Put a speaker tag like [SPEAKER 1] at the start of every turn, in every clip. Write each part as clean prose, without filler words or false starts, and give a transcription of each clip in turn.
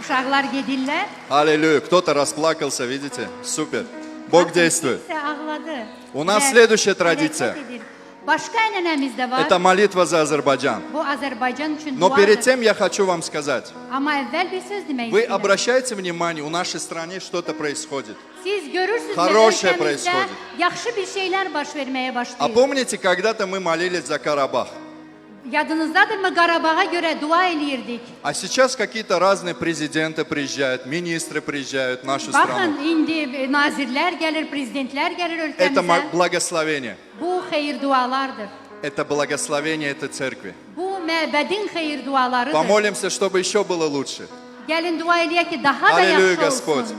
[SPEAKER 1] Uşaqlar gedirlər.
[SPEAKER 2] Аллилуйя. Кто-то расплакался, видите? Супер. Бог действует.
[SPEAKER 1] Kimsə ağladı.
[SPEAKER 2] У нас
[SPEAKER 1] Və
[SPEAKER 2] следующая tradиция.
[SPEAKER 1] hərəkət edir. Başqa ənənəmiz də var.
[SPEAKER 2] Это молитва за Азербайджан.
[SPEAKER 1] Bu Azərbaycan üçün
[SPEAKER 2] Но перед
[SPEAKER 1] duadır.
[SPEAKER 2] тем я хочу вам сказать.
[SPEAKER 1] Amma əvvəl bir söz demək
[SPEAKER 2] Вы
[SPEAKER 1] istəyirəm.
[SPEAKER 2] обращаете внимание, у нашей стране что-то происходит.
[SPEAKER 1] Siz görürsünüz
[SPEAKER 2] Хорошее
[SPEAKER 1] ölkəmizdə
[SPEAKER 2] происходит.
[SPEAKER 1] yaxşı bir şeylər baş verməyə
[SPEAKER 2] А
[SPEAKER 1] başlayır.
[SPEAKER 2] помните, когда-то мы молились за Карабах?
[SPEAKER 1] Yadınızdadırmı Qarabağa görə dua eləyirdik.
[SPEAKER 2] А сейчас какие-то разные президенты приезжают, министры приезжают в нашу
[SPEAKER 1] Baxın,
[SPEAKER 2] страну.
[SPEAKER 1] indi nazirlər gəlir, prezidentlər gəlir
[SPEAKER 2] Это
[SPEAKER 1] ölkəmizə.
[SPEAKER 2] благословение.
[SPEAKER 1] Bu xeyir dualardır.
[SPEAKER 2] Это благословение этой церкви.
[SPEAKER 1] Bu məbədin xeyir dualarıdır.
[SPEAKER 2] Помолимся, чтобы еще было лучше.
[SPEAKER 1] Gəlin dua eləyək ki, daha da
[SPEAKER 2] Аллилуйя,
[SPEAKER 1] yaxşı
[SPEAKER 2] Господь.
[SPEAKER 1] olsun.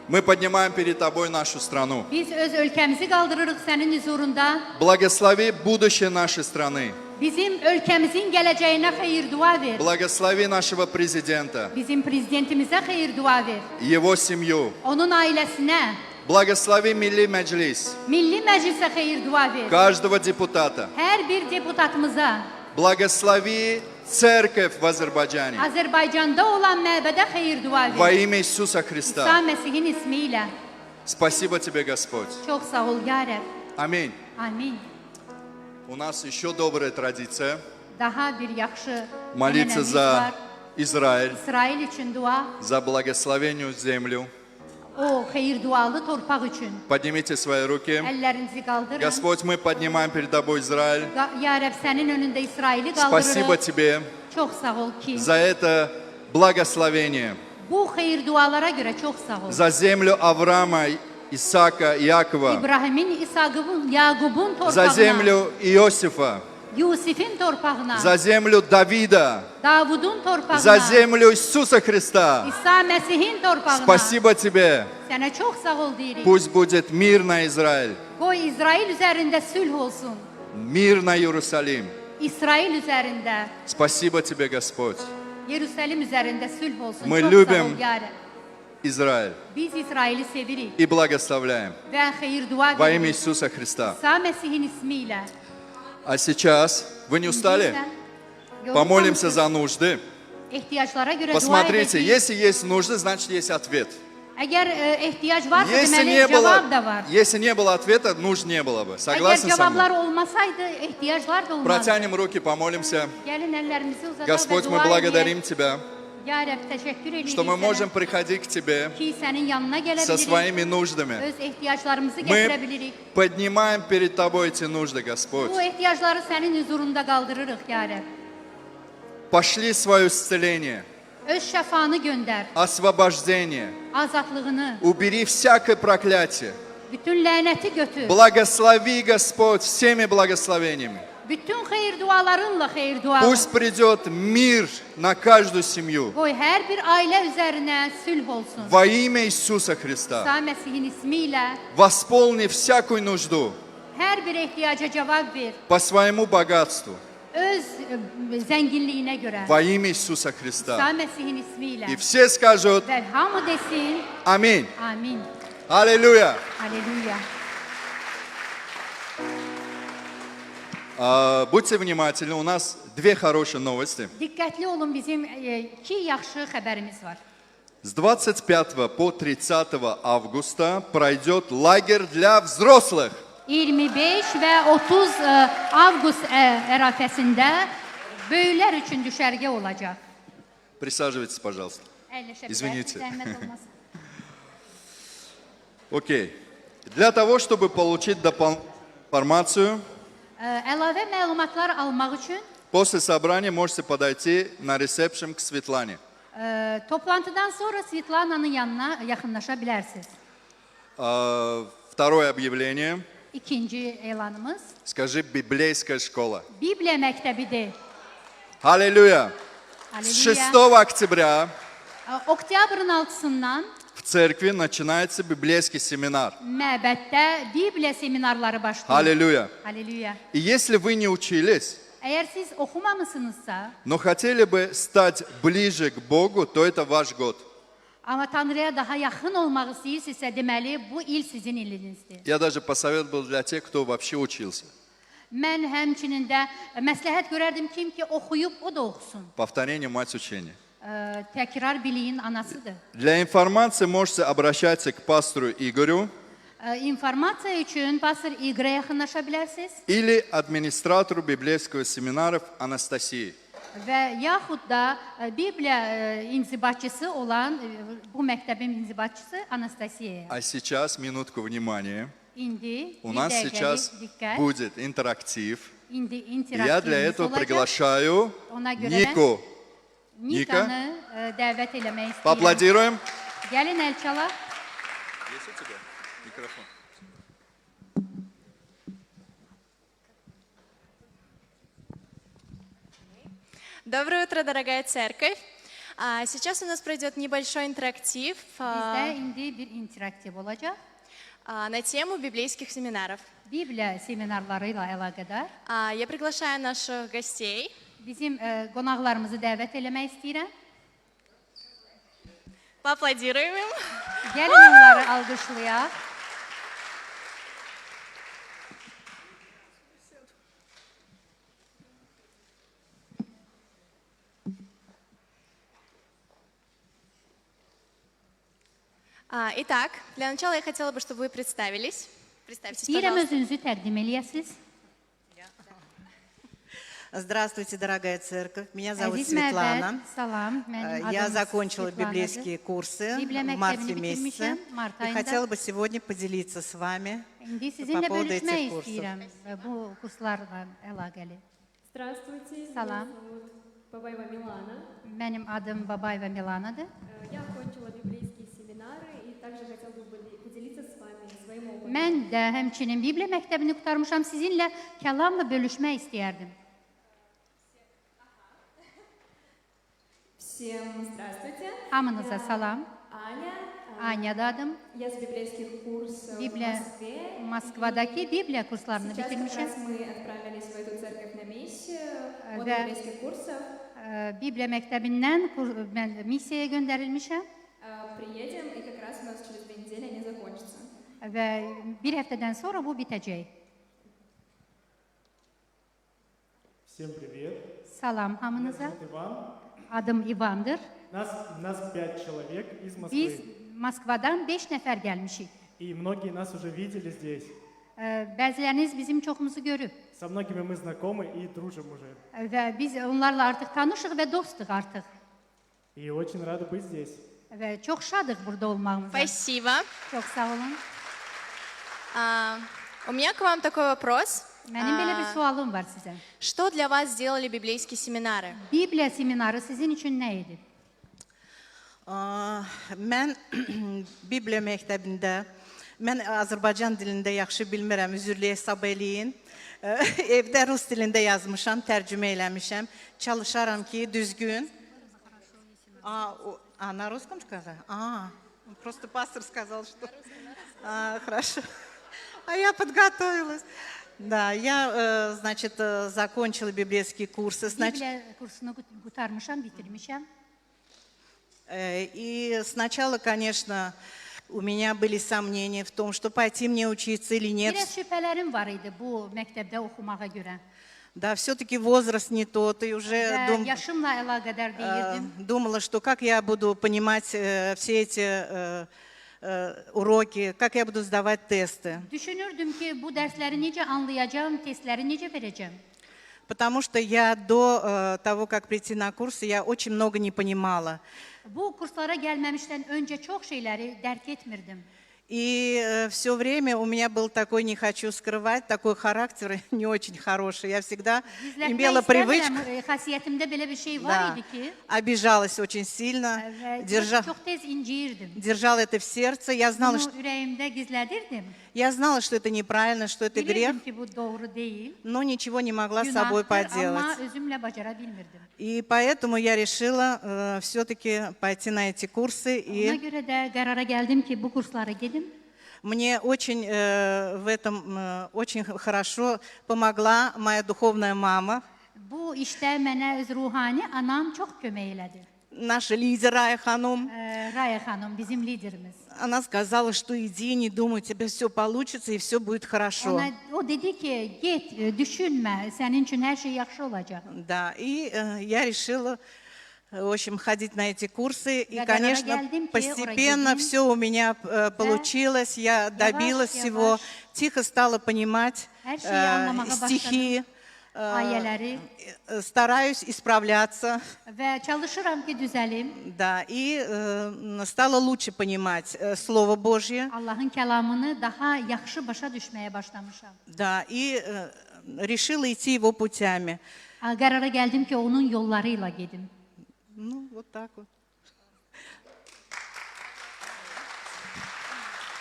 [SPEAKER 2] Мы поднимаем перед Тобой нашу страну.
[SPEAKER 1] Biz öz ölkəmizi qaldırırıq sənin huzurunda.
[SPEAKER 2] Благослови будущее нашей страны.
[SPEAKER 1] Bizim ölkəmizin gələcəyinə xeyir dua ver.
[SPEAKER 2] Благослови нашего президента,
[SPEAKER 1] Bizim prezidentimizə xeyir dua ver.
[SPEAKER 2] его семью.
[SPEAKER 1] Onun ailəsinə,
[SPEAKER 2] Благослови Милли Меджлис,
[SPEAKER 1] Milli Məclisə xeyir dua ver.
[SPEAKER 2] каждого депутата.
[SPEAKER 1] Hər bir deputatımıza,
[SPEAKER 2] Благослови церковь в Азербайджане
[SPEAKER 1] Azərbaycanda olan məbədə xeyir dua
[SPEAKER 2] во
[SPEAKER 1] ver.
[SPEAKER 2] имя Иисуса
[SPEAKER 1] İsa
[SPEAKER 2] Христа.
[SPEAKER 1] Məsihin ismi ilə.
[SPEAKER 2] Спасибо Тебе, Господь.
[SPEAKER 1] Çox sağ ol, ya Rəbb.
[SPEAKER 2] Аминь.
[SPEAKER 1] Amin.
[SPEAKER 2] У нас еще добрая традиция
[SPEAKER 1] Daha bir yaxşı
[SPEAKER 2] молиться
[SPEAKER 1] ənənəmiz var.
[SPEAKER 2] за Израиль,
[SPEAKER 1] İsrail üçün dua,
[SPEAKER 2] за благословенную землю.
[SPEAKER 1] o xeyir dualı torpaq üçün.
[SPEAKER 2] Поднимите свои руки.
[SPEAKER 1] Əllərinizi qaldırın.
[SPEAKER 2] Господь, мы поднимаем перед Тобой Израиль.
[SPEAKER 1] Ya Rəbb, sənin önündə İsraili
[SPEAKER 2] Спасибо
[SPEAKER 1] qaldırırıq.
[SPEAKER 2] Тебе
[SPEAKER 1] Çox sağ ol ki,
[SPEAKER 2] за это благословение,
[SPEAKER 1] bu xeyir dualara görə çox sağ ol.
[SPEAKER 2] за землю Авраама, Исаака, Иакова,
[SPEAKER 1] İbrahimin, İsaqın, Yaqubun
[SPEAKER 2] за
[SPEAKER 1] torpağına,
[SPEAKER 2] землю Иосифа,
[SPEAKER 1] Yusifin torpağına,
[SPEAKER 2] за землю Давида,
[SPEAKER 1] Davudun torpağına,
[SPEAKER 2] за землю Иисуса Христа.
[SPEAKER 1] İsa Məsihin torpağına.
[SPEAKER 2] Спасибо Тебе.
[SPEAKER 1] Sənə çox sağ ol deyirik.
[SPEAKER 2] Пусть будет мир на Израиль,
[SPEAKER 1] Qoy İsrail üzərində sülh olsun.
[SPEAKER 2] мир на Иерусалим.
[SPEAKER 1] İsrail üzərində,
[SPEAKER 2] Спасибо Тебе, Господь.
[SPEAKER 1] Yerusəlim üzərində sülh olsun.
[SPEAKER 2] Мы
[SPEAKER 1] Çox
[SPEAKER 2] любим
[SPEAKER 1] sağ ol, ya Rəbb.
[SPEAKER 2] Израиль
[SPEAKER 1] Biz İsraili sevirik
[SPEAKER 2] и благословляем
[SPEAKER 1] və xeyir dua
[SPEAKER 2] во имя
[SPEAKER 1] veririk.
[SPEAKER 2] Иисуса Христа.
[SPEAKER 1] İsa Məsihin ismi ilə.
[SPEAKER 2] А сейчас, вы не устали?
[SPEAKER 1] Sən
[SPEAKER 2] Помолимся
[SPEAKER 1] yorulmamışsın.
[SPEAKER 2] за нужды.
[SPEAKER 1] Ehtiyaclara görə dua
[SPEAKER 2] Посмотрите,
[SPEAKER 1] edəcəyik.
[SPEAKER 2] если есть нужды, значит есть ответ.
[SPEAKER 1] Əgər ehtiyac varsa
[SPEAKER 2] Если
[SPEAKER 1] deməli
[SPEAKER 2] не
[SPEAKER 1] cavab da var.
[SPEAKER 2] не было ответа, нужд не было бы.
[SPEAKER 1] Əgər
[SPEAKER 2] Согласны со
[SPEAKER 1] cavablar
[SPEAKER 2] мной?
[SPEAKER 1] olmasaydı ehtiyaclar da olmazdı.
[SPEAKER 2] Протянем руки, помолимся.
[SPEAKER 1] Gəlin əllərimizi uzadaq
[SPEAKER 2] Господь,
[SPEAKER 1] və
[SPEAKER 2] мы
[SPEAKER 1] dua
[SPEAKER 2] благодарим
[SPEAKER 1] edək.
[SPEAKER 2] Тебя,
[SPEAKER 1] Ya Rəbb, təşəkkür edirik
[SPEAKER 2] что мы можем
[SPEAKER 1] sənə
[SPEAKER 2] приходить к Тебе
[SPEAKER 1] ki, sənin yanına gələ
[SPEAKER 2] со
[SPEAKER 1] bilirik.
[SPEAKER 2] своими нуждами.
[SPEAKER 1] Öz ehtiyaclarımızı gətirə
[SPEAKER 2] Мы
[SPEAKER 1] bilirik.
[SPEAKER 2] поднимаем перед Тобой эти нужды, Господь.
[SPEAKER 1] Bu ehtiyacları sənin huzurunda qaldırırıq, ya Rəbb.
[SPEAKER 2] Пошли свое исцеление,
[SPEAKER 1] Öz şəfanı göndər,
[SPEAKER 2] освобождение.
[SPEAKER 1] azadlığını,
[SPEAKER 2] Убери всякое проклятие.
[SPEAKER 1] bütün lənəti götür.
[SPEAKER 2] Благослови, Господь, всеми благословениями.
[SPEAKER 1] Bütün xeyir dualarınla xeyir dualar.
[SPEAKER 2] Пусть придет мир на каждую семью.
[SPEAKER 1] Qoy hər bir ailə üzərinə sülh olsun.
[SPEAKER 2] Во имя Иисуса Христа.
[SPEAKER 1] İsa Məsihin ismi ilə
[SPEAKER 2] Восполни всякую нужду
[SPEAKER 1] hər bir ehtiyaca cavab ver.
[SPEAKER 2] по своему богатству.
[SPEAKER 1] Öz zənginliyinə görə.
[SPEAKER 2] Во имя Иисуса
[SPEAKER 1] İsa
[SPEAKER 2] Христа.
[SPEAKER 1] Məsihin ismi ilə.
[SPEAKER 2] И все скажут
[SPEAKER 1] Və hamı desin,
[SPEAKER 2] аминь.
[SPEAKER 1] amin.
[SPEAKER 2] Аллилуйя.
[SPEAKER 1] Halleluya.
[SPEAKER 2] Будьте внимательны, у нас две хорошие новости.
[SPEAKER 1] Diqqətli olun, bizim iki yaxşı xəbərimiz var.
[SPEAKER 2] С 25 по 30 августа пройдет лагерь для взрослых.
[SPEAKER 1] 25 və 30 avqust ərafəsində böyüklər üçün düşərgə olacaq.
[SPEAKER 2] Присаживайтесь, пожалуйста.
[SPEAKER 1] Əyləşə
[SPEAKER 2] Извините.
[SPEAKER 1] bilərsiniz, zəhmət olmasın.
[SPEAKER 2] Окей. Для того, чтобы получить дополнительную информацию,
[SPEAKER 1] Əlavə məlumatlar almaq üçün
[SPEAKER 2] после собрания можете подойти на ресепшн к Светлане.
[SPEAKER 1] toplantıdan sonra Svetlananın yanına yaxınlaşa bilərsiniz.
[SPEAKER 2] Второе объявление.
[SPEAKER 1] İkinci elanımız
[SPEAKER 2] Скажи библейская школа.
[SPEAKER 1] Bibliya məktəbidir.
[SPEAKER 2] Аллилуйя. С 6
[SPEAKER 1] Halleluya.
[SPEAKER 2] октября
[SPEAKER 1] Oktyabrın 6-sından
[SPEAKER 2] в церкви начинается библейский семинар.
[SPEAKER 1] məbəddə Bibliya seminarları başlayır.
[SPEAKER 2] Аллилуйя.
[SPEAKER 1] Halleluya.
[SPEAKER 2] И если вы не учились,
[SPEAKER 1] Əgər siz oxumamısınızsa,
[SPEAKER 2] но хотели бы стать ближе к Богу, то это ваш год.
[SPEAKER 1] amma Tanrıya daha yaxın olmaq istəyirsinizsə, deməli bu il sizin ilinizdir.
[SPEAKER 2] Я даже посоветовал для тех, кто вообще учился.
[SPEAKER 1] Mən həmçinin də məsləhət görərdim kim ki oxuyub o da oxusun.
[SPEAKER 2] Повторение – мать учения.
[SPEAKER 1] təkrar biliyin anasıdır.
[SPEAKER 2] Для информации можете обращаться к пастору Игорю
[SPEAKER 1] İnformasiya üçün pastor İqra yaxınlaşa bilərsiniz
[SPEAKER 2] или администратору библейского семинаров Анастасии.
[SPEAKER 1] və yaxud da Bibliya inzibatçısı olan bu məktəbin inzibatçısı Anastasiyaya.
[SPEAKER 2] А сейчас минутку внимания.
[SPEAKER 1] İndi
[SPEAKER 2] У
[SPEAKER 1] bir
[SPEAKER 2] нас
[SPEAKER 1] dəqiqəlik
[SPEAKER 2] сейчас
[SPEAKER 1] diqqət.
[SPEAKER 2] будет интерактив.
[SPEAKER 1] İndi
[SPEAKER 2] Я для
[SPEAKER 1] interaktivimiz
[SPEAKER 2] этого
[SPEAKER 1] olacaq.
[SPEAKER 2] приглашаю
[SPEAKER 1] Ona görə
[SPEAKER 2] Нику.
[SPEAKER 1] Nikanı dəvət eləmək istəyirəm.
[SPEAKER 2] Поаплодируем.
[SPEAKER 1] Gəlin əl çalaq.
[SPEAKER 2] Есть у тебя микрофон?
[SPEAKER 3] Доброе утро, дорогая церковь. Сейчас у нас пройдет небольшой интерактив
[SPEAKER 1] Bizdə indi bir interaktiv olacaq.
[SPEAKER 3] на тему библейских семинаров.
[SPEAKER 1] Bibliya seminarları ilə əlaqədar.
[SPEAKER 3] Я приглашаю наших гостей.
[SPEAKER 1] Bizim qonaqlarımızı dəvət eləmək istəyirəm.
[SPEAKER 3] Поаплодируем им.
[SPEAKER 1] Gəlin onları alqışlayaq.
[SPEAKER 3] Итак, для начала я хотела бы, чтобы вы представились. Представьтесь,
[SPEAKER 1] İstəyirəm
[SPEAKER 3] пожалуйста.
[SPEAKER 1] özünüzü təqdim eləyəsiniz.
[SPEAKER 4] Здравствуйте, дорогая церковь. Меня зовут
[SPEAKER 1] Əziz
[SPEAKER 4] Светлана.
[SPEAKER 1] məbəd, salam. Mənim
[SPEAKER 4] Я
[SPEAKER 1] adım
[SPEAKER 4] закончила
[SPEAKER 1] Svetlanadır.
[SPEAKER 4] библейские курсы
[SPEAKER 1] Biblia
[SPEAKER 4] в марте
[SPEAKER 1] məktəbini
[SPEAKER 4] месяце.
[SPEAKER 1] bitirmişəm, mart
[SPEAKER 4] И
[SPEAKER 1] ayında.
[SPEAKER 4] хотела бы сегодня поделиться с вами
[SPEAKER 1] İndi
[SPEAKER 4] по
[SPEAKER 1] sizinlə
[SPEAKER 4] поводу
[SPEAKER 1] bölüşmək
[SPEAKER 4] этих курсов.
[SPEAKER 1] istəyirəm bu kurslarla əlaqəli.
[SPEAKER 5] Здравствуйте,
[SPEAKER 1] Салам.
[SPEAKER 5] меня зовут Бабаева Милана.
[SPEAKER 1] Mənim adım Babayeva Milanadır.
[SPEAKER 5] Я окончила библейские семинары и также хотела бы поделиться с вами своим опытом.
[SPEAKER 1] Mən də həmçinin Bibliya məktəbini qurtarmışam. Sizinlə kəlamla bölüşmək istəyərdim.
[SPEAKER 5] Всем здравствуйте.
[SPEAKER 1] Hamınıza salam.
[SPEAKER 5] Аня.
[SPEAKER 1] Anya da adım.
[SPEAKER 5] Я с библейских курсов в
[SPEAKER 1] Bibliya
[SPEAKER 5] Москве.
[SPEAKER 1] Moskvadakı Bibliya kurslarını
[SPEAKER 5] Сейчас как
[SPEAKER 1] bitirmişəm.
[SPEAKER 5] раз мы отправились в эту церковь на миссию от
[SPEAKER 1] Да.
[SPEAKER 5] библейских курсов.
[SPEAKER 1] Bibliya məktəbindən mən missiyaya göndərilmişəm
[SPEAKER 5] Приедем, и как раз у нас через 2 недели они закончатся.
[SPEAKER 1] və bir həftədən sonra bu bitəcək.
[SPEAKER 6] Всем привет.
[SPEAKER 1] Salam
[SPEAKER 6] Меня
[SPEAKER 1] hamınıza.
[SPEAKER 6] зовут Иван.
[SPEAKER 1] Adım İvandır.
[SPEAKER 6] Нас 5 человек из Москвы.
[SPEAKER 1] Biz Moskvadan 5 nəfər gəlmişik.
[SPEAKER 6] И многие нас уже видели здесь.
[SPEAKER 1] Bəziləriniz bizim çoxumuzu görüb
[SPEAKER 6] Со многими мы знакомы и дружим уже.
[SPEAKER 1] və biz onlarla artıq tanışıq və dostuq artıq.
[SPEAKER 6] И очень rады быть здесь.
[SPEAKER 1] Və çox şadıq burada olmağımıza.
[SPEAKER 3] Спасибо.
[SPEAKER 1] Çox sağ olun.
[SPEAKER 3] У меня к вам такой вопрос.
[SPEAKER 1] Mənim belə bir sualım var sizə.
[SPEAKER 3] Что для вас сделали библейские семинары?
[SPEAKER 1] Bibliya seminarı sizin üçün nə idi?
[SPEAKER 4] Mən Bibliya məktəbində, mən Azərbaycan dilində yaxşı bilmirəm, üzrlü hesab eləyin. Evdə rus dilində yazmışam, tərcümə eləmişəm. Çalışaram ki, düzgün. На русском сказала? Просто пастор сказал, что... Хорошо. А я подготовилась. Да, я, значит, закончила библейские курсы.
[SPEAKER 1] Bibliya kursunu qurtarmışam, bitirmişəm.
[SPEAKER 4] И сначала, конечно, у меня были сомнения в том, что пойти мне учиться или нет.
[SPEAKER 1] Biraz şübhələrim var idi bu məktəbdə oxumağa görə.
[SPEAKER 4] Да, все-таки возраст не тот, и уже
[SPEAKER 1] Və yaşımla əlaqədar deyirdim.
[SPEAKER 4] думала, что как я буду понимать все эти уроки, как я буду сдавать тесты.
[SPEAKER 1] Düşünürdüm ki, bu dərsləri necə anlayacağam, testləri necə verəcəm.
[SPEAKER 4] Потому что я до того, как прийти на курсы, я очень много не понимала.
[SPEAKER 1] Bu kurslara gəlməmişdən öncə çox şeyləri dərk etmirdim.
[SPEAKER 4] И все время у меня был такой, не хочу скрывать, такой характер не очень хороший. Я всегда имела
[SPEAKER 1] Gizlətmək
[SPEAKER 4] привычку,
[SPEAKER 1] istəmirəm, xasiyyətimdə belə bir şey var
[SPEAKER 4] да,
[SPEAKER 1] idi ki,
[SPEAKER 4] обижалась очень сильно,
[SPEAKER 1] və çox tez inciyirdim.
[SPEAKER 4] держала это в сердце. Я знала,
[SPEAKER 1] Bunu ürəyimdə gizlədirdim.
[SPEAKER 4] что это неправильно, что это грех,
[SPEAKER 1] Bilirdim ki, bu doğru deyil,
[SPEAKER 4] но ничего не могла с собой
[SPEAKER 1] günahdır,
[SPEAKER 4] поделать.
[SPEAKER 1] amma özümlə bacara bilmirdim.
[SPEAKER 4] И поэтому я решила все-таки пойти на эти курсы.
[SPEAKER 1] Ona
[SPEAKER 4] И
[SPEAKER 1] görə də qərara gəldim ki, bu kurslara gedim.
[SPEAKER 4] мне очень в этом очень хорошо помогла моя духовная мама,
[SPEAKER 1] Bu işdə mənə öz ruhani anam çox kömək elədi.
[SPEAKER 4] наша лидер Рая Ханум.
[SPEAKER 1] Raya xanım, bizim liderimiz.
[SPEAKER 4] Она сказала, что иди, не думай, у тебя все получится и все будет хорошо.
[SPEAKER 1] O dedi ki, get, düşünmə, sənin üçün hər şey yaxşı olacaq.
[SPEAKER 4] Да, и я решила В общем, ходить на эти курсы. И,
[SPEAKER 1] Я
[SPEAKER 4] конечно,
[SPEAKER 1] geldim ki,
[SPEAKER 4] постепенно
[SPEAKER 1] oraya
[SPEAKER 4] все у меня получилось. Я добилась всего.
[SPEAKER 1] yavaş.
[SPEAKER 4] Тихо стала понимать
[SPEAKER 1] Her şeyi anlamaya
[SPEAKER 4] стихи.
[SPEAKER 1] ayələri
[SPEAKER 4] Стараюсь исправляться.
[SPEAKER 1] və çalışıram ki, düzəlim.
[SPEAKER 4] Да, и стала лучше понимать Слово Божье.
[SPEAKER 1] Allahın kəlamını daha yaxşı başa düşməyə başlamışam.
[SPEAKER 4] Да, и решила идти его путями.
[SPEAKER 1] Qərara gəldim ki, onun yolları ilə gedim.
[SPEAKER 4] Ну, вот так вот.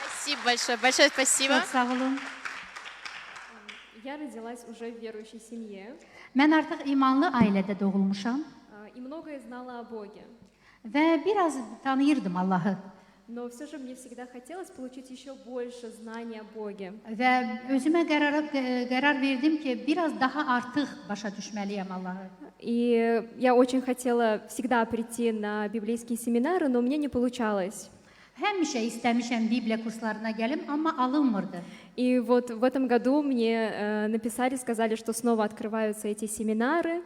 [SPEAKER 3] Спасибо большое, большое спасибо.
[SPEAKER 1] Çox sağ olun.
[SPEAKER 5] Я родилась уже в верующей семье
[SPEAKER 1] Mən artıq imanlı ailədə doğulmuşam
[SPEAKER 5] и многое знала о Боге.
[SPEAKER 1] və biraz tanıyırdım Allahı.
[SPEAKER 5] Но все же мне всегда хотелось получить еще больше знаний о Боге.
[SPEAKER 1] Və özümə qərar verdim ki, biraz daha artıq başa düşməliyəm Allahı.
[SPEAKER 5] И я очень хотела всегда прийти на библейские семинары, но у меня не получалось.
[SPEAKER 1] Həmişə istəmişəm Bibliya kurslarına gəlim, amma alınmırdı.
[SPEAKER 5] И вот в этом году мне написали, сказали, что снова открываются эти семинары.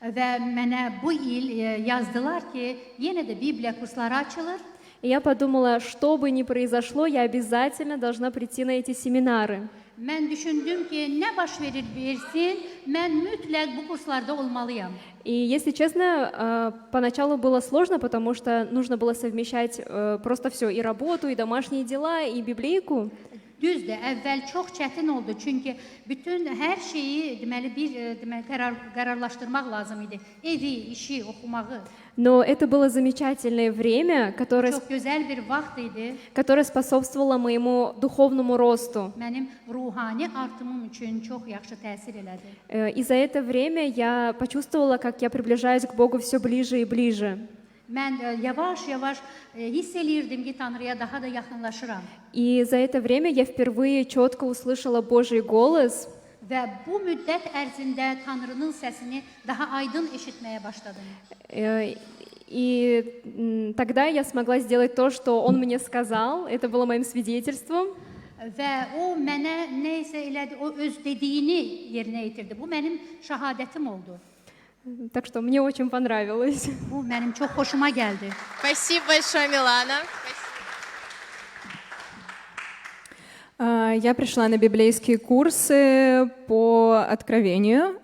[SPEAKER 1] Və mənə bu il yazdılar ki, yenə də Bibliya kursları açılır.
[SPEAKER 5] И я подумала, что бы ни произошло, я обязательно должна прийти на эти семинары.
[SPEAKER 1] Mən düşündüm ki, nə baş verir versin, mən mütləq bu kurslarda olmalıyam.
[SPEAKER 5] И, если честно, поначалу было сложно, потому что нужно было совмещать просто все, и работу, и домашние дела, и библейку.
[SPEAKER 1] Düzdür, əvvəl çox çətin oldu, çünki bütün hər şeyi qərarlaşdırmaq lazım idi. Evi, işi, oxumağı.
[SPEAKER 5] Но это было замечательное время,
[SPEAKER 1] Çox gözəl bir vaxt idi.
[SPEAKER 5] которое способствовало моему духовному росту.
[SPEAKER 1] Mənim ruhani artımım üçün çox yaxşı təsir elədi.
[SPEAKER 5] И за это время я почувствовала, как я приближаюсь к Богу все ближе и ближе.
[SPEAKER 1] Mən yavaş-yavaş hiss eləyirdim ki, Tanrıya daha da yaxınlaşıram.
[SPEAKER 5] И за это время я впервые четко услышала Божий голос.
[SPEAKER 1] Və bu müddət ərzində Tanrının səsini daha aydın eşitməyə başladım.
[SPEAKER 5] И тогда я смогла сделать то, что Он мне сказал. Это было моим свидетельством.
[SPEAKER 1] Və o mənə nə isə elədi, o öz dediyini yerinə yetirdi. Bu mənim şahadətim oldu.
[SPEAKER 5] Так что мне очень понравилось.
[SPEAKER 1] Bu mənim çox xoşuma gəldi.
[SPEAKER 3] Спасибо большое, Милана.
[SPEAKER 7] Я пришла на библейские курсы по откровению.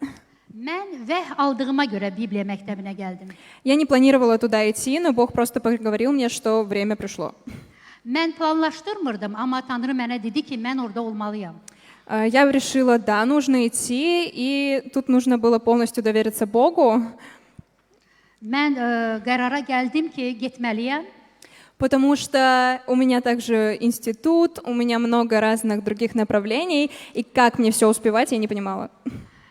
[SPEAKER 1] Mən vəh aldığıma görə Bibliya məktəbinə gəldim.
[SPEAKER 7] Я не планировала туда идти, но Бог просто поговорил мне, что время пришло.
[SPEAKER 1] Mən planlaşdırmırdım, amma Tanrı mənə dedi ki, mən orada olmalıyam.
[SPEAKER 7] Я решила, да, нужно идти, и тут нужно было полностью довериться Богу,
[SPEAKER 1] Mən qərara gəldim ki, getməliyəm.
[SPEAKER 7] потому что у меня также институт, у меня много разных других направлений, и как мне все успевать, я не понимала.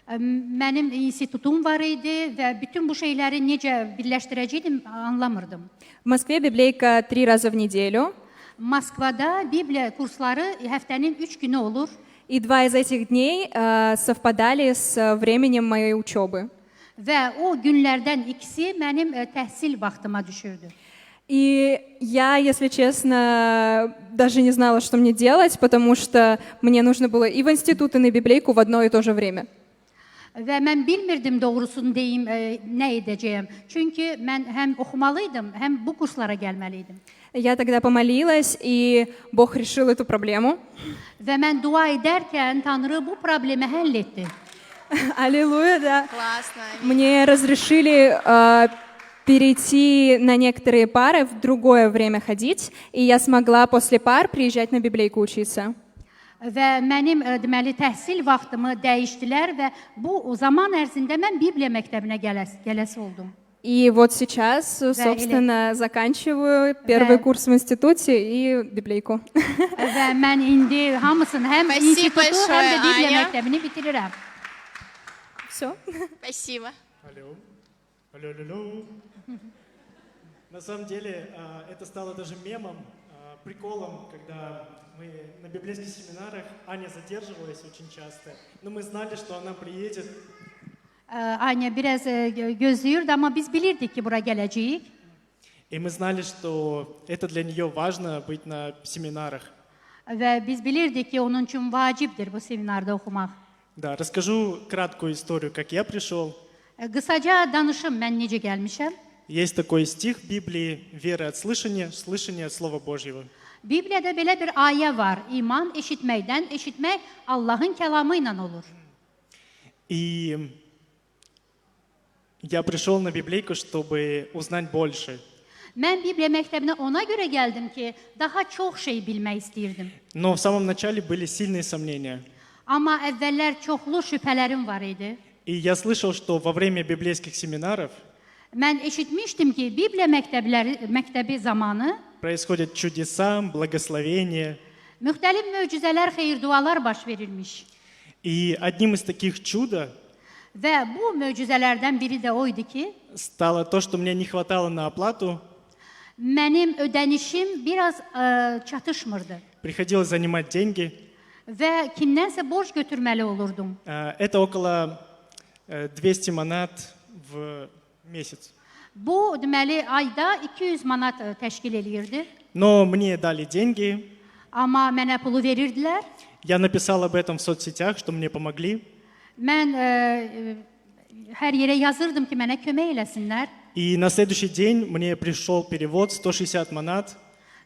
[SPEAKER 1] Mənim institutum var idi və bütün bu şeyləri necə birləşdirəcəydim anlamırdım.
[SPEAKER 7] В Москве библейка 3 раза в неделю,
[SPEAKER 1] Moskvada Bibliya kursları həftənin 3 günü olur.
[SPEAKER 7] и 2 из этих дней совпадали с временем моей учебы.
[SPEAKER 1] Və o günlərdən ikisi mənim təhsil vaxtıma düşürdü.
[SPEAKER 7] И я, если честно, даже не знала, что мне делать, потому что мне нужно было и в институт, и на библейку в одно и то же время.
[SPEAKER 1] Və mən bilmirdim doğrusunu deyim, nə edəcəyəm. Çünki mən həm oxumalıydım, həm bu kurslara gəlməliydim.
[SPEAKER 7] Я тогда помолилась, и Бог решил эту проблему.
[SPEAKER 1] Və mən dua edərkən Tanrı bu problemi həll etdi.
[SPEAKER 7] Аллилуйя, да.
[SPEAKER 3] Классно.
[SPEAKER 7] Мне разрешили перейти на некоторые пары, в другое время ходить, и я смогла после пар приезжать на библейку учиться.
[SPEAKER 1] Və mənim deməli təhsil vaxtımı dəyişdilər və bu zaman ərzində mən Bibliya məktəbinə gələsi oldum.
[SPEAKER 7] И вот сейчас, собственно, заканчиваю первый курс в институте и библейку.
[SPEAKER 1] Və mən indi hamısını həm
[SPEAKER 3] Спасибо
[SPEAKER 1] institutu, həm də
[SPEAKER 3] большое,
[SPEAKER 1] Bibliya
[SPEAKER 3] Аня.
[SPEAKER 1] məktəbini bitirirəm.
[SPEAKER 7] Все.
[SPEAKER 3] Спасибо.
[SPEAKER 6] Алло. Алло, алло, алло. На самом деле, это стало даже мемом, приколом, когда мы на библейских семинарах, Аня задерживалась очень часто, но мы знали, что она приедет.
[SPEAKER 1] Anya biraz gözləyirdi, amma biz bilirdik ki, bura gələcəyik.
[SPEAKER 6] И мы знали, что это для нее важно быть на семинарах.
[SPEAKER 1] Və biz bilirdik ki, onun üçün vacibdir bu seminarda oxumaq.
[SPEAKER 6] Да, расскажу краткую историю, как я пришел.
[SPEAKER 1] Qısaca danışım mən necə gəlmişəm.
[SPEAKER 6] Есть такой стих в Библии: «Вера от слышания, слышание от Слова Божьего».
[SPEAKER 1] Bibliyada belə bir ayə var. İman eşitməkdən, eşitmək Allahın kəlamı ilə olur.
[SPEAKER 6] И я пришел на библейку, чтобы узнать больше.
[SPEAKER 1] Mən Bibliya məktəbinə ona görə gəldim ki, daha çox şey bilmək istəyirdim.
[SPEAKER 6] Но в самом начале были сильные сомнения.
[SPEAKER 1] Amma əvvəllər çoxlu şübhələrim var idi.
[SPEAKER 6] И я слышал, что во время библейских семинаров
[SPEAKER 1] Mən eşitmişdim ki, Bibliya məktəbi zamanı
[SPEAKER 6] происходят чудеса, благословения.
[SPEAKER 1] müxtəlif möcüzələr, xeyir-dualar baş verilmiş.
[SPEAKER 6] И одним из таких чудо
[SPEAKER 1] Və bu möcüzələrdən biri də o idi ki,
[SPEAKER 6] стало то, что мне не хватало на оплату.
[SPEAKER 1] mənim ödənişim biraz çatışmırdı
[SPEAKER 6] Приходилось занимать деньги.
[SPEAKER 1] və kimdənsə borc götürməli olurdum.
[SPEAKER 6] Это около 200 манат в месяц.
[SPEAKER 1] Bu deməli ayda 200 manat təşkil eləyirdi.
[SPEAKER 6] Но мне дали деньги.
[SPEAKER 1] Amma mənə pulu verirdilər.
[SPEAKER 6] Я написал об этом в соцсетях, что мне помогли.
[SPEAKER 1] Mən hər yerə yazırdım ki, mənə kömək eləsinlər.
[SPEAKER 6] И на следующий день мне пришел перевод 160 манат.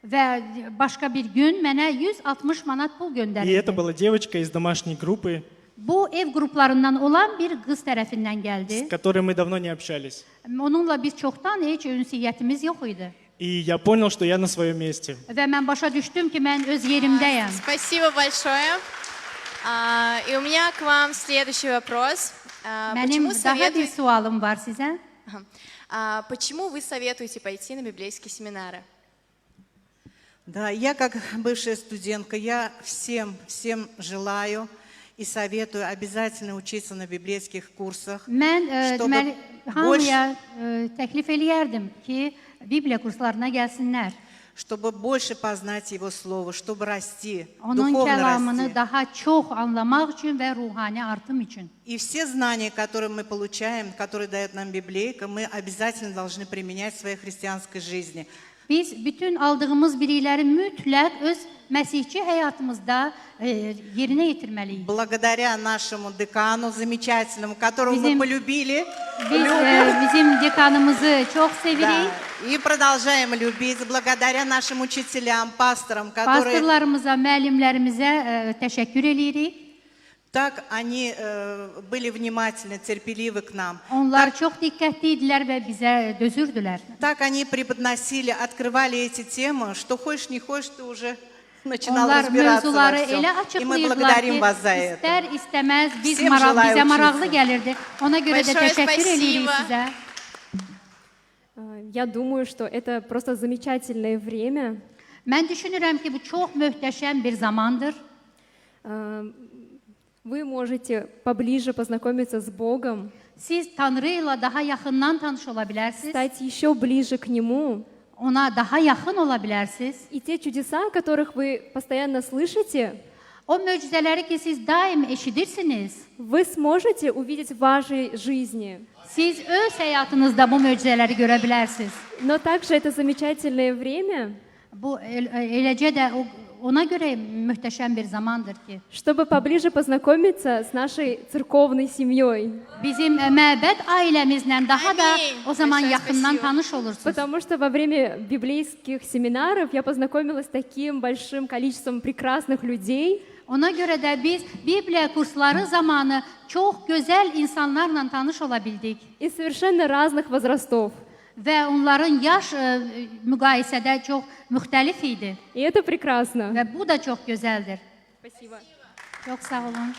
[SPEAKER 1] Və başqa bir gün mənə 160 manat pul
[SPEAKER 6] И это
[SPEAKER 1] göndərildi.
[SPEAKER 6] была девочка из домашней группы,
[SPEAKER 1] Bu ev qruplarından olan bir qız tərəfindən
[SPEAKER 6] с
[SPEAKER 1] gəldi.
[SPEAKER 6] которой мы давно не общались.
[SPEAKER 1] Onunla biz çoxdan heç ünsiyyətimiz yox idi.
[SPEAKER 6] И я понял, что я на своем месте.
[SPEAKER 1] Və mən başa düşdüm ki, mən öz yerimdəyəm.
[SPEAKER 3] Спасибо большое. И у меня к вам следующий вопрос.
[SPEAKER 1] Mənim daha bir sualım var sizə.
[SPEAKER 3] Почему вы советуете пойти на библейские семинары?
[SPEAKER 4] Да, я как бывшая студентка, я всем желаю и советую обязательно учиться на библейских курсах.
[SPEAKER 1] Mən
[SPEAKER 4] Чтобы
[SPEAKER 1] deməli hamıya təklif eləyərdim ki, Bibliya kurslarına gəlsinlər.
[SPEAKER 4] Чтобы больше познать Его Слово, чтобы расти,
[SPEAKER 1] Onun
[SPEAKER 4] духовно
[SPEAKER 1] kəlamını
[SPEAKER 4] расти.
[SPEAKER 1] daha çox anlamaq üçün və ruhani artım üçün.
[SPEAKER 4] И все знания, которые мы получаем, которые дает нам Библейка, мы обязательно должны применять в своей христианской жизни.
[SPEAKER 1] Biz bütün aldığımız bilikləri mütləq öz məsihçi həyatımızda yerinə yetirməliyik.
[SPEAKER 4] Благодаря нашему декану замечательному, которого мы
[SPEAKER 1] Bizim-
[SPEAKER 4] полюбили,
[SPEAKER 1] Biz bizim dekanımızı çox sevirik.
[SPEAKER 4] да, и продолжаем любить, благодаря нашим учителям, пасторам, которые
[SPEAKER 1] Pastorlarımıza, müəllimlərimizə təşəkkür eləyirik.
[SPEAKER 4] так они были внимательны, терпеливы к нам.
[SPEAKER 1] Onlar çox diqqətli idilər və bizə dözürdülər.
[SPEAKER 4] Так они преподносили, открывали эти темы, что хочешь, не хочешь, ты уже начинал
[SPEAKER 1] Onlar
[SPEAKER 4] разбираться во
[SPEAKER 1] mövzuları
[SPEAKER 4] всем.
[SPEAKER 1] elə
[SPEAKER 4] И мы
[SPEAKER 1] açıqlayırdılar
[SPEAKER 4] благодарим
[SPEAKER 1] ki,
[SPEAKER 4] вас за это.
[SPEAKER 1] istər istəməz
[SPEAKER 4] Всем желаю
[SPEAKER 1] bizə maraqlı
[SPEAKER 4] учиться.
[SPEAKER 1] gəlirdi. Ona görə də
[SPEAKER 3] Большое
[SPEAKER 1] təşəkkür eləyirik
[SPEAKER 3] спасибо.
[SPEAKER 1] sizə.
[SPEAKER 5] Я думаю, что это просто замечательное время.
[SPEAKER 1] Mən düşünürəm ki, bu çox möhtəşəm bir zamandır.
[SPEAKER 5] Вы можете поближе познакомиться с Богом,
[SPEAKER 1] Siz Tanrı ilə daha yaxından tanış ola bilərsiniz.
[SPEAKER 5] стать еще ближе к Нему.
[SPEAKER 1] Ona daha yaxın ola bilərsiniz.
[SPEAKER 5] И те чудеса, о которых вы постоянно слышите,
[SPEAKER 1] O möcüzələri ki, siz daim eşidirsiniz,
[SPEAKER 5] вы сможете увидеть в вашей жизни.
[SPEAKER 1] siz öz həyatınızda bu möcüzələri görə bilərsiniz.
[SPEAKER 5] Но также это замечательное время,
[SPEAKER 1] Bu eləcə də ona görə möhtəşəm bir zamandır ki,
[SPEAKER 5] чтобы поближе познакомиться с нашей церковной семьей.
[SPEAKER 1] bizim məbəd ailəmizlə daha da
[SPEAKER 3] Amin.
[SPEAKER 1] o zaman
[SPEAKER 3] Большое
[SPEAKER 1] yaxından
[SPEAKER 3] спасибо.
[SPEAKER 1] tanış olursunuz.
[SPEAKER 5] Потому что во время библейских семинаров я познакомилась с таким большим количеством прекрасных людей,
[SPEAKER 1] Ona görə də biz Bibliya kursları zamanı çox gözəl insanlarla tanış ola bildik
[SPEAKER 5] из совершенно разных возрастов.
[SPEAKER 1] və onların yaş müqayisədə çox müxtəlif idi
[SPEAKER 5] И это прекрасно.
[SPEAKER 1] və bu da çox gözəldir.
[SPEAKER 5] Спасибо.
[SPEAKER 1] Çox sağ olun.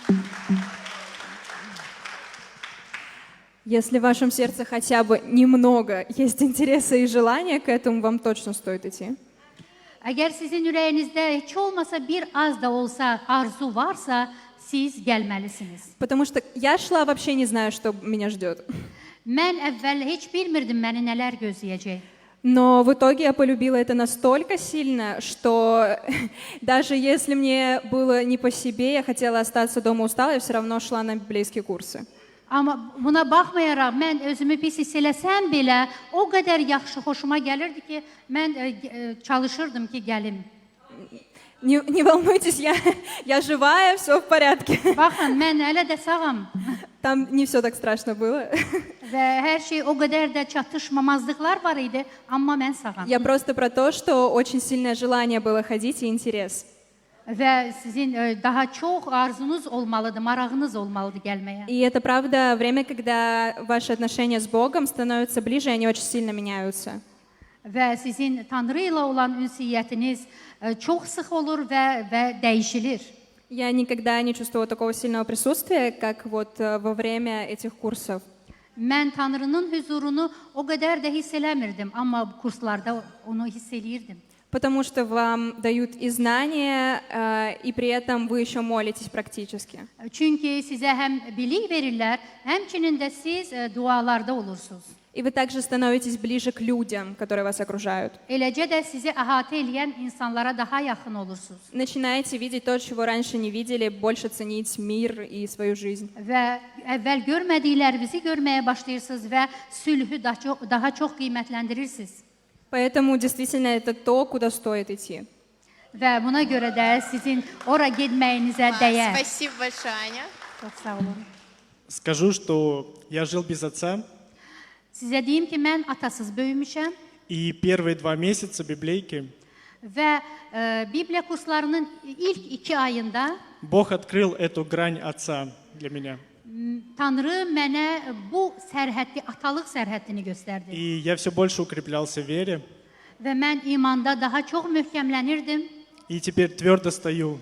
[SPEAKER 7] Если в вашем сердце хотя бы немного есть интереса и желания к этому, вам точно стоит идти.
[SPEAKER 1] Əgər sizin ürəyinizdə heç olmasa bir az da olsa arzu varsa, siz gəlməlisiniz.
[SPEAKER 7] Потому что я шла вообще не зная, что меня ждет.
[SPEAKER 1] Mən əvvəl heç bilmirdim məni nələr gözləyəcək.
[SPEAKER 7] Но в итоге я полюбила это настолько сильно, что даже если мне было не по себе, я хотела остаться дома устала, я все равно шла на библейские курсы.
[SPEAKER 1] Amma buna baxmayaraq mən özümü pis hiss eləsəm belə o qədər yaxşı xoşuma gəlirdi ki, mən çalışırdım ki, gəlim.
[SPEAKER 7] Не волнуйтесь, я живая, все в порядке.
[SPEAKER 1] Baxın, mən hələ də sağam.
[SPEAKER 7] Там не все так страшно было.
[SPEAKER 1] Və hər şey o qədər də çatışmamazlıqlar var idi, amma mən sağam.
[SPEAKER 7] Я просто про то, что очень сильное желание было ходить и интерес.
[SPEAKER 1] Və sizin daha çox arzunuz olmalıdır, marağınız olmalıdır gəlməyə.
[SPEAKER 7] И это правда время, когда ваши отношения с Богом становятся ближе, и они очень сильно меняются.
[SPEAKER 1] Və sizin Tanrı ilə olan ünsiyyətiniz çox sıx olur və dəyişilir.
[SPEAKER 7] Я никогда не чувствовала такого сильного присутствия, как вот во время этих курсов.
[SPEAKER 1] Mən Tanrının huzurunu o qədər də hiss eləmirdim, amma bu kurslarda onu hiss eləyirdim.
[SPEAKER 7] Потому что вам дают и знания, и при этом вы еще молитесь практически.
[SPEAKER 1] Çünki sizə həm bilik verirlər, həmçinin də siz dualarda olursunuz.
[SPEAKER 7] И вы также становитесь ближе к людям, которые вас окружают.
[SPEAKER 1] Eləcə də sizi əhatə edən insanlara daha yaxın olursunuz.
[SPEAKER 7] Начинаете видеть то, чего раньше не видели, больше ценить мир и свою жизнь.
[SPEAKER 1] Və əvvəl görmədiklərinizi görməyə başlayırsınız və sülhü daha çox qiymətləndirirsiniz.
[SPEAKER 7] Поэтому действительно это то, куда стоит идти.
[SPEAKER 1] Və buna görə də sizin ora getməyinizə dəyər.
[SPEAKER 3] Спасибо большое, Аня.
[SPEAKER 1] Çox sağ olun.
[SPEAKER 6] Скажу, что я жил без отца,
[SPEAKER 1] Sizə deyim ki, mən atasız böyümüşəm
[SPEAKER 6] и первые 2 месяца библейки
[SPEAKER 1] və Bibliya kurslarının ilk 2 ayında
[SPEAKER 6] Бог открыл эту грань отца для меня.
[SPEAKER 1] Tanrı mənə bu sərhəddi, atalıq sərhəddini göstərdi.
[SPEAKER 6] И я все больше укреплялся в вере,
[SPEAKER 1] Və mən imanda daha çox möhkəmlənirdim
[SPEAKER 6] и теперь твердо стою.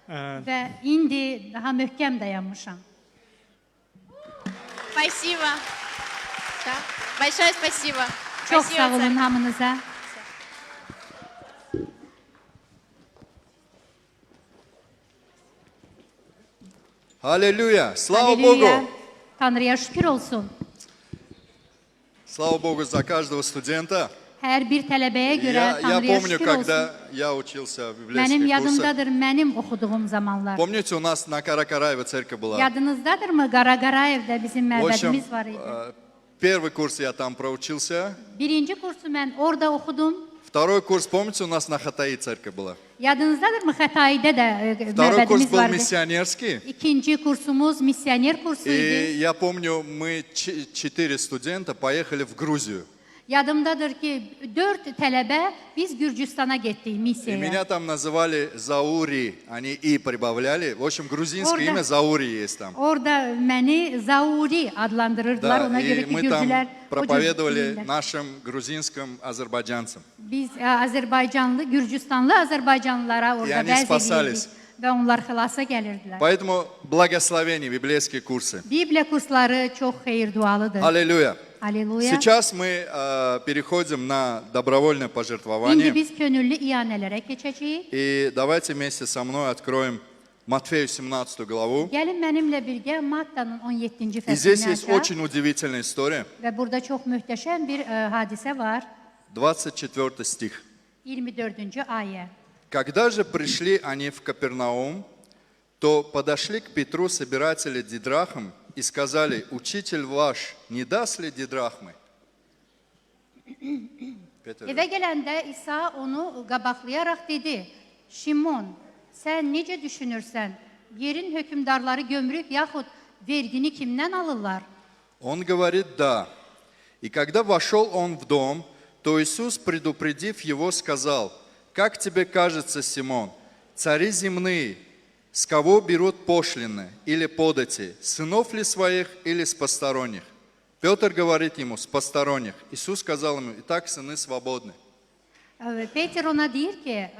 [SPEAKER 1] və indi daha möhkəm dayanmışam.
[SPEAKER 3] Спасибо. Да. Большое спасибо.
[SPEAKER 1] Çox
[SPEAKER 3] Спасибо,
[SPEAKER 1] sağ olun
[SPEAKER 3] церковь.
[SPEAKER 1] hamınıza.
[SPEAKER 2] Аллилуйя! Слава
[SPEAKER 1] Halleluya.
[SPEAKER 2] Богу!
[SPEAKER 1] Tanrıya şükür olsun.
[SPEAKER 2] Слава Богу за каждого студента.
[SPEAKER 1] Hər bir tələbəyə görə
[SPEAKER 2] Я
[SPEAKER 1] Tanrıya
[SPEAKER 2] помню,
[SPEAKER 1] şükür olsun.
[SPEAKER 2] когда я учился в
[SPEAKER 1] Mənim
[SPEAKER 2] библейских курсах.
[SPEAKER 1] yadımdadır mənim oxuduğum zamanlar.
[SPEAKER 2] Помните, у нас на Каракараево церковь была?
[SPEAKER 1] Yadınızdadırmı? Qaraqarayevdə bizim
[SPEAKER 2] В общем,
[SPEAKER 1] məbədimiz var idi.
[SPEAKER 2] первый курс я там проучился.
[SPEAKER 1] Birinci kursu mən orada oxudum.
[SPEAKER 2] Второй курс, помните, у нас на Хатаи церковь была?
[SPEAKER 1] Yadınızdadırmı? Xətaydə də
[SPEAKER 2] Второй курс
[SPEAKER 1] məbədimiz
[SPEAKER 2] был
[SPEAKER 1] vardı.
[SPEAKER 2] миссионерский.
[SPEAKER 1] İkinci kursumuz missioner kursu
[SPEAKER 2] И
[SPEAKER 1] idi.
[SPEAKER 2] я помню, мы 4 студента поехали в Грузию.
[SPEAKER 1] Yadımdadır ki 4 tələbə biz Gürcüstana getdik
[SPEAKER 2] И
[SPEAKER 1] missiyaya.
[SPEAKER 2] меня там называли Заури. Они и прибавляли. В общем, грузинское
[SPEAKER 1] Orada-
[SPEAKER 2] имя Заури есть там.
[SPEAKER 1] Orada məni Zauri adlandırırdılar.
[SPEAKER 2] Да,
[SPEAKER 1] Ona göre
[SPEAKER 2] и
[SPEAKER 1] ki
[SPEAKER 2] мы
[SPEAKER 1] Gürcülər
[SPEAKER 2] там
[SPEAKER 1] o cür
[SPEAKER 2] проповедовали
[SPEAKER 1] deyirlər.
[SPEAKER 2] нашим грузинским азербайджанцам.
[SPEAKER 1] Biz Azərbaycanlı, Gürcüstanlı Azərbaycanlılara orada
[SPEAKER 2] Yani
[SPEAKER 1] vəz
[SPEAKER 2] spasались.
[SPEAKER 1] edirdik və onlar xilasa gəlirdilər.
[SPEAKER 2] Поэтому благословение, библейские курсы.
[SPEAKER 1] Bibliya kursları çox xeyir dualıdır.
[SPEAKER 2] Аллилуйя.
[SPEAKER 1] Halleluya.
[SPEAKER 2] Сейчас мы переходим на добровольное
[SPEAKER 1] İndi
[SPEAKER 2] пожертвование.
[SPEAKER 1] biz könüllü iyanələrə keçəcəyik.
[SPEAKER 2] И давайте вместе со мной откроем Матфею 17 главу.
[SPEAKER 1] Gəlin mənimlə birgə Mattanın 17-ci
[SPEAKER 2] И здесь
[SPEAKER 1] fəslini
[SPEAKER 2] есть
[SPEAKER 1] açaq.
[SPEAKER 2] очень удивительная история.
[SPEAKER 1] Və burada çox möhtəşəm bir hadisə var.
[SPEAKER 2] 24 стих.
[SPEAKER 1] 24-cü ayə.
[SPEAKER 2] Когда же пришли они в Капернаум, то подошли к Петру собиратели дидрахм и сказали: «Учитель ваш не даст ли дидрахмы?» Петр,
[SPEAKER 1] Evə gələndə İsa onu qabaqlayaraq dedi: Şimon, sən necə düşünürsən? Yerin hökümdarları gömrük yaxud vergini kimdən alırlar?
[SPEAKER 2] Он говорит: «Да». И когда вошел он в дом, то Иисус, предупредив его, сказал: «Как тебе кажется, Симон, цари земные, с кого берут пошлины или подати, сынов ли своих или с посторонних?» Петр говорит ему: «С посторонних». Иисус сказал ему: «Итак, сыны свободны».
[SPEAKER 1] Peter ona deyir ki,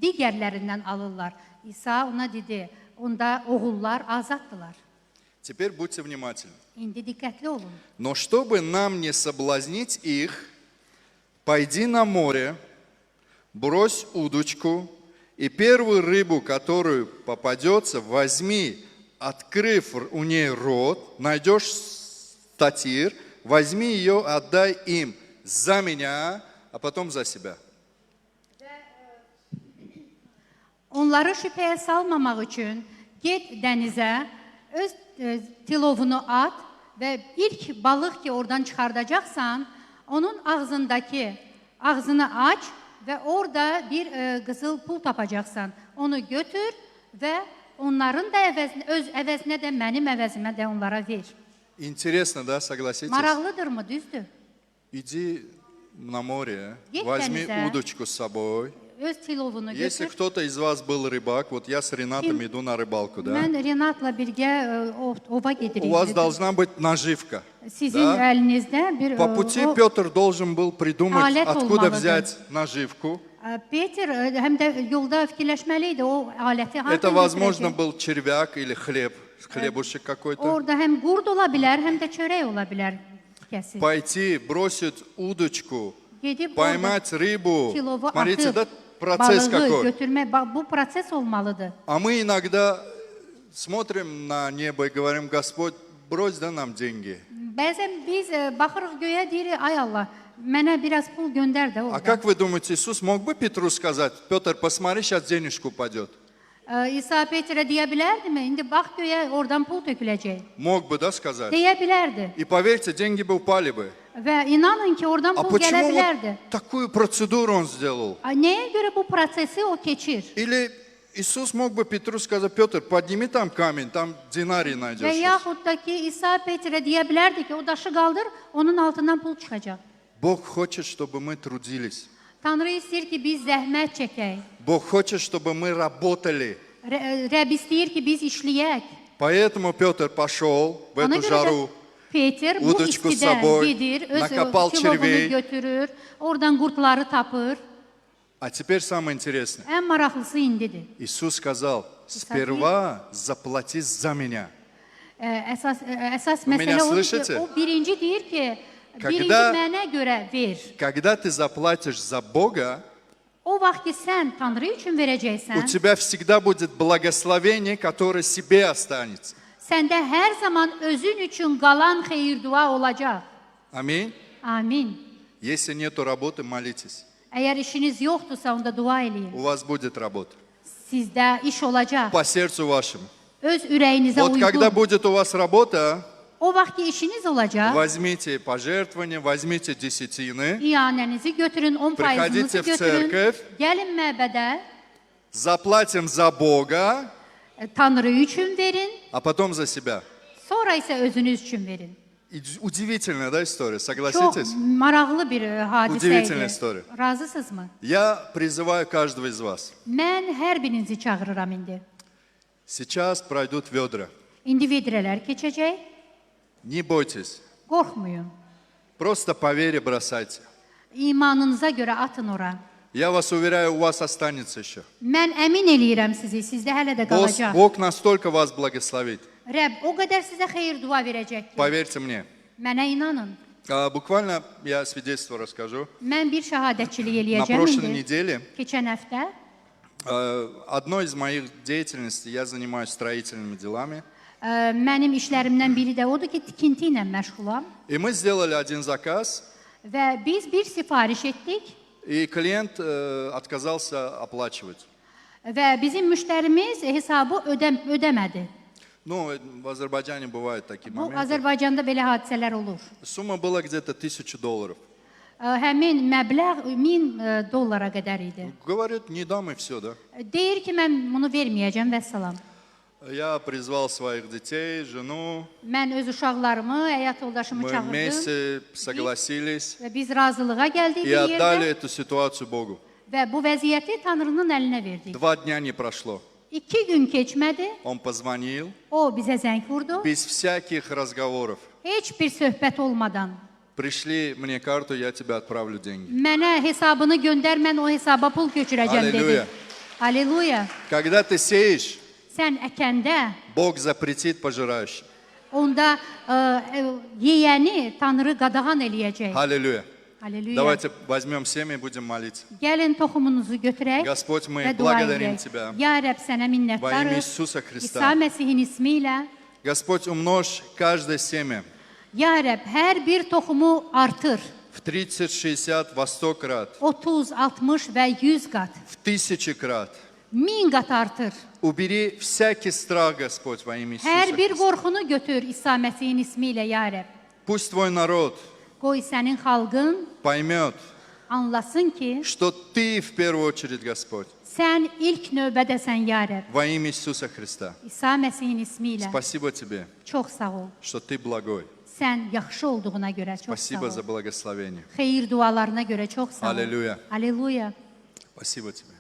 [SPEAKER 1] digərlərindən alırlar. İsa ona dedi, onda oğullar azaddılar.
[SPEAKER 2] Теперь будьте внимательны.
[SPEAKER 1] İndi diqqətli olun.
[SPEAKER 2] «Но чтобы нам не соблазнить их, пойди на море, брось удочку, и первую рыбу, которую попадется, возьми, открыв у ней рот, найдешь статир, возьми ее, отдай им за меня, а потом за себя».
[SPEAKER 1] Onları şübhəyə salmamaq üçün get dənizə, öz tilovunu at və ilk balıq ki oradan çıxardacaqsan, onun ağzını aç və orada bir qızıl pul tapacaqsan. Onu götür və onların da öz əvəzinə də mənim əvəzimə də onlara ver.
[SPEAKER 2] Интересно, да, согласитесь?
[SPEAKER 1] Maraqlıdırmı, düzdür?
[SPEAKER 2] Иди на море,
[SPEAKER 1] Едь
[SPEAKER 2] возьми
[SPEAKER 1] denize.
[SPEAKER 2] удочку с собой.
[SPEAKER 1] Öz tilovunu
[SPEAKER 2] Если
[SPEAKER 1] götür.
[SPEAKER 2] кто-то из вас был rыбак, вот я с Ренатом иду на рыбалку, да?
[SPEAKER 1] Mən Renatla birgə ova gedirik.
[SPEAKER 2] У вас должна быть наживка.
[SPEAKER 1] Sizin
[SPEAKER 2] да?
[SPEAKER 1] əlinizdə bir
[SPEAKER 2] По пути
[SPEAKER 1] o-
[SPEAKER 2] Петр должен был придумать,
[SPEAKER 1] Алет
[SPEAKER 2] откуда
[SPEAKER 1] olmalıdır.
[SPEAKER 2] взять наживку.
[SPEAKER 1] Peter həm də yolda fikirləşməli idi o aləti
[SPEAKER 2] Это,
[SPEAKER 1] hardan
[SPEAKER 2] возможно,
[SPEAKER 1] götürəcək.
[SPEAKER 2] был червяк или хлеб, хлебушек какой-то.
[SPEAKER 1] Orada həm qurd ola bilər, həm də çörək ola bilər kəsin.
[SPEAKER 2] Пойти, бросить удочку,
[SPEAKER 1] Gedib
[SPEAKER 2] поймать рыбу.
[SPEAKER 1] tilovu
[SPEAKER 2] Смотрите, да,
[SPEAKER 1] atıb
[SPEAKER 2] процесс
[SPEAKER 1] balığı
[SPEAKER 2] какой.
[SPEAKER 1] götürmək, bu proses olmalıdır.
[SPEAKER 2] А мы иногда смотрим на небо и говорим, Господь, брось да нам деньги.
[SPEAKER 1] Bəzən biz baxırıq göyə deyirik, ay Allah, mənə biraz pul göndər də
[SPEAKER 2] А
[SPEAKER 1] orada.
[SPEAKER 2] как вы думаете, Иисус мог бы Петру сказать, Петр, посмотри, сейчас денежку упадет?
[SPEAKER 1] İsa Petrə deyə bilərdimi? İndi bax göyə oradan pul töküləcək.
[SPEAKER 2] Мог бы, да, сказать?
[SPEAKER 1] Deyə bilərdi.
[SPEAKER 2] И поверьте, деньги бы упали бы.
[SPEAKER 1] Və inanın ki, oradan
[SPEAKER 2] А
[SPEAKER 1] pul gələ
[SPEAKER 2] почему
[SPEAKER 1] bilərdi.
[SPEAKER 2] вот такую процедуру он сделал?
[SPEAKER 1] Nəyə görə bu prosesi o keçir?
[SPEAKER 2] Или Иисус мог бы Петру сказать, Петр, подними там камень, там динарий
[SPEAKER 1] Və
[SPEAKER 2] найдешь.
[SPEAKER 1] yaxud da ki, İsa Petrə deyə bilərdi ki, o daşı qaldır, onun altından pul çıxacaq.
[SPEAKER 2] Бог хочет, чтобы мы трудились.
[SPEAKER 1] Tanrı istəyir ki, biz zəhmət çəkək.
[SPEAKER 2] Бог хочет, чтобы мы работали.
[SPEAKER 1] Rəbb istəyir ki, biz işləyək.
[SPEAKER 2] Поэтому Петр пошел в
[SPEAKER 1] Ona
[SPEAKER 2] эту
[SPEAKER 1] görə də
[SPEAKER 2] жару,
[SPEAKER 1] Peter bu
[SPEAKER 2] удочку с
[SPEAKER 1] istidə
[SPEAKER 2] собой,
[SPEAKER 1] gedir, öz
[SPEAKER 2] nakapal
[SPEAKER 1] tilovunu
[SPEAKER 2] çirveyi.
[SPEAKER 1] götürür, oradan qurdları tapır.
[SPEAKER 2] А теперь самое интересное.
[SPEAKER 1] Ən maraqlısı indidir.
[SPEAKER 2] Иисус сказал, сперва заплати за меня.
[SPEAKER 1] Əsas
[SPEAKER 2] Вы
[SPEAKER 1] məsələ
[SPEAKER 2] меня
[SPEAKER 1] odur ki,
[SPEAKER 2] слышите?
[SPEAKER 1] o birinci deyir ki, birinci
[SPEAKER 2] Когда-
[SPEAKER 1] mənə görə ver.
[SPEAKER 2] Когда ты заплатишь за Бога,
[SPEAKER 1] O vaxt ki, sən Tanrı üçün
[SPEAKER 2] у
[SPEAKER 1] verəcəksən,
[SPEAKER 2] тебя всегда будет благословение, которое себе останется.
[SPEAKER 1] səndə hər zaman özün üçün qalan xeyir-dua olacaq.
[SPEAKER 2] Аминь.
[SPEAKER 1] Amin.
[SPEAKER 2] Если нету работы, молитесь.
[SPEAKER 1] Əgər işiniz yoxdursa, onda dua eləyin.
[SPEAKER 2] У вас будет работа.
[SPEAKER 1] Sizdə iş olacaq.
[SPEAKER 2] По сердцу вашему.
[SPEAKER 1] Öz ürəyinizə
[SPEAKER 2] Вот когда
[SPEAKER 1] uyğun.
[SPEAKER 2] будет у вас работа,
[SPEAKER 1] O vaxt ki, işiniz olacaq,
[SPEAKER 2] возьмите пожертвования, возьмите десятины,
[SPEAKER 1] iyanənizi götürün, 10
[SPEAKER 2] Приходите
[SPEAKER 1] faizinizi
[SPEAKER 2] в
[SPEAKER 1] götürün,
[SPEAKER 2] церковь.
[SPEAKER 1] gəlin məbədə,
[SPEAKER 2] заплатим за Бога,
[SPEAKER 1] Tanrı üçün verin,
[SPEAKER 2] а потом за себя.
[SPEAKER 1] sonra isə özünüz üçün verin.
[SPEAKER 2] Удивительная, да, история,
[SPEAKER 1] Çox
[SPEAKER 2] согласитесь?
[SPEAKER 1] maraqlı bir hadisə
[SPEAKER 2] Удивительная
[SPEAKER 1] idi.
[SPEAKER 2] история.
[SPEAKER 1] Razısınızmı?
[SPEAKER 2] Я призываю каждого из вас.
[SPEAKER 1] Mən hər birinizi çağırıram indi.
[SPEAKER 2] Сейчас пройдут ведра.
[SPEAKER 1] İndi vedrələr keçəcək.
[SPEAKER 2] Не бойтесь.
[SPEAKER 1] Qorxmayın.
[SPEAKER 2] Просто по вере бросайте.
[SPEAKER 1] İmanınıza görə atın ora.
[SPEAKER 2] Я вас уверяю, у вас останется еще.
[SPEAKER 1] Mən əmin eləyirəm sizi, sizdə hələ də qalacaq.
[SPEAKER 2] Бог настолько вас благословит.
[SPEAKER 1] Rəbb o qədər sizə xeyir dua verəcək ki,
[SPEAKER 2] Поверьте мне.
[SPEAKER 1] mənə inanın.
[SPEAKER 2] Буквально я свидетельство расскажу.
[SPEAKER 1] Mən bir şəhadətçilik
[SPEAKER 2] На
[SPEAKER 1] eləyəcəm
[SPEAKER 2] прошлой
[SPEAKER 1] indi.
[SPEAKER 2] неделе
[SPEAKER 1] Keçən həftə
[SPEAKER 2] одной из моих деятельностей, я занимаюсь строительными делами.
[SPEAKER 1] Mənim işlərimdən biri də odur ki, tikinti ilə məşğulam.
[SPEAKER 2] И мы сделали один заказ,
[SPEAKER 1] Və biz bir sifariş etdik
[SPEAKER 2] и клиент отказался оплачивать.
[SPEAKER 1] və bizim müştərimiz hesabı ödəmədi.
[SPEAKER 2] Ну, в Азербайджане бывают такие
[SPEAKER 1] Bu
[SPEAKER 2] моменты.
[SPEAKER 1] Azərbaycanda belə hadisələr olur.
[SPEAKER 2] Сумма была где-то $1000.
[SPEAKER 1] Həmin məbləğ 1000 dollara qədər idi.
[SPEAKER 2] Говорит, не дам и все, да.
[SPEAKER 1] Deyir ki, mən bunu verməyəcəm və salam.
[SPEAKER 2] Я призвал своих детей, жену.
[SPEAKER 1] Mən öz uşaqlarımı, həyat yoldaşımı
[SPEAKER 2] Мы
[SPEAKER 1] çağırdım
[SPEAKER 2] вместе согласились
[SPEAKER 1] və biz razılığa gəldik
[SPEAKER 2] и
[SPEAKER 1] bir
[SPEAKER 2] отдали
[SPEAKER 1] yerdə
[SPEAKER 2] эту ситуацию Богу.
[SPEAKER 1] və bu vəziyyəti Tanrının əlinə verdik.
[SPEAKER 2] 2 дня не прошло.
[SPEAKER 1] 2 gün keçmədi,
[SPEAKER 2] Он позвонил,
[SPEAKER 1] o bizə zəng vurdu.
[SPEAKER 2] без всяких разговоров.
[SPEAKER 1] Heç bir söhbət olmadan.
[SPEAKER 2] Пришли мне карту, я тебе отправлю деньги.
[SPEAKER 1] Mənə hesabını göndər, mən o hesaba pul köçürəcəm dedi.
[SPEAKER 2] Halleluya.
[SPEAKER 1] Halleluya.
[SPEAKER 2] Когда ты сеешь,
[SPEAKER 1] Sən əkəndə
[SPEAKER 2] Бог запретит пожирающим.
[SPEAKER 1] onda yeyəni Tanrı qadağan eləyəcək.
[SPEAKER 2] Аллилуйя.
[SPEAKER 1] Halleluya.
[SPEAKER 2] Давайте возьмем семя и будем молиться.
[SPEAKER 1] Gəlin toxumunuzu götürək
[SPEAKER 2] Господь, мы
[SPEAKER 1] və dua
[SPEAKER 2] благодарим
[SPEAKER 1] edək.
[SPEAKER 2] Тебя
[SPEAKER 1] Ya Rəbb, sənə
[SPEAKER 2] во имя
[SPEAKER 1] minnətdarıq.
[SPEAKER 2] Иисуса
[SPEAKER 1] İsa
[SPEAKER 2] Христа.
[SPEAKER 1] Məsihin ismi ilə.
[SPEAKER 2] Господь, умножь каждое семя
[SPEAKER 1] Ya Rəbb, hər bir toxumu artır.
[SPEAKER 2] в 30, 60, во 100 крат,
[SPEAKER 1] 30, 60 və 100 qat.
[SPEAKER 2] в 1000 крат.
[SPEAKER 1] 1000 qat artır.
[SPEAKER 2] Убери всякий страх, Господь, во имя Иисуса
[SPEAKER 1] Hər bir
[SPEAKER 2] Христа.
[SPEAKER 1] qorxunu götür İsa Məsihin ismi ilə, ya Rəbb.
[SPEAKER 2] Пусть Твой народ
[SPEAKER 1] Qoy sənin xalqın
[SPEAKER 2] поймет,
[SPEAKER 1] anlasın ki,
[SPEAKER 2] что Ты в первую очередь, Господь.
[SPEAKER 1] Sən ilk növbədəsən, ya Rəbb.
[SPEAKER 2] Во имя Иисуса Христа.
[SPEAKER 1] İsa Məsihin ismi ilə.
[SPEAKER 2] Спасибо Тебе,
[SPEAKER 1] Çox sağ ol.
[SPEAKER 2] что Ты благой.
[SPEAKER 1] Sən yaxşı olduğuna görə çox sağ
[SPEAKER 2] Спасибо за
[SPEAKER 1] ol.
[SPEAKER 2] благословение.
[SPEAKER 1] Xeyir dualarına görə çox sağ ol.
[SPEAKER 2] Аллилуйя.
[SPEAKER 1] Aleluya.
[SPEAKER 2] Спасибо Тебе.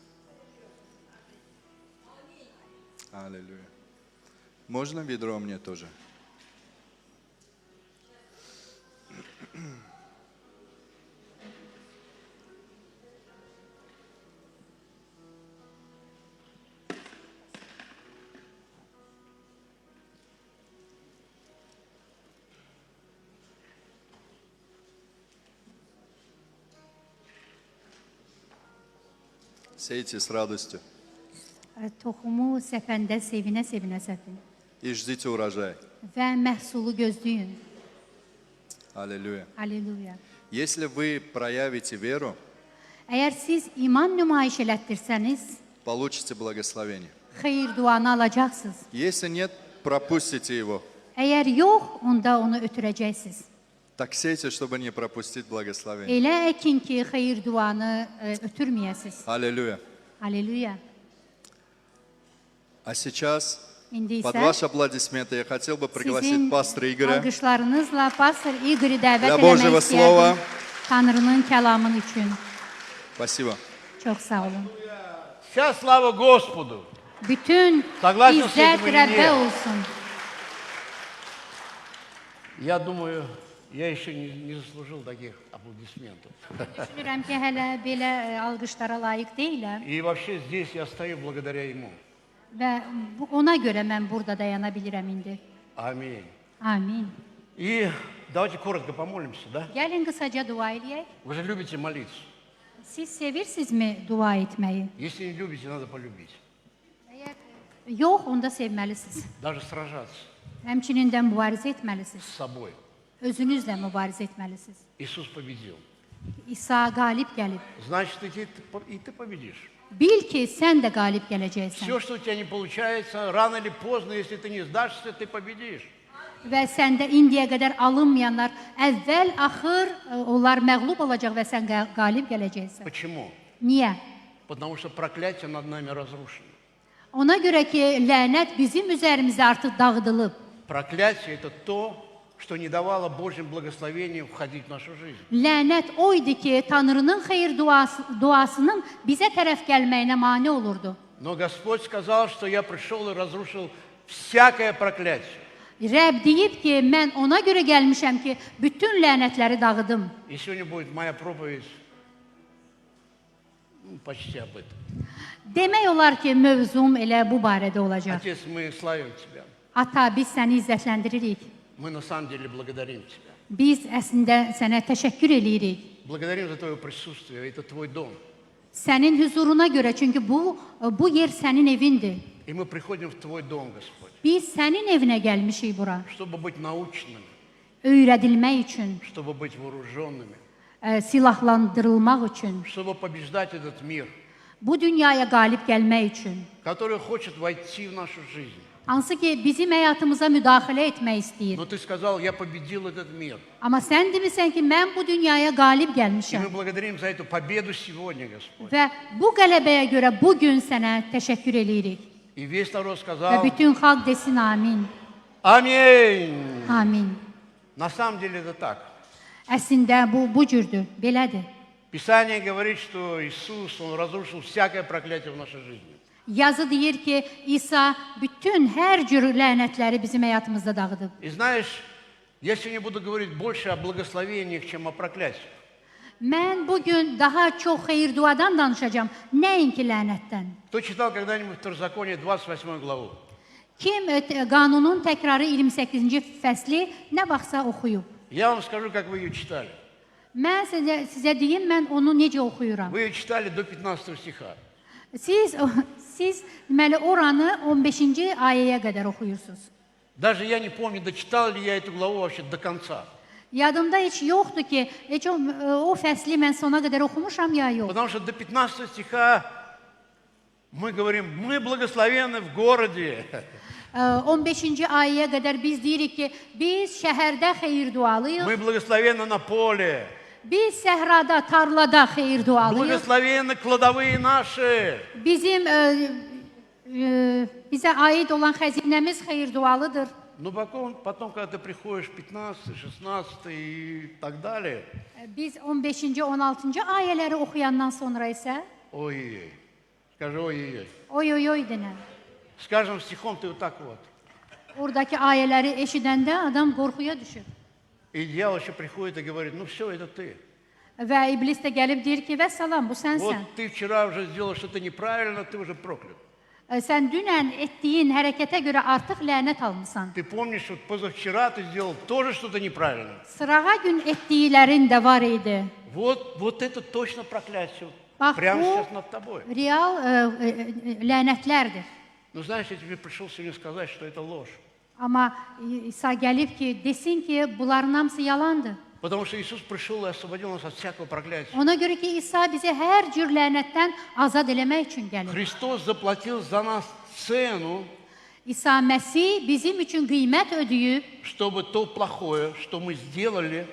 [SPEAKER 2] Аллилуйя. Можно ведро мне тоже? Сейте с радостью
[SPEAKER 1] Toxumu səpəndə sevinə-sevinə səpin
[SPEAKER 2] и ждите урожай.
[SPEAKER 1] və məhsulu gözləyin.
[SPEAKER 2] Аллилуйя.
[SPEAKER 1] Aleluya.
[SPEAKER 2] Если вы проявите веру,
[SPEAKER 1] Əgər siz iman nümayiş elətdirsəniz,
[SPEAKER 2] получите благословение.
[SPEAKER 1] xeyir duanı alacaqsınız.
[SPEAKER 2] Если нет, пропустите его.
[SPEAKER 1] Əgər yox, onda onu ötürəcəksiniz.
[SPEAKER 2] Так сейте, чтобы не пропустить благословение.
[SPEAKER 1] Elə əkin ki, xeyir duanı ötürməyəsiniz.
[SPEAKER 2] Аллилуйя.
[SPEAKER 1] Aleluya.
[SPEAKER 2] А сейчас,
[SPEAKER 1] İndi
[SPEAKER 2] под
[SPEAKER 1] isə
[SPEAKER 2] ваши аплодисменты, я хотел бы пригласить
[SPEAKER 1] sizin
[SPEAKER 2] пастора Игоря
[SPEAKER 1] alqışlarınızla pastor İqori dəvət
[SPEAKER 2] для
[SPEAKER 1] etmək
[SPEAKER 2] Божьего слова.
[SPEAKER 1] istəyirəm. Tanrının kəlamı üçün.
[SPEAKER 2] Спасибо.
[SPEAKER 1] Çox sağ olun.
[SPEAKER 8] Вся слава Господу.
[SPEAKER 1] Bütün
[SPEAKER 8] Согласен с
[SPEAKER 1] izzət
[SPEAKER 8] этим или
[SPEAKER 1] Rəbbə
[SPEAKER 8] нет?
[SPEAKER 1] olsun.
[SPEAKER 8] Я думаю, я еще не заслужил таких аплодисментов.
[SPEAKER 1] Düşünürəm ki, hələ belə alqışlara layiq deyiləm
[SPEAKER 8] И вообще здесь я стою благодаря Ему.
[SPEAKER 1] və ona görə mən burada dayana bilirəm indi.
[SPEAKER 8] Аминь.
[SPEAKER 1] Amin.
[SPEAKER 8] И давайте коротко помолимся, да?
[SPEAKER 1] Gəlin qısaca dua eləyək.
[SPEAKER 8] Вы же любите молиться.
[SPEAKER 1] Siz sevirsinizmi dua etməyi?
[SPEAKER 8] Если не любите, надо полюбить.
[SPEAKER 1] Yox, onda sevməlisiniz.
[SPEAKER 8] Даже сражаться
[SPEAKER 1] Həmçinin də mübarizə etməlisiniz.
[SPEAKER 8] с собой.
[SPEAKER 1] Özünüzlə mübarizə etməlisiniz.
[SPEAKER 8] Иисус победил.
[SPEAKER 1] İsa qalib gəlib.
[SPEAKER 8] Значит, и ты победишь.
[SPEAKER 1] Bil ki, sən də qalib gələcəksən.
[SPEAKER 8] Все, что у тебя не получается, рано или поздно, если ты не сдашься, ты победишь.
[SPEAKER 1] Və səndə indiyə qədər alınmayanlar əvvəl, axır onlar məğlub olacaq və sən qalib gələcəksən.
[SPEAKER 8] Почему?
[SPEAKER 1] Niyə?
[SPEAKER 8] Потому что проклятие над нами разрушено.
[SPEAKER 1] Ona görə ki, lənət bizim üzərimizə artıq dağıdılıb.
[SPEAKER 8] Проклятие – это то, что не давало Божьим благословениям входить в нашу жизнь.
[SPEAKER 1] Lənət o idi ki, Tanrının xeyir duasının bizə tərəf gəlməyinə mane olurdu.
[SPEAKER 8] Но Господь сказал, что я пришел и разрушил всякое проклятие.
[SPEAKER 1] Rəbb deyib ki, mən ona görə gəlmişəm ki, bütün lənətləri dağıdım.
[SPEAKER 8] И сегодня будет моя проповедь почти об этом.
[SPEAKER 1] Demək olar ki, mövzum elə bu barədə olacaq.
[SPEAKER 8] Отец, мы славим Тебя.
[SPEAKER 1] Ata, biz səni izzətləndiririk.
[SPEAKER 8] Мы на самом деле благодарим Тебя.
[SPEAKER 1] Biz əslində sənə təşəkkür eləyirik.
[SPEAKER 8] Благодарим за Твое присутствие. Это Твой дом.
[SPEAKER 1] Sənin huzuruna görə, çünki bu yer sənin evindir.
[SPEAKER 8] И мы приходим в Твой дом, Господь,
[SPEAKER 1] Biz sənin evinə gəlmişik bura,
[SPEAKER 8] чтобы быть научными,
[SPEAKER 1] öyrədilmək üçün,
[SPEAKER 8] чтобы быть вооруженными,
[SPEAKER 1] silahlandırılmaq üçün,
[SPEAKER 8] чтобы побеждать этот мир,
[SPEAKER 1] bu dünyaya qalib gəlmək üçün.
[SPEAKER 8] который хочет войти в нашу жизнь.
[SPEAKER 1] Hansı ki, bizim həyatımıza müdaxilə etmək istəyir.
[SPEAKER 8] Но Ты сказал, я победил этот мир.
[SPEAKER 1] Amma sən demirsən ki, mən bu dünyaya qalib
[SPEAKER 8] И мы
[SPEAKER 1] gəlmişəm.
[SPEAKER 8] благодарим за эту победу сегодня, Господь.
[SPEAKER 1] Və bu qələbəyə görə bugün sənə təşəkkür eləyirik.
[SPEAKER 8] И весь народ
[SPEAKER 1] Və
[SPEAKER 8] сказал,
[SPEAKER 1] bütün xalq desin amin.
[SPEAKER 8] аминь.
[SPEAKER 1] Amin.
[SPEAKER 8] На самом деле это так.
[SPEAKER 1] Əslində bu cürdür, belədir.
[SPEAKER 8] Писание говорит, что Иисус, Он разрушил всякое проклятие в нашей жизни.
[SPEAKER 1] Yazı deyir ki, İsa bütün hər cür lənətləri bizim həyatımızda dağıdıb.
[SPEAKER 8] И знаешь, я сегодня буду говорить больше о благословениях, чем о проклятиях.
[SPEAKER 1] Mən bugün daha çox xeyir duadan danışacağım, nəinki lənətdən.
[SPEAKER 8] Кто читал когда-нибудь Второзаконие 28 главу?
[SPEAKER 1] Kim qanunun təkrarı 28-ci fəsli nə vaxtsa oxuyub.
[SPEAKER 8] Я вам скажу, как вы ее читали.
[SPEAKER 1] Mən sizə deyim, mən onu necə oxuyuram.
[SPEAKER 8] Вы ее читали до 15 стиха.
[SPEAKER 1] Siz deməli oranı 15-ci ayəyə qədər oxuyursunuz.
[SPEAKER 8] Даже я не помню, дочитал ли я эту главу вообще до конца.
[SPEAKER 1] Yadımda heç yoxdur ki, heç o fəsli mən sona qədər oxumuşam ya yox.
[SPEAKER 8] Потому что до 15 стиха мы говорим, мы благословенны в городе.
[SPEAKER 1] 15-ci ayəyə qədər biz deyirik ki, biz şəhərdə xeyir dualıyıq.
[SPEAKER 8] Мы благословенны на поле.
[SPEAKER 1] Biz səhrada, tarlada xeyir dualıyıq.
[SPEAKER 8] Благословенны кладовые наши.
[SPEAKER 1] Bizim bizə aid olan xəzinəmiz xeyir dualıdır.
[SPEAKER 8] Но потом, когда ты приходишь 15, 16 и так далее,
[SPEAKER 1] Biz 15-ci, 16-cı ayələri oxuyandan sonra isə
[SPEAKER 8] ой-ой-ой, скажи ой-ой-ой.
[SPEAKER 1] oy oy oy denən.
[SPEAKER 8] С каждым стихом ты вот так вот.
[SPEAKER 1] Oradakı ayələri eşidəndə adam qorxuya düşür.
[SPEAKER 8] И дьявол еще приходит и говорит, ну все, это ты.
[SPEAKER 1] Və iblis də gəlib deyir ki, vəssalam, bu
[SPEAKER 8] Вот
[SPEAKER 1] sənsən.
[SPEAKER 8] ты вчера уже сделал что-то неправильно, ты уже проклят.
[SPEAKER 1] Sən dünən etdiyin hərəkətə görə artıq lənət almısan.
[SPEAKER 8] Ты помнишь, вот позавчера ты сделал тоже что-то неправильно.
[SPEAKER 1] Sırağa gün etdiklərin də var idi.
[SPEAKER 8] Вот это точно проклятие.
[SPEAKER 1] Bax,
[SPEAKER 8] Прямо
[SPEAKER 1] bu
[SPEAKER 8] сейчас над тобой.
[SPEAKER 1] real lənətlərdir.
[SPEAKER 8] Но знаешь, я тебе пришел сегодня сказать, что это ложь.
[SPEAKER 1] Amma İsa gəlib ki, desin ki, bunların hamısı yalandır.
[SPEAKER 8] Потому что Иисус пришел и освободил нас от всякого проклятия.
[SPEAKER 1] Ona görə ki, İsa bizi hər cür lənətdən azad eləmək üçün gəlir.
[SPEAKER 8] Христос заплатил за нас цену,
[SPEAKER 1] İsa Məsih bizim üçün qiymət ödəyib,
[SPEAKER 8] чтобы то плохое, что мы сделали,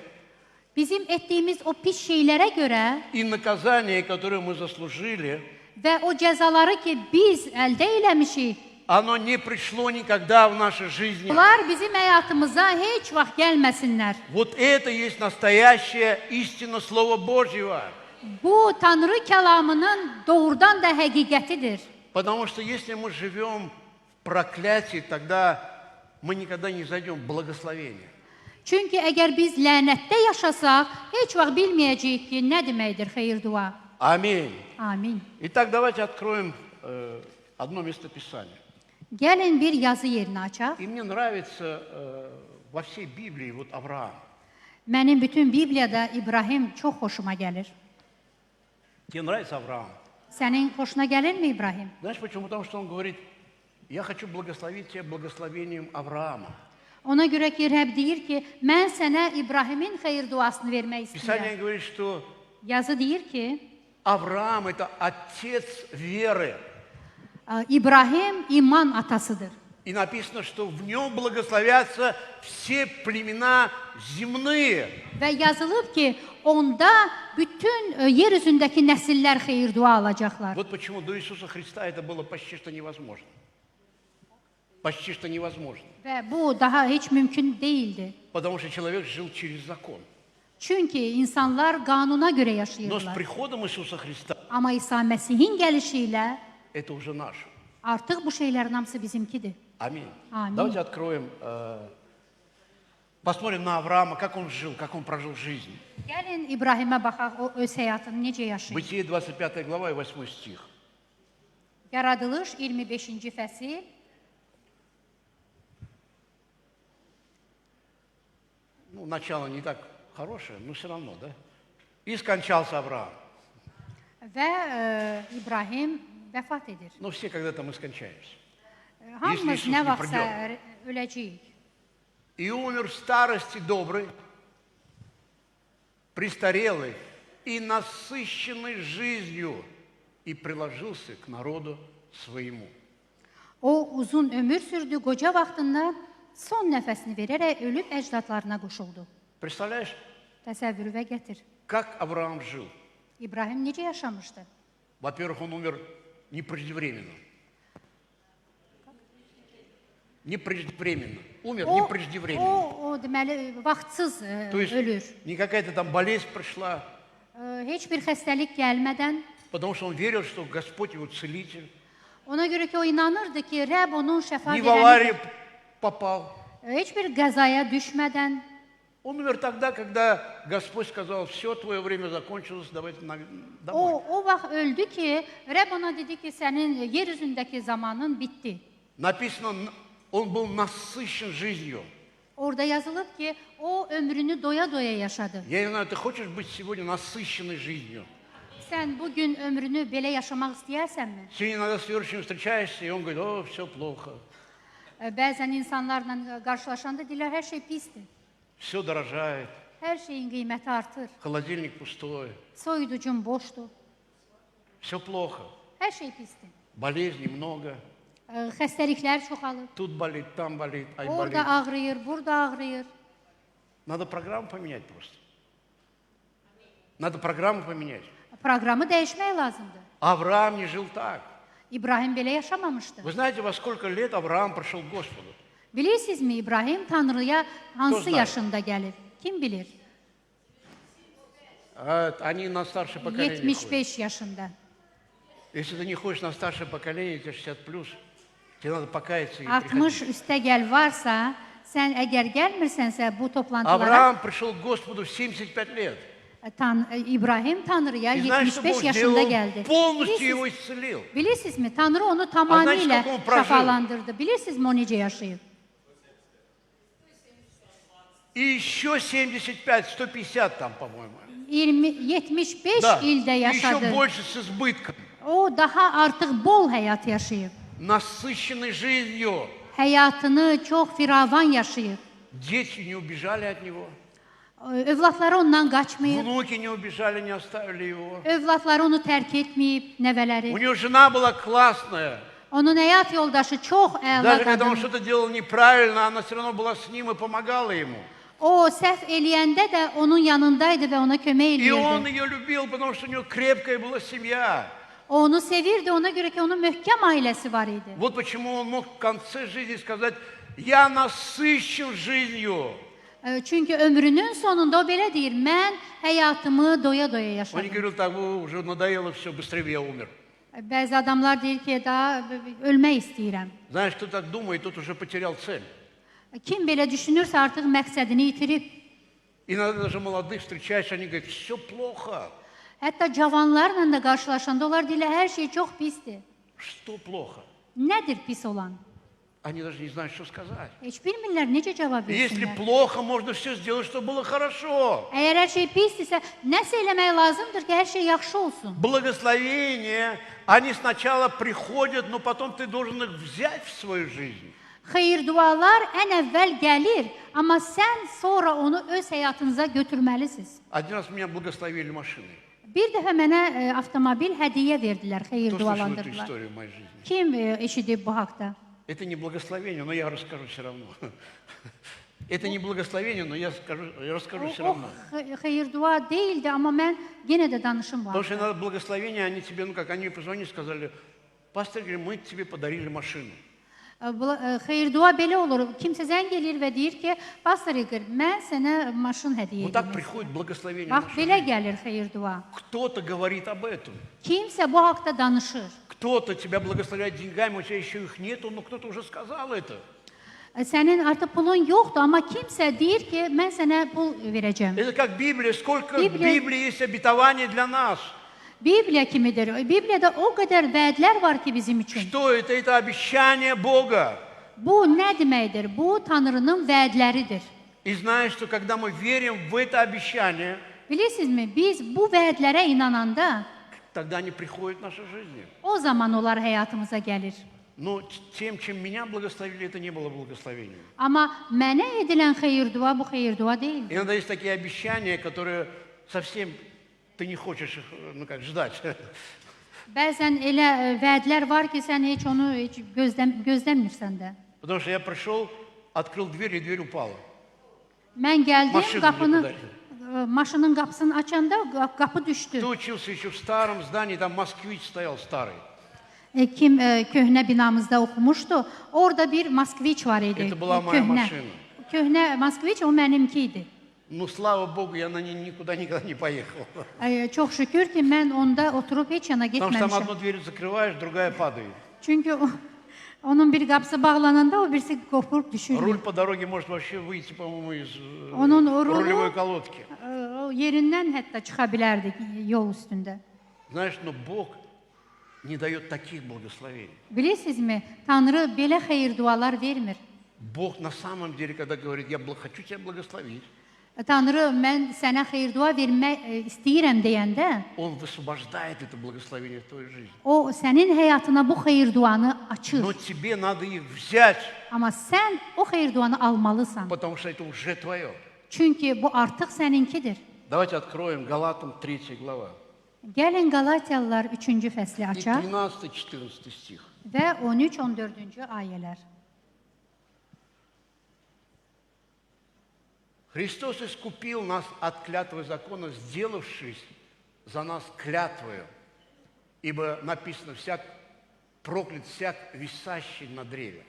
[SPEAKER 1] bizim etdiyimiz o pis şeylərə görə
[SPEAKER 8] и наказание, которое мы заслужили,
[SPEAKER 1] və o cəzaları ki, biz əldə eləmişik,
[SPEAKER 8] оно не пришло никогда в нашей жизни.
[SPEAKER 1] bunlar bizim həyatımıza heç vaxt gəlməsinlər.
[SPEAKER 8] Вот это есть настоящая истина Слова Божьего.
[SPEAKER 1] Bu Tanrı kəlamının doğrudan da həqiqətidir.
[SPEAKER 8] Потому что если мы живем в проклятии, тогда мы никогда не зайдем в благословение.
[SPEAKER 1] Çünki əgər biz lənətdə yaşasaq, heç vaxt bilməyəcəyik ki, nə deməkdir xeyir dua.
[SPEAKER 8] Аминь.
[SPEAKER 1] Amin.
[SPEAKER 8] Итак, давайте откроем одно местописание.
[SPEAKER 1] Gəlin bir yazı yerini açaq.
[SPEAKER 8] И мне nравится во всей Библии вот Авраам.
[SPEAKER 1] Mənim bütün Bibliyada İbrahim çox xoşuma gəlir.
[SPEAKER 8] Тебе нравится Авраам?
[SPEAKER 1] Sənin xoşuna gəlirmi İbrahim?
[SPEAKER 8] Знаешь почему? Потому что он говорит, я хочу благословить тебя благословением Авраама.
[SPEAKER 1] Ona görə ki, Rəbb deyir ki, mən sənə İbrahimin xeyir duasını vermək
[SPEAKER 8] Писание
[SPEAKER 1] istəyirəm.
[SPEAKER 8] говорит, что
[SPEAKER 1] Yazı deyir ki,
[SPEAKER 8] Авраам – это отец веры.
[SPEAKER 1] İbrahim iman atasıdır.
[SPEAKER 8] И написано, что в нем благословятся все племена земные.
[SPEAKER 1] Və yazılıb ki, onda bütün yer üzündəki nəsillər xeyir dua alacaqlar.
[SPEAKER 8] Вот почему до Иисуса Христа это было почти что невозможно. Почти что невозможно.
[SPEAKER 1] Və bu daha heç mümkün değildi.
[SPEAKER 8] Потому что человек жил через закон.
[SPEAKER 1] Çünki insanlar qanuna görə
[SPEAKER 8] Но с
[SPEAKER 1] yaşayırlar.
[SPEAKER 8] приходом Иисуса Христа
[SPEAKER 1] Amma İsa Məsihin gəlişi ilə
[SPEAKER 8] это уже наше.
[SPEAKER 1] artıq bu şeylərin hamısı bizimkidir.
[SPEAKER 8] Аминь.
[SPEAKER 1] Аминь.
[SPEAKER 8] Давайте откроем, посмотрим на Авраама, как он жил, как он прожил жизнь.
[SPEAKER 1] Gəlin İbrahimə baxaq, o öz həyatını necə yaşayır.
[SPEAKER 8] Бытие 25 глава и 8 стих.
[SPEAKER 1] Yaradılış 25-ci fəsil.
[SPEAKER 8] Ну, начало не так хорошее, но все равно, да? И скончался Авраам.
[SPEAKER 1] Və İbrahim vəfat edir.
[SPEAKER 8] Но все когда-то мы скончаемся.
[SPEAKER 1] Hamımız
[SPEAKER 8] Иисус
[SPEAKER 1] nə
[SPEAKER 8] не
[SPEAKER 1] vaxtsa öləcəyik.
[SPEAKER 8] И умер в старости добрый, престарелый и насыщенный жизнью, и приложился к народу своему.
[SPEAKER 1] O uzun ömür sürdü, qoca vaxtında son nəfəsini verərək ölüb əcdadlarına qoşuldu.
[SPEAKER 8] Представляешь,
[SPEAKER 1] Təsəvvürə gətir.
[SPEAKER 8] как Авраам жил?
[SPEAKER 1] İbrahim necə yaşamışdı?
[SPEAKER 8] Во-первых, он умер не преждевременно. Не преждевременно. Умер не преждевременно.
[SPEAKER 1] O deməli vaxtsız
[SPEAKER 8] То есть
[SPEAKER 1] ölür.
[SPEAKER 8] не какая-то там болезнь пришла,
[SPEAKER 1] Heç bir xəstəlik gəlmədən,
[SPEAKER 8] потому что он верил, что Господь его целитель.
[SPEAKER 1] ona görə ki, o inanırdı ki, Rəbb onun şəfa
[SPEAKER 8] Не в аварию
[SPEAKER 1] verənidir.
[SPEAKER 8] попал.
[SPEAKER 1] Heç bir qəzaya düşmədən,
[SPEAKER 8] Он умер тогда, когда Господь сказал, все, твое время закончилось, давайте домой.
[SPEAKER 1] o vaxt öldü ki, Rəbb ona dedi ki, sənin yer üzündəki zamanın bitdi.
[SPEAKER 8] Написано, он был насыщен жизнью.
[SPEAKER 1] Orada yazılıb ki, o ömrünü doya-doya yaşadı.
[SPEAKER 8] Я не знаю, ты хочешь быть сегодня насыщенной жизнью?
[SPEAKER 1] Sən bugün ömrünü belə yaşamaq istəyirsənmi?
[SPEAKER 8] Сегодня иногда с верующим встречаешься, и он говорит, о, все плохо,
[SPEAKER 1] Bəzən insanlarla qarşılaşanda deyirlər, hər şey pisdir.
[SPEAKER 8] все дорожает,
[SPEAKER 1] Hər şeyin qiyməti artır.
[SPEAKER 8] холодильник пустой,
[SPEAKER 1] Soyuducun boşdur.
[SPEAKER 8] все плохо,
[SPEAKER 1] Hər şey pisdir.
[SPEAKER 8] болезней много,
[SPEAKER 1] Xəstəliklər çoxalır.
[SPEAKER 8] тут болит, там болит, ай болит.
[SPEAKER 1] Orada ağrıyır, burada ağrıyır.
[SPEAKER 8] Надо программу поменять просто. Надо программу поменять.
[SPEAKER 1] Proqramı dəyişmək lazımdır.
[SPEAKER 8] Авраам не жил так.
[SPEAKER 1] İbrahim belə yaşamamışdı.
[SPEAKER 8] Вы знаете, во сколько лет Авраам пришел к Господу?
[SPEAKER 1] Bilirsinizmi İbrahim Tanrıya hansı
[SPEAKER 8] Dostlar.
[SPEAKER 1] yaşında gəlib? Kim bilir?
[SPEAKER 8] Они на старшее поколение ходят.
[SPEAKER 1] 75 yaşında.
[SPEAKER 8] Если ты не ходишь на старшее поколение, тебе 60 плюс, тебе надо покаяться и
[SPEAKER 1] 60
[SPEAKER 8] приходить.
[SPEAKER 1] üstə gəl varsa, sən əgər gəlmirsənsə bu toplantılara
[SPEAKER 8] Авраам пришел к Господу в 75 лет.
[SPEAKER 1] İbrahim Tanrıya
[SPEAKER 8] И знаешь, что
[SPEAKER 1] 75
[SPEAKER 8] Бог
[SPEAKER 1] yaşında
[SPEAKER 8] сделал?
[SPEAKER 1] gəldi.
[SPEAKER 8] Полностью его исцелил.
[SPEAKER 1] Bilirsinizmi? Tanrı onu tamamilə
[SPEAKER 8] как он прожил?
[SPEAKER 1] şəfalandırdı. Bilirsinizmi o necə yaşayıb?
[SPEAKER 8] И еще 75, 150 там, по-моему.
[SPEAKER 1] 75
[SPEAKER 8] Да,
[SPEAKER 1] ildə
[SPEAKER 8] и еще
[SPEAKER 1] yaşadı.
[SPEAKER 8] больше с избытком.
[SPEAKER 1] O daha artıq bol həyat yaşayıb.
[SPEAKER 8] Насыщенный жизнью.
[SPEAKER 1] Həyatını çox firavan yaşayıb.
[SPEAKER 8] Дети не убежали от него.
[SPEAKER 1] Övladları ondan qaçmayıb.
[SPEAKER 8] Внуки не убежали, не оставили его.
[SPEAKER 1] Övladları onu tərk etməyib,
[SPEAKER 8] У
[SPEAKER 1] nəvələri.
[SPEAKER 8] него жена была классная.
[SPEAKER 1] Onun həyat yoldaşı çox əla
[SPEAKER 8] Даже когда он
[SPEAKER 1] qadın.
[SPEAKER 8] что-то делал неправильно, она все равно была с ним и помогала ему.
[SPEAKER 1] O səhv eləyəndə də onun yanındaydı və ona kömək
[SPEAKER 8] И он
[SPEAKER 1] eləyirdi.
[SPEAKER 8] ее любил, потому что у него крепкая была семья.
[SPEAKER 1] O onu sevirdi, ona görə ki, onun möhkəm ailəsi var idi.
[SPEAKER 8] Вот почему он мог в конце жизни сказать, я насыщен жизнью.
[SPEAKER 1] Çünki ömrünün sonunda o belə deyir, mən həyatımı doya-doya
[SPEAKER 8] Он не
[SPEAKER 1] yaşadım.
[SPEAKER 8] говорил, так, уже надоело все, быстрее бы я умер.
[SPEAKER 1] Bəzi adamlar deyir ki, daha ölmək istəyirəm.
[SPEAKER 8] Знаешь, кто так думает, tот уже потерял цель.
[SPEAKER 1] Kim belə düşünürsə artıq məqsədini itirib.
[SPEAKER 8] Иногда даже молодых встречаешь, они говорят, все плохо.
[SPEAKER 1] Hətta cavanlarla da qarşılaşanda onlar deyirlər, hər şey çox pisdir.
[SPEAKER 8] Что плохо?
[SPEAKER 1] Nədir pis olan?
[SPEAKER 8] Они даже не знают, что сказать.
[SPEAKER 1] Heç bilmirlər necə cavab
[SPEAKER 8] Если
[SPEAKER 1] versinlər.
[SPEAKER 8] плохо, можно все сделать, чтобы было хорошо.
[SPEAKER 1] Əgər hər şey pisdirsə, nəsə eləmək lazımdır ki, hər şey yaxşı olsun.
[SPEAKER 8] Благословения, они сначала приходят, но потом ты должен их взять в свою жизнь.
[SPEAKER 1] Xeyir dualar ən əvvəl gəlir, amma sən sonra onu öz həyatınıza götürməlisiniz.
[SPEAKER 8] Один раз меня благословили машиной.
[SPEAKER 1] Bir dəfə mənə avtomobil hədiyyə verdilər, xeyir
[SPEAKER 8] Кто слышал эту
[SPEAKER 1] dualandırdılar.
[SPEAKER 8] историю в моей жизни?
[SPEAKER 1] Kim eşidib bu haqda?
[SPEAKER 8] Это не благословение, но я расскажу все равно. Это не благословение, но я расскажу все
[SPEAKER 1] O
[SPEAKER 8] равно.
[SPEAKER 1] xeyir dua deyildi, amma mən yenə də danışım
[SPEAKER 8] Потому что
[SPEAKER 1] var.
[SPEAKER 8] иногда благословение, они тебе, ну как, они мне позвонили, сказали, пастор, говорит, мы тебе подарили машину.
[SPEAKER 1] Xeyir dua belə olur. Kimsə zəng eləyir və deyir ki, pastor Igor, mən sənə maşın hədiyyə
[SPEAKER 8] Вот так
[SPEAKER 1] edirəm.
[SPEAKER 8] приходит благословение. в
[SPEAKER 1] Bax,
[SPEAKER 8] нашу
[SPEAKER 1] belə
[SPEAKER 8] жизнь.
[SPEAKER 1] gəlir xeyir dua.
[SPEAKER 8] Кто-то говорит об этом.
[SPEAKER 1] Kimsə bu haqda danışır.
[SPEAKER 8] Кто-то тебя благословляет деньгами, у тебя еще их нету, но кто-то уже сказал это.
[SPEAKER 1] Sənin artıq pulun yoxdur, amma kimsə deyir ki, mən sənə pul verəcəm.
[SPEAKER 8] Это как Библия. Сколько в
[SPEAKER 1] Библия-
[SPEAKER 8] Библии есть обетований для нас.
[SPEAKER 1] Bibliya kimidir. Bibliyada o qədər vədlər var ki bizim üçün.
[SPEAKER 8] Что это? Это обещание Бога.
[SPEAKER 1] Bu nə deməkdir? Bu Tanrının vədləridir.
[SPEAKER 8] И знаешь, что когда мы верим в это обещание,
[SPEAKER 1] Bilirsinizmi? Biz bu vədlərə inananda
[SPEAKER 8] тогда они приходят в нашу жизнь.
[SPEAKER 1] o zaman onlar həyatımıza gəlir.
[SPEAKER 8] Но тем, чем меня благословили, это не было благословением.
[SPEAKER 1] Amma mənə edilən xeyir dua bu xeyir dua deyil.
[SPEAKER 8] Иногда есть такие обещания, которые совсем ты не хочешь их, ну как, ждать.
[SPEAKER 1] Bəzən elə vədlər var ki, sən heç onu gözləmirsən də.
[SPEAKER 8] Потому что я пришел, открыл дверь, и дверь упала.
[SPEAKER 1] Mən gəldim,
[SPEAKER 8] Maşın
[SPEAKER 1] qapını
[SPEAKER 8] bilir
[SPEAKER 1] maşının qapısını açanda qapı
[SPEAKER 8] Ты
[SPEAKER 1] düşdü.
[SPEAKER 8] учился еще в старом здании, там москвич стоял старый.
[SPEAKER 1] Kim köhnə binamızda oxumuşdu, orada bir Moskviç var idi.
[SPEAKER 8] Это была моя машина.
[SPEAKER 1] Köhnə Moskviç o mənimki idi.
[SPEAKER 8] Ну, слава Богу, я на ней никуда никогда не поехал.
[SPEAKER 1] Çox şükür ki, mən onda oturub heç yana
[SPEAKER 8] Потому что там
[SPEAKER 1] getməmişəm.
[SPEAKER 8] одну дверь закрываешь, другая падает.
[SPEAKER 1] Çünki onun bir qapısı bağlananda o birisi qopub düşür.
[SPEAKER 8] Руль по дороге может вообще выйти, по-моему, из
[SPEAKER 1] Onun o
[SPEAKER 8] рулевой
[SPEAKER 1] rulu
[SPEAKER 8] колодки.
[SPEAKER 1] o yerindən hətta çıxa bilərdi yol üstündə.
[SPEAKER 8] Знаешь, но Бог не dает таких благословений.
[SPEAKER 1] Bilirsinizmi? Tanrı belə xeyir dualar vermir.
[SPEAKER 8] Бог на самом деле, когда говорит, я хочу тебя благословить,
[SPEAKER 1] Tanrı mən sənə xeyir dua vermək istəyirəm deyəndə,
[SPEAKER 8] Он высвобождает это благословение в твою жизнь.
[SPEAKER 1] o sənin həyatına bu xeyir duanı açır.
[SPEAKER 8] Но тебе надо их взять,
[SPEAKER 1] Amma sən o xeyir duanı almalısan.
[SPEAKER 8] потому что это уже твое.
[SPEAKER 1] Çünki bu artıq səninkidir.
[SPEAKER 8] Давайте откроем Галатам 3 глава.
[SPEAKER 1] Gəlin Qalatiyalılar 3-cü fəsli
[SPEAKER 8] И
[SPEAKER 1] açaq
[SPEAKER 8] 13-14 стих.
[SPEAKER 1] və 13-14-cü ayələr.
[SPEAKER 8] Христос искупил нас от клятвы закона, сделавшись за нас клятвою. Ибо написано, проклят всяк, висящий на древе.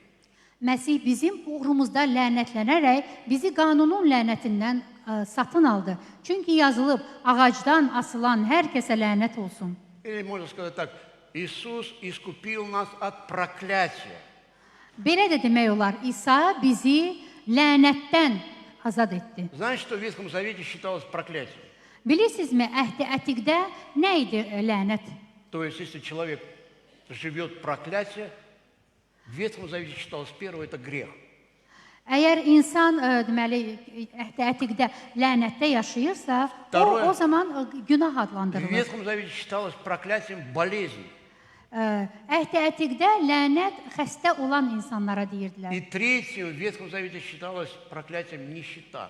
[SPEAKER 1] Məsih bizim uğrumuzda lənətlənərək bizi qanunun lənətindən satın aldı. Çünki yazılıb, ağacdan asılan hər kəsə lənət olsun.
[SPEAKER 8] Или можно сказать так, Иисус искупил нас от проклятия.
[SPEAKER 1] Belə də demək olar, İsa bizi lənətdən azad etdi.
[SPEAKER 8] Знаете, что в Ветхом Завете считалось проклятием?
[SPEAKER 1] Bilirsinizmi, Əhd-i Ətiqdə nə idi lənət?
[SPEAKER 8] То есть, если человек живет проклятие, в Ветхом Завете считалось первое – это грех.
[SPEAKER 1] Əgər insan deməli Əhd-i Ətiqdə lənətdə yaşayırsa, o zaman günah
[SPEAKER 8] В
[SPEAKER 1] adlandırılır.
[SPEAKER 8] Ветхом Завете считалось проклятием болезнь.
[SPEAKER 1] Əhd-i Ətiqdə lənət xəstə olan insanlara deyirdilər.
[SPEAKER 8] И третьим в Ветхом Завете считалось проклятием нищета.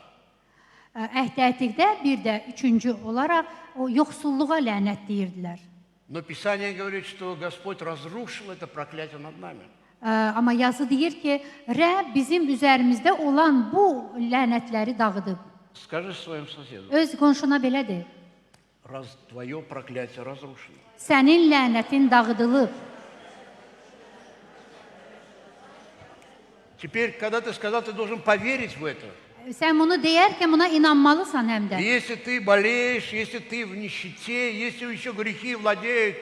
[SPEAKER 1] Əhd-i Ətiqdə bir də üçüncü olaraq o yoxsulluğa lənət deyirdilər.
[SPEAKER 8] Но Писание говорит, что Господь разрушил это проклятие над нами.
[SPEAKER 1] Amma yazı deyir ki, Rəbb bizim üzərimizdə olan bu lənətləri dağıdıb.
[SPEAKER 8] Скажи своим соседу,
[SPEAKER 1] Öz qonşuna belə de.
[SPEAKER 8] твое проклятие разрушено.
[SPEAKER 1] Sənin lənətin dağıdılıb.
[SPEAKER 8] Теперь, когда ты сказал, ты должен поверить в это.
[SPEAKER 1] Sən bunu deyərkən buna inanmalısan həm də.
[SPEAKER 8] Если ты болеешь, если ты в нищете, если еще грехи владеют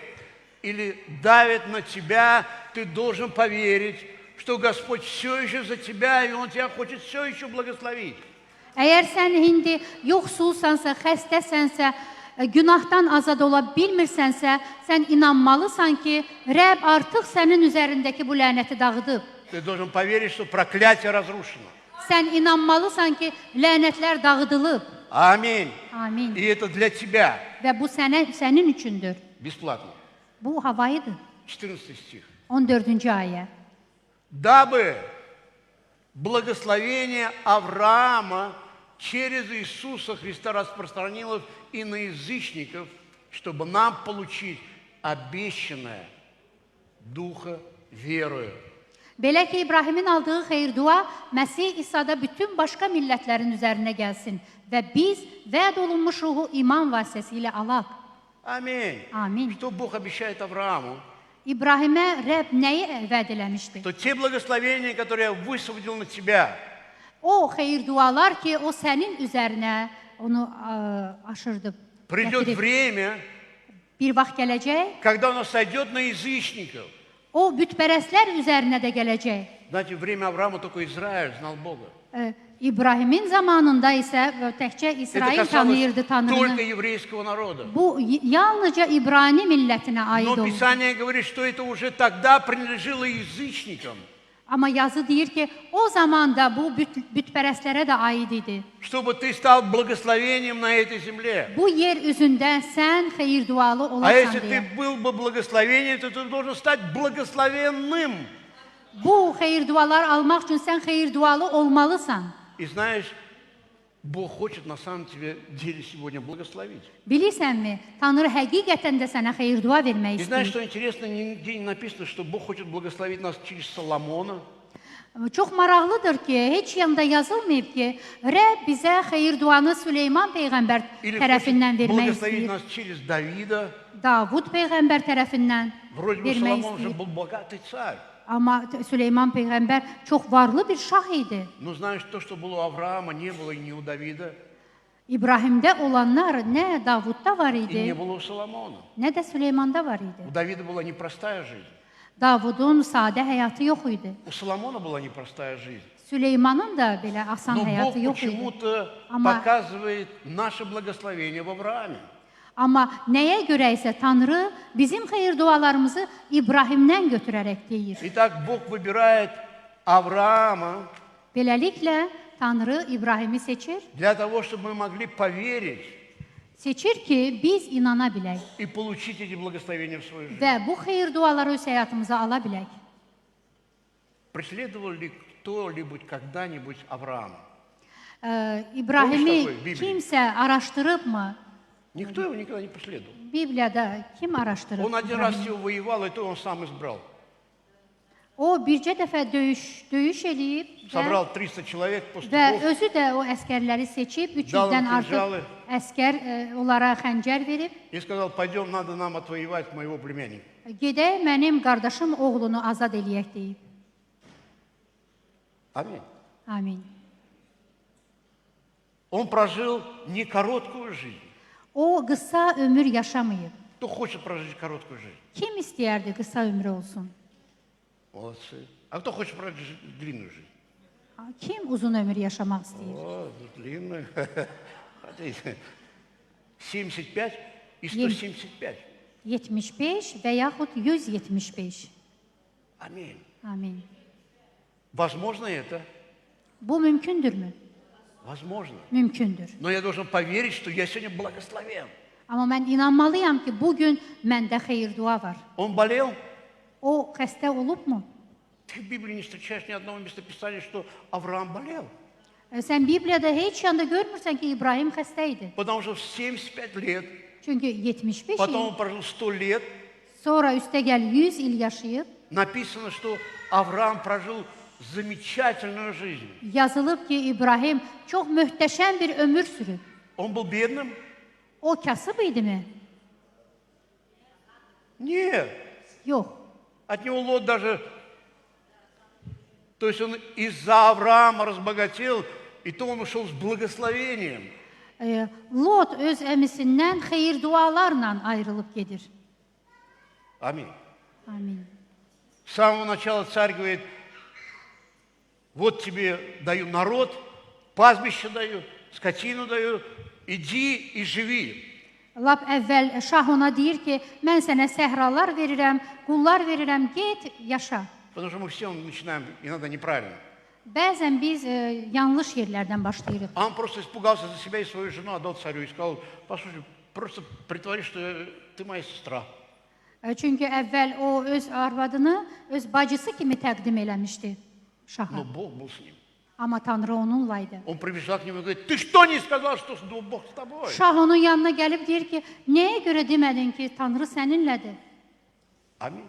[SPEAKER 8] или давят на тебя, ты должен поверить, что Господь все еще за тебя, и Он тебя хочет все еще благословить.
[SPEAKER 1] Əgər sən indi yoxsulsansa, xəstəsənsə, günahdan azad ola bilmirsənsə, sən inanmalısan ki, Rəbb artıq sənin üzərindəki bu lənəti dağıdıb.
[SPEAKER 8] Ты должен поверить, что проклятие разрушено.
[SPEAKER 1] Sən inanmalısan ki, lənətlər dağıdılıb.
[SPEAKER 8] Аминь.
[SPEAKER 1] Amin.
[SPEAKER 8] И это для тебя.
[SPEAKER 1] Və bu sənin üçündür.
[SPEAKER 8] Бесплатно.
[SPEAKER 1] Bu havayıdır.
[SPEAKER 8] 14 стих.
[SPEAKER 1] 14-cü ayə.
[SPEAKER 8] Дабы благословение Авраама через Иисуса Христа распространилось и на язычников, чтобы нам получить обещанное Духа верою.
[SPEAKER 1] Belə ki, İbrahimin aldığı xeyir-dua Məsih İsa'da bütün başqa millətlərin üzərinə gəlsin və biz vəd olunmuş ruhu iman vasitəsilə alaq.
[SPEAKER 8] Аминь.
[SPEAKER 1] Amin.
[SPEAKER 8] Что Бог обещает Аврааму?
[SPEAKER 1] İbrahimə Rəbb nəyi vəd eləmişdi?
[SPEAKER 8] То те благословения, которые я высвободил на тебя,
[SPEAKER 1] O xeyir-dualar ki, o sənin üzərinə onu aşırdı,
[SPEAKER 8] придет
[SPEAKER 1] gətirib.
[SPEAKER 8] время,
[SPEAKER 1] Bir vaxt gələcək,
[SPEAKER 8] когда оно сойдет на язычников.
[SPEAKER 1] o bütpərəstlər üzərinə də gələcək.
[SPEAKER 8] Знаете, время Авраама только Израиль знал Бога.
[SPEAKER 1] İbrahimin zamanında isə təkcə
[SPEAKER 8] Это
[SPEAKER 1] İsrail
[SPEAKER 8] касалось
[SPEAKER 1] tanıyırdı
[SPEAKER 8] только
[SPEAKER 1] Tanrını.
[SPEAKER 8] еврейского народа.
[SPEAKER 1] Bu yalnıca İbrani millətinə aid
[SPEAKER 8] Но
[SPEAKER 1] oldu.
[SPEAKER 8] Писание говорит, что это уже тогда принадлежало язычникам.
[SPEAKER 1] Amma yazı deyir ki, o zaman da bu bütpərəstlərə də aid idi.
[SPEAKER 8] Чтобы ты стал благословением на этой земле.
[SPEAKER 1] Bu yer üzündə sən xeyir-dualı
[SPEAKER 8] А
[SPEAKER 1] olasan
[SPEAKER 8] если ты
[SPEAKER 1] deyə.
[SPEAKER 8] был бы благословением, то ты должен стать благословенным.
[SPEAKER 1] Bu xeyir-dualar almaq üçün sən xeyir-dualı olmalısan.
[SPEAKER 8] И знаешь, Бог хочет на самом деле сегодня благословить.
[SPEAKER 1] Bilirsənmi, Tanrı həqiqətən də sənə xeyir-dua vermək
[SPEAKER 8] И знаешь,
[SPEAKER 1] istəyir.
[SPEAKER 8] что интересно, нигде не написано, что Бог хочет благословить нас через Соломона.
[SPEAKER 1] Çox maraqlıdır ki, heç yanda yazılmayıb ki, Rəbb bizə xeyir-duanı Süleyman peyğəmbər
[SPEAKER 8] Или
[SPEAKER 1] tərəfindən
[SPEAKER 8] хочет
[SPEAKER 1] vermək
[SPEAKER 8] благословить
[SPEAKER 1] istəyir.
[SPEAKER 8] нас через Давида.
[SPEAKER 1] Davud peyğəmbər tərəfindən
[SPEAKER 8] Вроде бы
[SPEAKER 1] vermək
[SPEAKER 8] Соломон же
[SPEAKER 1] istəyir.
[SPEAKER 8] был bогатый царь.
[SPEAKER 1] Amma Süleyman peyğəmbər çox varlı bir şah idi.
[SPEAKER 8] Но знаешь, то, что было у Авраама, не было и не у Давида,
[SPEAKER 1] İbrahimdə olanlar nə Davudda var
[SPEAKER 8] и не
[SPEAKER 1] idi,
[SPEAKER 8] было у Соломона.
[SPEAKER 1] nə də Süleymanda var idi.
[SPEAKER 8] У Давида была непростая жизнь.
[SPEAKER 1] Davudun sadə həyatı yox idi.
[SPEAKER 8] У Соломона была непростая жизнь.
[SPEAKER 1] Süleymanın da belə asan
[SPEAKER 8] Но Бог
[SPEAKER 1] həyatı yox idi.
[SPEAKER 8] почему-то
[SPEAKER 1] Ама-
[SPEAKER 8] показывает наше благословение в Аврааме.
[SPEAKER 1] Amma nəyə görə isə Tanrı bizim xeyir-dualarımızı İbrahimdən götürərək deyir.
[SPEAKER 8] Итак, Бог выбирает Авраама
[SPEAKER 1] Beləliklə Tanrı İbrahimi seçir.
[SPEAKER 8] для того, чтобы мы могли поверить
[SPEAKER 1] Seçir ki biz inana bilək
[SPEAKER 8] и получить эти благословения в свою жизнь.
[SPEAKER 1] və bu xeyir-duaları öz həyatımıza ala bilək.
[SPEAKER 8] Преследовал ли кто-либо когда-нибудь Авраама?
[SPEAKER 1] İbrahimi
[SPEAKER 8] Olmuş da bu, Bibli.
[SPEAKER 1] kimsə araşdırıbmı?
[SPEAKER 8] Никто его никогда не преследовал.
[SPEAKER 1] Bibliyada kim araşdırıb?
[SPEAKER 8] Он один раз
[SPEAKER 1] İbrahimi?
[SPEAKER 8] всего воевал, и то он сам избрал.
[SPEAKER 1] O bircə dəfə döyüş eləyib
[SPEAKER 8] собрал 300 человек,
[SPEAKER 1] və
[SPEAKER 8] пастухов,
[SPEAKER 1] özü də o əskərləri seçib
[SPEAKER 8] Dal
[SPEAKER 1] 300-dən
[SPEAKER 8] kinjalı.
[SPEAKER 1] artıq əskər onlara xəncər verib,
[SPEAKER 8] и сказал, пойдем, надо нам отвоевать моего племянника.
[SPEAKER 1] gedək mənim qardaşım oğlunu azad eləyək deyib.
[SPEAKER 8] Аминь.
[SPEAKER 1] Amin.
[SPEAKER 8] Он прожил не короткую жизнь.
[SPEAKER 1] O qısa ömür yaşamayıb.
[SPEAKER 8] Кто хочет прожить короткую жизнь?
[SPEAKER 1] Kim istəyərdi qısa ömrü olsun?
[SPEAKER 8] Молодцы. А кто хочет прожить длинную жизнь?
[SPEAKER 1] Kim uzun ömür yaşamaq istəyir?
[SPEAKER 8] О, длинную. Смотрите. 75 и 175.
[SPEAKER 1] 75 və yaxud 175.
[SPEAKER 8] Аминь.
[SPEAKER 1] Amin.
[SPEAKER 8] Возможно это?
[SPEAKER 1] Bu mümkündürmü?
[SPEAKER 8] Возможно.
[SPEAKER 1] Mümkündür.
[SPEAKER 8] Но я должен поверить, что я сегодня благословен.
[SPEAKER 1] Amma mən inanmalıyam ki, bugün məndə xeyir-dua var.
[SPEAKER 8] Он болел?
[SPEAKER 1] O xəstə olubmu?
[SPEAKER 8] Ты в Библии не встречаешь ни одного местописания, что Авраам болел.
[SPEAKER 1] Sən Bibliyada heç yanda görmürsən ki, İbrahim xəstə idi.
[SPEAKER 8] Потому что в 75 лет,
[SPEAKER 1] Çünki 75
[SPEAKER 8] потом
[SPEAKER 1] il,
[SPEAKER 8] он прожил 100 лет,
[SPEAKER 1] sonra üstəgəl 100 il yaşayıb,
[SPEAKER 8] написано, что Авраам прожил замечательную жизнь.
[SPEAKER 1] yazılıb ki, İbrahim çox möhtəşəm bir ömür sürüb.
[SPEAKER 8] Он был бедным?
[SPEAKER 1] O kasıb idimi?
[SPEAKER 8] Нет.
[SPEAKER 1] Yox.
[SPEAKER 8] От него Лот даже... То есть он из-за Авраама разбогател, и то он ушел с благословением.
[SPEAKER 1] Lot öz əmisindən xeyir-dualarla ayrılıb gedir.
[SPEAKER 8] Аминь.
[SPEAKER 1] Amin.
[SPEAKER 8] С самого начала царь говорит, вот тебе даю народ, пастбище даю, скотину даю, иди и живи.
[SPEAKER 1] Lap əvvəl şah ona deyir ki, mən sənə səhralar verirəm, qullar verirəm, get, yaşa.
[SPEAKER 8] Потому что мы все начинаем иногда неправильно.
[SPEAKER 1] Bəzən biz yanlış yerlərdən başlayırıq.
[SPEAKER 8] А он просто испугался за себя и свою жену, отдал царю и сказал, послушай, просто притворись, что ты моя сестра.
[SPEAKER 1] Çünki əvvəl o öz arvadını öz bacısı kimi təqdim eləmişdi şaha.
[SPEAKER 8] Но Бог был с ним.
[SPEAKER 1] Amma Tanrı onunla idi.
[SPEAKER 8] Он прибежал к нему и говорит, ты что не сказал, что Бог с тобой?
[SPEAKER 1] Şah onun yanına gəlib deyir ki, nəyə görə demədin ki, Tanrı səninlədir?
[SPEAKER 8] Аминь.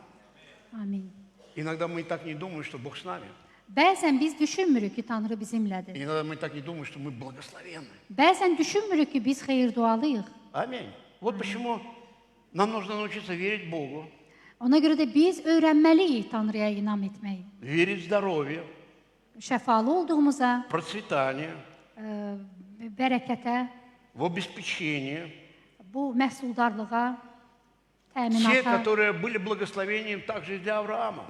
[SPEAKER 1] Amin.
[SPEAKER 8] Иногда мы так не думаем, что Бог с нами.
[SPEAKER 1] Bəzən biz düşünmürük ki, Tanrı bizimlədir.
[SPEAKER 8] Иногда мы так не думаем, что мы благословенны.
[SPEAKER 1] Bəzən düşünmürük ki, biz xeyir-dualıyıq.
[SPEAKER 8] Аминь. Вот почему нам нужно научиться верить Богу,
[SPEAKER 1] Ona görə də biz öyrənməliyik Tanrıya inam etməyi.
[SPEAKER 8] верить в здоровье,
[SPEAKER 1] Şəfalı olduğumuza,
[SPEAKER 8] процветание,
[SPEAKER 1] bərəkətə,
[SPEAKER 8] в обеспечение.
[SPEAKER 1] bu məhsuldarlığa,
[SPEAKER 8] Те,
[SPEAKER 1] təminata
[SPEAKER 8] которые были благословением также и для Авраама.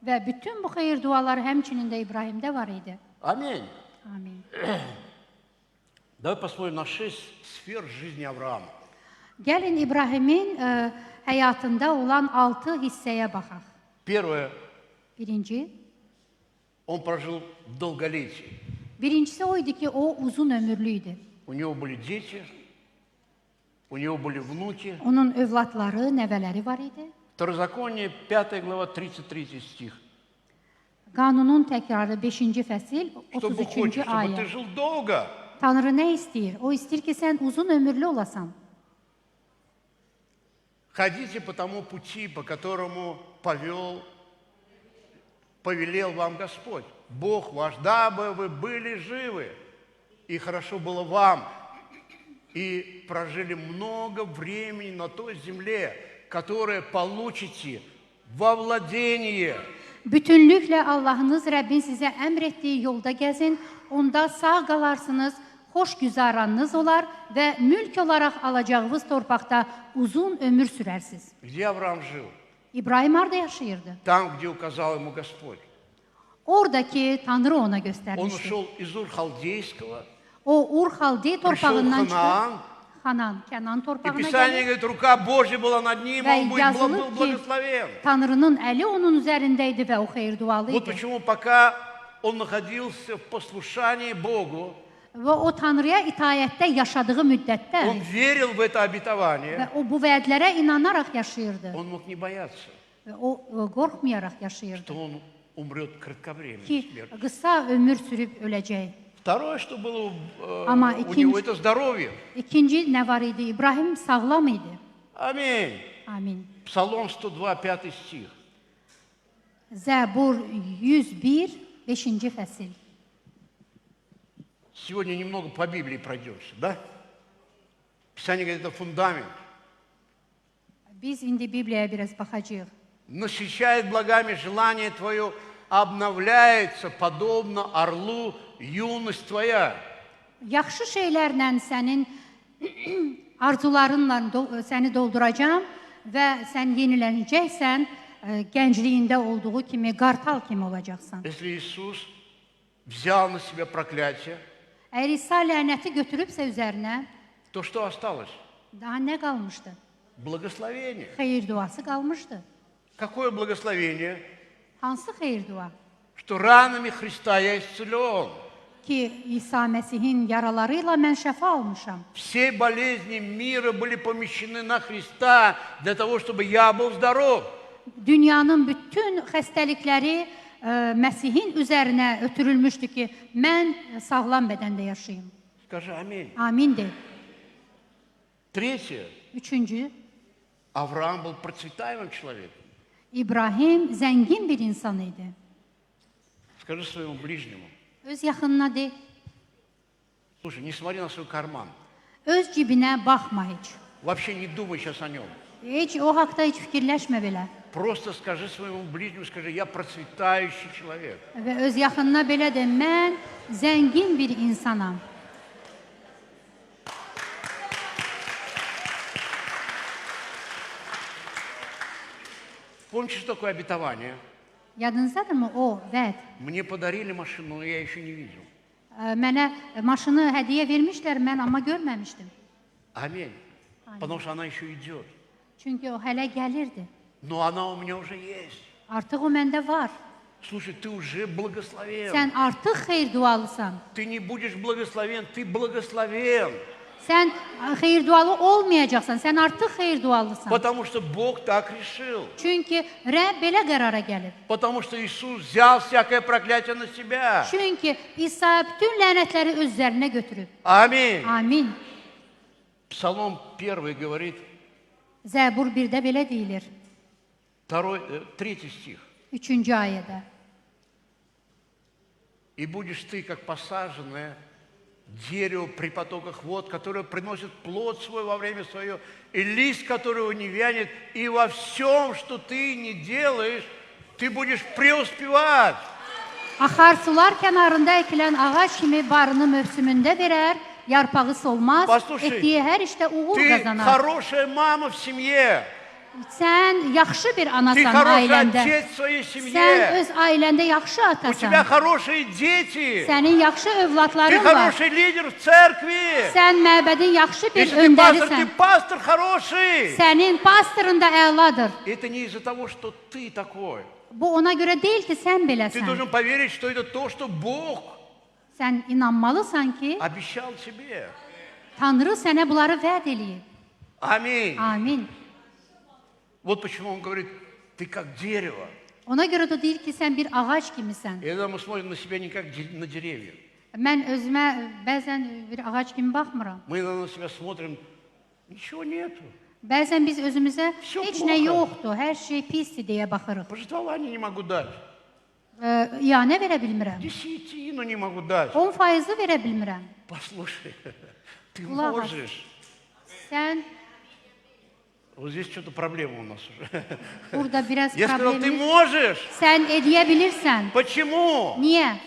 [SPEAKER 1] və bütün bu xeyir-dualar həmçinin də İbrahimdə var idi.
[SPEAKER 8] Аминь.
[SPEAKER 1] Amin.
[SPEAKER 8] Давай посмотрим на 6 сфер жизни Авраама.
[SPEAKER 1] Gəlin İbrahimin həyatında olan 6 hissəyə baxaq.
[SPEAKER 8] Первое,
[SPEAKER 1] Birinci,
[SPEAKER 8] он прожил в долголетии.
[SPEAKER 1] birincisi o idi ki, o uzun ömürlü idi.
[SPEAKER 8] У него были дети, у него были внуки.
[SPEAKER 1] Onun övladları, nəvələri var idi.
[SPEAKER 8] Второзаконие, 5 глава, 33 стих.
[SPEAKER 1] Qanunun təkrarı 5-ci fəsil,
[SPEAKER 8] Что Бог хочет,
[SPEAKER 1] 33-cü
[SPEAKER 8] чтобы ты
[SPEAKER 1] ayə.
[SPEAKER 8] жил долго.
[SPEAKER 1] Tanrı nə istəyir? O istəyir ki, sən uzun ömürlü olasan.
[SPEAKER 8] Ходите по тому пути, по которому повелел вам Господь. Бог ваш, дабы вы были живы, и хорошо было вам, и прожили много времени на той земле, которую получите во владение.
[SPEAKER 1] Bütünlüklə Allahınız, Rəbbin sizə əmr etdiyi yolda gəzin, onda sağ qalarsınız, xoş güzaranınız olar və mülk olaraq alacağınız torpaqda uzun ömür sürərsiniz.
[SPEAKER 8] Где Авраам жил?
[SPEAKER 1] İbrahim harda yaşayırdı?
[SPEAKER 8] Там, где указал ему Господь.
[SPEAKER 1] Oradakı Tanrı ona
[SPEAKER 8] Он
[SPEAKER 1] göstərmişdi.
[SPEAKER 8] ушел из Ур-Халдейского,
[SPEAKER 1] O Ur-Xaldey
[SPEAKER 8] пришел
[SPEAKER 1] torpağından
[SPEAKER 8] в Ханаан,
[SPEAKER 1] çıxıb Hanan, Kənan
[SPEAKER 8] и
[SPEAKER 1] torpağına
[SPEAKER 8] Писание
[SPEAKER 1] gəlir
[SPEAKER 8] говорит, рука Божья была над ним,
[SPEAKER 1] və
[SPEAKER 8] он был
[SPEAKER 1] yazılıb ki,
[SPEAKER 8] благословен.
[SPEAKER 1] Tanrının əli onun üzərində idi və o xeyir-dualı
[SPEAKER 8] Вот
[SPEAKER 1] idi.
[SPEAKER 8] почему, пока он находился в послушании Богу,
[SPEAKER 1] Və o Tanrıya itayətdə yaşadığı müddətdə
[SPEAKER 8] он верил в это
[SPEAKER 1] və
[SPEAKER 8] обетование,
[SPEAKER 1] o bu vədlərə inanaraq yaşayırdı.
[SPEAKER 8] он mог не бояться,
[SPEAKER 1] Və o qorxmayaraq yaşayırdı
[SPEAKER 8] что он умрет кратковременной
[SPEAKER 1] ki,
[SPEAKER 8] смертью.
[SPEAKER 1] qısa ömür sürüb öləcək.
[SPEAKER 8] Второе, что было
[SPEAKER 1] Ама
[SPEAKER 8] у
[SPEAKER 1] икинчи-
[SPEAKER 8] него, это здоровье.
[SPEAKER 1] İkinci nə var idi? İbrahim sağlam idi.
[SPEAKER 8] Аминь.
[SPEAKER 1] Amin.
[SPEAKER 8] Псалом 102, 5 стих.
[SPEAKER 1] Zəbur 101, 5-ci fəsil.
[SPEAKER 8] Сегодня немного по Библии пройдемся, да? Писание говорит, это фундамент.
[SPEAKER 1] Biz indi Bibliyaya biraz baxacağıq.
[SPEAKER 8] Насыщает благами желание твое, обновляется, подобно орлу, юность твоя.
[SPEAKER 1] Yaxşı şeylərlə sənin arzularınla səni dolduracağam və sən yenilənəcəksən, gəncliyində olduğu kimi, qartal kimi olacaqsan.
[SPEAKER 8] Если Иисус взял на себя проклятие,
[SPEAKER 1] Əgər İsa lənəti götürübsə üzərinə,
[SPEAKER 8] то что осталось?
[SPEAKER 1] daha nə qalmışdı?
[SPEAKER 8] Благословение.
[SPEAKER 1] Xeyir duası qalmışdı.
[SPEAKER 8] Какое благословение?
[SPEAKER 1] Hansı xeyir dua?
[SPEAKER 8] Что ранами Христа я исцелен.
[SPEAKER 1] Ki İsa Məsihin yaraları ilə mən şəfa almışam.
[SPEAKER 8] Все болезни мира были помещены на Христа для того, чтобы я был здоров.
[SPEAKER 1] Dünyanın bütün xəstəlikləri Məsihin üzərinə ötürülmüşdü ki, mən sağlam bədəndə yaşayım.
[SPEAKER 8] Скажи аминь.
[SPEAKER 1] Amin de.
[SPEAKER 8] Третье.
[SPEAKER 1] Üçüncü,
[SPEAKER 8] Авраам был процветаемым человеком.
[SPEAKER 1] İbrahim zəngin bir insan idi.
[SPEAKER 8] Скажи своему ближнему.
[SPEAKER 1] Öz yaxınına de,
[SPEAKER 8] Слушай, не смотри на свой карман.
[SPEAKER 1] öz cibinə baxma heç.
[SPEAKER 8] Вообще не думай сейчас о нем.
[SPEAKER 1] Heç o haqda heç fikirləşmə belə.
[SPEAKER 8] Просто скажи своему ближнему, скажи, я процветающий человек.
[SPEAKER 1] Və öz yaxınına belə de, mən zəngin bir insanam.
[SPEAKER 8] Помните, что такое обетование?
[SPEAKER 1] Yadınızdadırmı o vəd?
[SPEAKER 8] Мне подарили машину, но я еще не видел.
[SPEAKER 1] Mənə maşını hədiyyə vermişlər, mən amma görməmişdim.
[SPEAKER 8] Аминь. Потому что она еще идет.
[SPEAKER 1] Çünki o hələ gəlirdi.
[SPEAKER 8] Но она у меня уже есть.
[SPEAKER 1] Artıq o məndə var.
[SPEAKER 8] Слушай, ты уже благословен.
[SPEAKER 1] Sən artıq xeyir dualısan.
[SPEAKER 8] Ты не будешь благословен, ты благословен.
[SPEAKER 1] Sən xeyir dualı olmayacaqsan, sən artıq xeyir dualısan.
[SPEAKER 8] Потому что Бог так решил.
[SPEAKER 1] Çünki Rəbb belə qərara gəlib.
[SPEAKER 8] Потому что Иисус взял всякое проклятие на себя.
[SPEAKER 1] Çünki İsa bütün lənətləri öz üzərinə götürüb.
[SPEAKER 8] Аминь.
[SPEAKER 1] Amin.
[SPEAKER 8] Псалом 1 говорит,
[SPEAKER 1] Zəbur 1-də belə deyilir.
[SPEAKER 8] 3 стих.
[SPEAKER 1] 3-cü ayədə.
[SPEAKER 8] И будешь ты, как посаженное дерево при потоках вод, которое приносит плод свой во время свое, и лист которого не вянет, и во всем, что ты не делаешь, ты будешь преуспевать.
[SPEAKER 1] Axar sular kənarında əkilən ağac kimi barını mövsümündə verər, yarpağı solmaz,
[SPEAKER 8] Послушай,
[SPEAKER 1] etdiyi hər işdə uğur
[SPEAKER 8] Ты
[SPEAKER 1] qazanar.
[SPEAKER 8] хорошая мама в семье.
[SPEAKER 1] Sən yaxşı bir
[SPEAKER 8] Ты
[SPEAKER 1] anasan
[SPEAKER 8] хороший
[SPEAKER 1] ailəndə.
[SPEAKER 8] отец в своей
[SPEAKER 1] Sən
[SPEAKER 8] семье.
[SPEAKER 1] öz ailəndə yaxşı
[SPEAKER 8] У тебя
[SPEAKER 1] atasan.
[SPEAKER 8] хорошие дети.
[SPEAKER 1] Sənin yaxşı
[SPEAKER 8] Ты
[SPEAKER 1] övladların var.
[SPEAKER 8] хороший лидер в церкви.
[SPEAKER 1] Sən məbədin yaxşı bir
[SPEAKER 8] Если ты пастор, ты
[SPEAKER 1] öndərisən.
[SPEAKER 8] пастор хороший.
[SPEAKER 1] Sənin pastorun da əladır.
[SPEAKER 8] Это не из-за того, что ты такой.
[SPEAKER 1] Bu ona görə deyil ki, sən
[SPEAKER 8] Ты
[SPEAKER 1] beləsən.
[SPEAKER 8] должен поверить, что это то, что Бог
[SPEAKER 1] Sən inanmalısan ki,
[SPEAKER 8] обещал тебе.
[SPEAKER 1] Tanrı sənə bunları vəd eləyib.
[SPEAKER 8] Аминь.
[SPEAKER 1] Amin.
[SPEAKER 8] Вот почему он говорит, ты как дерево.
[SPEAKER 1] Ona görə də deyir ki, sən bir ağac kimisən.
[SPEAKER 8] И когда мы смотрим на себя не как на деревья.
[SPEAKER 1] Mən özümə bəzən bir ağac kimi baxmıram.
[SPEAKER 8] Мы на себя смотрим, ничего нету.
[SPEAKER 1] Bəzən biz özümüzə
[SPEAKER 8] Всё
[SPEAKER 1] heç
[SPEAKER 8] плохо.
[SPEAKER 1] nə yoxdur, hər şey pisdir deyə baxırıq.
[SPEAKER 8] Пожертвования не могу дать.
[SPEAKER 1] İyanə verə bilmirəm.
[SPEAKER 8] Десятину не могу дать.
[SPEAKER 1] 10% verə bilmirəm.
[SPEAKER 8] Послушай, ты
[SPEAKER 1] Ладно.
[SPEAKER 8] можешь.
[SPEAKER 1] Sən
[SPEAKER 8] Вот здесь что-то проблема у нас уже.
[SPEAKER 1] burada biraz
[SPEAKER 8] Я сказал, ты
[SPEAKER 1] problemimiz.
[SPEAKER 8] можешь.
[SPEAKER 1] Sən edə bilirsən.
[SPEAKER 8] Почему?
[SPEAKER 1] Niyə?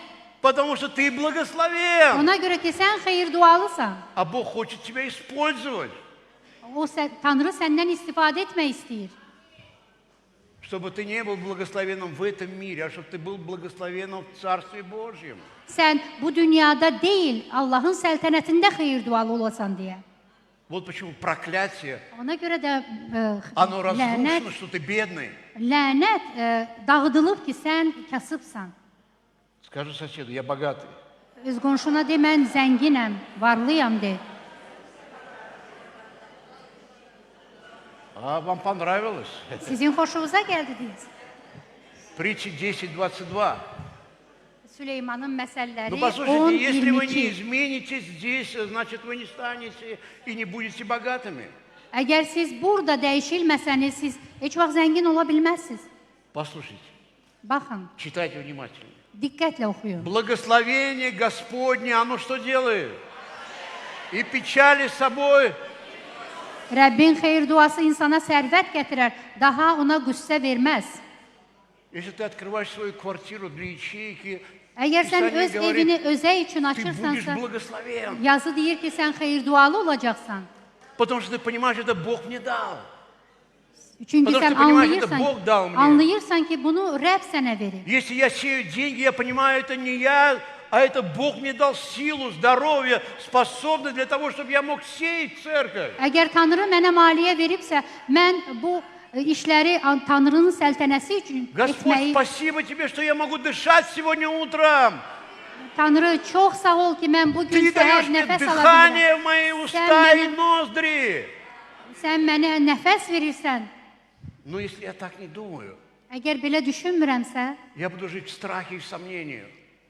[SPEAKER 8] Потому что ты благословен.
[SPEAKER 1] Ona görə ki, sən xeyir dualısan.
[SPEAKER 8] А Бог хочет тебя использовать,
[SPEAKER 1] Tanrı səndən istifadə etmək istəyir.
[SPEAKER 8] чтобы ты не был благословенным в этом мире, а чтобы ты был благословенным в Царстве Божьем.
[SPEAKER 1] Sən bu dünyada deyil, Allahın səltənətində xeyir dualı olasan deyə.
[SPEAKER 8] Вот почему проклятие,
[SPEAKER 1] Ona görə də
[SPEAKER 8] оно разрушено,
[SPEAKER 1] lənət,
[SPEAKER 8] что ты бедный.
[SPEAKER 1] dağıdılıb ki, sən kasıbsan.
[SPEAKER 8] Скажи соседу, я богатый.
[SPEAKER 1] Öz qonşuna de, mən zənginəm, varlıyam de.
[SPEAKER 8] А вам понравилось?
[SPEAKER 1] Sizin xoşunuza gəldi deyiniz.
[SPEAKER 8] Притча 10:22.
[SPEAKER 1] Süleymanın məsəlləri
[SPEAKER 8] Ну, послушайте, если вы не
[SPEAKER 1] 10-22.
[SPEAKER 8] изменитесь здесь, значит, вы не станете и не будете богатыми.
[SPEAKER 1] Əgər siz burada dəyişilməsəniz, siz heç vaxt zəngin ola bilməzsiniz.
[SPEAKER 8] Послушайте,
[SPEAKER 1] Baxın,
[SPEAKER 8] Читайте внимательно.
[SPEAKER 1] diqqətlə oxuyun.
[SPEAKER 8] Благословение Господне, оно что делает? И печали с собой.
[SPEAKER 1] Rəbbin xeyir duası insana sərvət gətirər, daha ona qüssə verməz.
[SPEAKER 8] Если ты открываешь свою квартиру для ячейки,
[SPEAKER 1] Əgər sən
[SPEAKER 8] Писание
[SPEAKER 1] öz
[SPEAKER 8] говорит,
[SPEAKER 1] evini özə üçün
[SPEAKER 8] ты будешь
[SPEAKER 1] açırsansa,
[SPEAKER 8] благословен.
[SPEAKER 1] yazı deyir ki, sən xeyir dualı olacaqsan.
[SPEAKER 8] Потому что ты понимаешь, это Бог мне дал.
[SPEAKER 1] Çünki
[SPEAKER 8] Потому
[SPEAKER 1] sən
[SPEAKER 8] что понимаешь, это Бог дал мне.
[SPEAKER 1] anlayırsan ki, bunu Rəbb sənə verir.
[SPEAKER 8] Если я сею деньги, я понимаю, это не я, а это Бог мне дал силу, здоровье, способность для того, чтобы я мог сеять церковь.
[SPEAKER 1] Əgər Tanrı mənə maliyyə veribsə, mən bu işləri Tanrının səltənəsi üçün
[SPEAKER 8] Господь,
[SPEAKER 1] etməyi,
[SPEAKER 8] спасибо тебе, что я могу дышать сегодня утром.
[SPEAKER 1] Tanrı çox sağ ol ki, mən bu gün
[SPEAKER 8] Ты
[SPEAKER 1] səhər
[SPEAKER 8] даешь мне
[SPEAKER 1] nəfəs ala
[SPEAKER 8] дыхание
[SPEAKER 1] bilirəm.
[SPEAKER 8] в мои уста и ноздри.
[SPEAKER 1] Sən mənə nəfəs verirsən.
[SPEAKER 8] Но если я так не думаю,
[SPEAKER 1] Əgər belə düşünmürəmsə
[SPEAKER 8] я буду жить в страхе и в сомнении.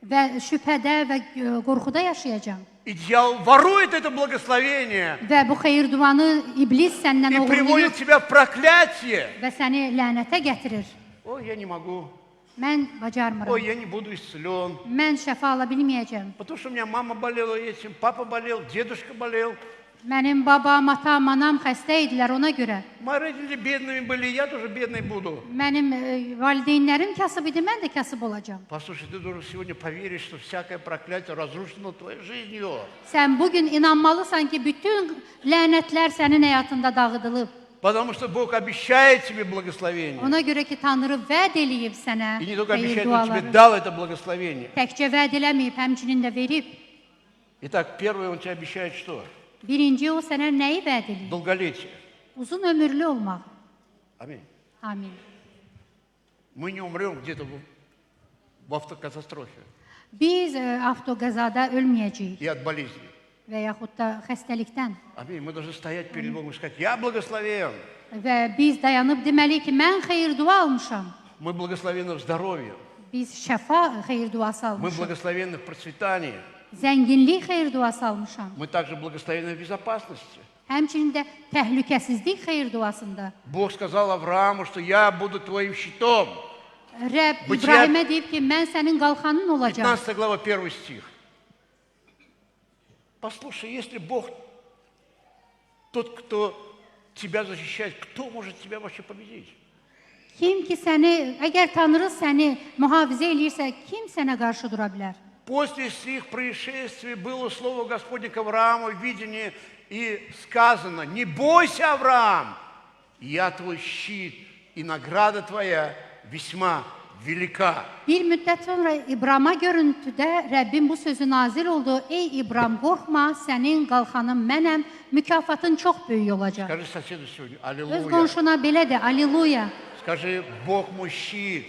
[SPEAKER 1] və şübhədə və qorxuda yaşayacağam.
[SPEAKER 8] И дьявол ворует это благословение
[SPEAKER 1] Və bu xeyir duanı iblis səndən
[SPEAKER 8] и
[SPEAKER 1] oğurlayır
[SPEAKER 8] приводит тебя в проклятие.
[SPEAKER 1] və səni lənətə gətirir.
[SPEAKER 8] Ой, я не могу.
[SPEAKER 1] Mən bacarmıram.
[SPEAKER 8] Ой, я не буду исцелен.
[SPEAKER 1] Mən şəfa ala bilməyəcəm.
[SPEAKER 8] Потому что у меня мама болела этим, папа болел, дедушка болел.
[SPEAKER 1] Mənim babam, atam, anam xəstə idilər ona görə.
[SPEAKER 8] Мои родители бедными были, я тоже бедный буду.
[SPEAKER 1] Mənim valideynlərim kasıb idi, mən də kasıb olacağam.
[SPEAKER 8] Послушай, ты должен сегодня поверить, что всякое проклятие разрушено твоей жизнью.
[SPEAKER 1] Sən bugün inanmalısan ki, bütün lənətlər sənin həyatında dağıdılıb.
[SPEAKER 8] Потому что Бог обещает тебе благословение.
[SPEAKER 1] Ona görə ki, Tanrı vəd eləyib sənə
[SPEAKER 8] И не только
[SPEAKER 1] xeyir
[SPEAKER 8] обещает, Он тебе
[SPEAKER 1] duaları.
[SPEAKER 8] дал это благословение.
[SPEAKER 1] Təkcə vəd eləməyib, həmçinin də verib.
[SPEAKER 8] Итак, первое, Он тебе обещает что?
[SPEAKER 1] Birinci, o sənə nəyi vəd eləyib?
[SPEAKER 8] Долголетие.
[SPEAKER 1] Uzun ömürlü olmaq.
[SPEAKER 8] Аминь.
[SPEAKER 1] Amin.
[SPEAKER 8] Мы не умрем где-то в автокатастрофе
[SPEAKER 1] Biz avtoqəzada ölməyəcəyik
[SPEAKER 8] и от болезни.
[SPEAKER 1] və yaxud da xəstəlikdən.
[SPEAKER 8] Аминь. Мы должны стоять перед Богом и сказать, я благословен.
[SPEAKER 1] Və biz dayanıb deməliyik ki, mən xeyir dua almışam.
[SPEAKER 8] Мы благословены в здоровье.
[SPEAKER 1] Biz şəfa xeyir duası
[SPEAKER 8] Мы
[SPEAKER 1] almışam.
[SPEAKER 8] благословены в процветании.
[SPEAKER 1] Zənginlik xeyir duası almışam.
[SPEAKER 8] Мы также благословены в безопасности.
[SPEAKER 1] Həmçinin də təhlükəsizlik xeyir duasında.
[SPEAKER 8] Бог сказал Аврааму, что я буду твоим щитом.
[SPEAKER 1] Rəbb
[SPEAKER 8] Bıçaq-
[SPEAKER 1] İbrahimə deyib ki, mən sənin qalxanın olacağam.
[SPEAKER 8] 15 глава, 1 стих. Послушай, если Бог тот, кто тебя защищает, кто может тебя вообще победить?
[SPEAKER 1] Kim ki səni, əgər Tanrı səni mühafizə eləyirsə, kim sənə qarşı dura bilər?
[SPEAKER 8] После сих происшествий было слово Господне к Аврааму в видении, и сказано, не бойся, Авраам, я твой щит, и награда твоя весьма велика.
[SPEAKER 1] Bir müddət sonra İbrahima görüntüdə Rəbbin bu sözü nazil oldu. Ey İbrahim, qorxma, sənin qalxanın mənəm, mükafatın çox böyük olacaq.
[SPEAKER 8] Скажи соседу сегодня,
[SPEAKER 1] Öz
[SPEAKER 8] аллилуйя.
[SPEAKER 1] qonşuna belə de, Alleluya.
[SPEAKER 8] Скажи, Бог мой щит.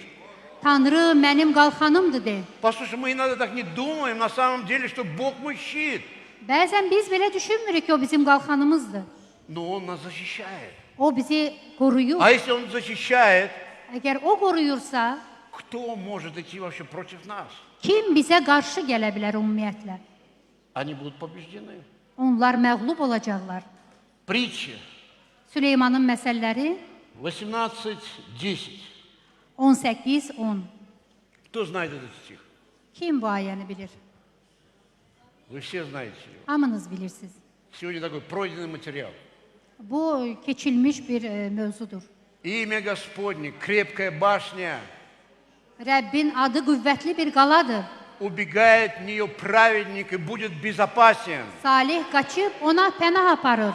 [SPEAKER 1] Tanrı mənim qalxanımdır de.
[SPEAKER 8] Послушай, мы иногда так не думаем на самом деле, что Бог мой щит.
[SPEAKER 1] Bəzən biz belə düşünmürük ki, o bizim qalxanımızdır.
[SPEAKER 8] Но Он нас защищает.
[SPEAKER 1] O bizi qoruyur.
[SPEAKER 8] А если Он защищает,
[SPEAKER 1] Əgər o qoruyursa,
[SPEAKER 8] кто может идти вообще против нас?
[SPEAKER 1] kim bizə qarşı gələ bilər ümumiyyətlə?
[SPEAKER 8] Они будут побеждены.
[SPEAKER 1] Onlar məğlub olacaqlar.
[SPEAKER 8] Притча
[SPEAKER 1] Süleymanın məsəlləri
[SPEAKER 8] 18:10.
[SPEAKER 1] 18-10.
[SPEAKER 8] Кто знает этот стих?
[SPEAKER 1] Kim bu ayəni bilir?
[SPEAKER 8] Вы все знаете его.
[SPEAKER 1] Hamınız bilirsiniz.
[SPEAKER 8] Сегодня такой пройденный материал.
[SPEAKER 1] Bu keçilmiş bir mövzudur.
[SPEAKER 8] Имя Господне, крепкая башня,
[SPEAKER 1] Rəbbin adı qüvvətli bir qaladır.
[SPEAKER 8] убегает в нее праведник и будет безопасен.
[SPEAKER 1] Salih qaçıb ona pənah aparır.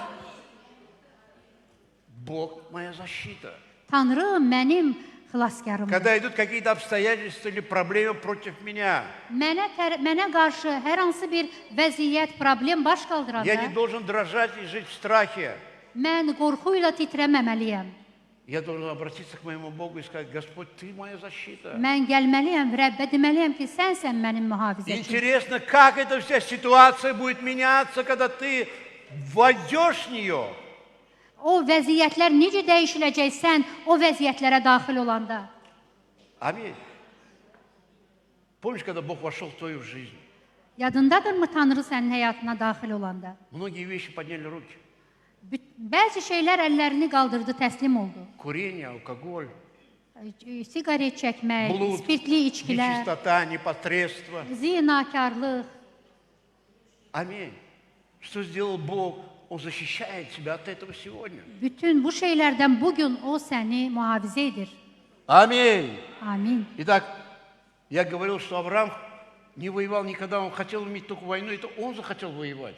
[SPEAKER 8] Бог моя защита.
[SPEAKER 1] Tanrı mənim xilaskarımdır.
[SPEAKER 8] Когда идут какие-то обстоятельства или проблемы против меня,
[SPEAKER 1] Mənə qarşı hər hansı bir vəziyyət, problem baş
[SPEAKER 8] я не
[SPEAKER 1] qaldıranda
[SPEAKER 8] должен дрожать и жить в страхе.
[SPEAKER 1] mən qorxu ilə titrəməməliyəm.
[SPEAKER 8] Я должен обратиться к моему Богу и сказать, Господь, Ты моя защита.
[SPEAKER 1] Mən gəlməliyəm, Rəbbə deməliyəm ki, sənsən mənim mühafizəçim.
[SPEAKER 8] Интересно, как эта вся ситуация будет меняться, когда ты войдешь в нее.
[SPEAKER 1] O vəziyyətlər necə dəyişiləcək sən o vəziyyətlərə daxil olanda?
[SPEAKER 8] Аминь. Помнишь, когда Бог вошел в твою жизнь?
[SPEAKER 1] Yadındadırmı Tanrı sənin həyatına daxil olanda?
[SPEAKER 8] Многие вещи подняли руки.
[SPEAKER 1] Bəzi şeylər əllərini qaldırdı, təslim oldu.
[SPEAKER 8] Курение, алкоголь,
[SPEAKER 1] siqaret çəkmək,
[SPEAKER 8] блуд,
[SPEAKER 1] spirtli içkilər,
[SPEAKER 8] нечистота, непотребство.
[SPEAKER 1] zinakarlıq.
[SPEAKER 8] Аминь. Что сделал Бог? Он защищает тебя от этого сегодня.
[SPEAKER 1] Bütün bu şeylərdən bugün o səni mühafizə edir.
[SPEAKER 8] Аминь.
[SPEAKER 1] Amin.
[SPEAKER 8] Итак, я говорил, что Авраам не воевал никогда, он хотел иметь только войну, это он захотел воевать.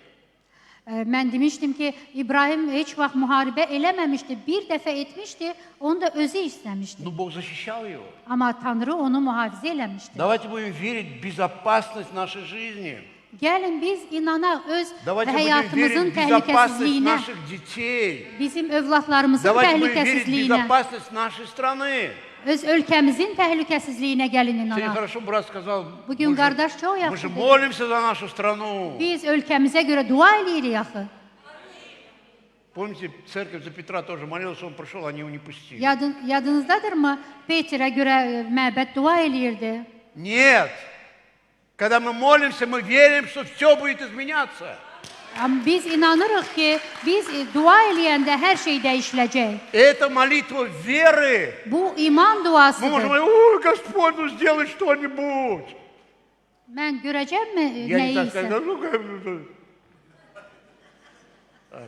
[SPEAKER 1] Mən demişdim ki, İbrahim heç vaxt müharibə eləməmişdi, bir dəfə etmişdi, onu da özü istəmişdi.
[SPEAKER 8] Но Бог защищал его.
[SPEAKER 1] Amma Tanrı onu mühafizə eləmişdi.
[SPEAKER 8] Давайте будем верить в безопасность нашей жизни.
[SPEAKER 1] Gəlin biz inanaq öz
[SPEAKER 8] Давайте будем
[SPEAKER 1] həyatımızın
[SPEAKER 8] верить в безопасность
[SPEAKER 1] təhlükəsizliyinə,
[SPEAKER 8] наших детей.
[SPEAKER 1] bizim övladlarımızın
[SPEAKER 8] Давайте будем верить в
[SPEAKER 1] təhlükəsizliyinə,
[SPEAKER 8] безопасность нашей страны.
[SPEAKER 1] öz ölkəmizin təhlükəsizliyinə gəlin
[SPEAKER 8] Сегодня
[SPEAKER 1] inanaq.
[SPEAKER 8] хорошо брат сказал,
[SPEAKER 1] Bugün qardaş çox
[SPEAKER 8] мы
[SPEAKER 1] yaxşı
[SPEAKER 8] же
[SPEAKER 1] dedi.
[SPEAKER 8] молимся за нашу страну.
[SPEAKER 1] Biz ölkəmizə görə dua eləyirik axı.
[SPEAKER 8] Помните, церковь за Петра тоже молилась, он прошел, они его не пустили.
[SPEAKER 1] Yadınızdadırmı? Petrə görə məbəd dua eləyirdi.
[SPEAKER 8] Нет. Когда мы молимся, мы верим, что все будет изменяться.
[SPEAKER 1] Amma biz inanırıq ki, biz dua eləyəndə hər şey dəyişiləcək.
[SPEAKER 8] Это молитва веры.
[SPEAKER 1] Bu iman
[SPEAKER 8] Мы можем
[SPEAKER 1] duasıdır.
[SPEAKER 8] говорить, ой, Господь, ну сделай что-нибудь.
[SPEAKER 1] Mən görəcəmmi
[SPEAKER 8] Я не так
[SPEAKER 1] nəyisə?
[SPEAKER 8] сказал, ну как это?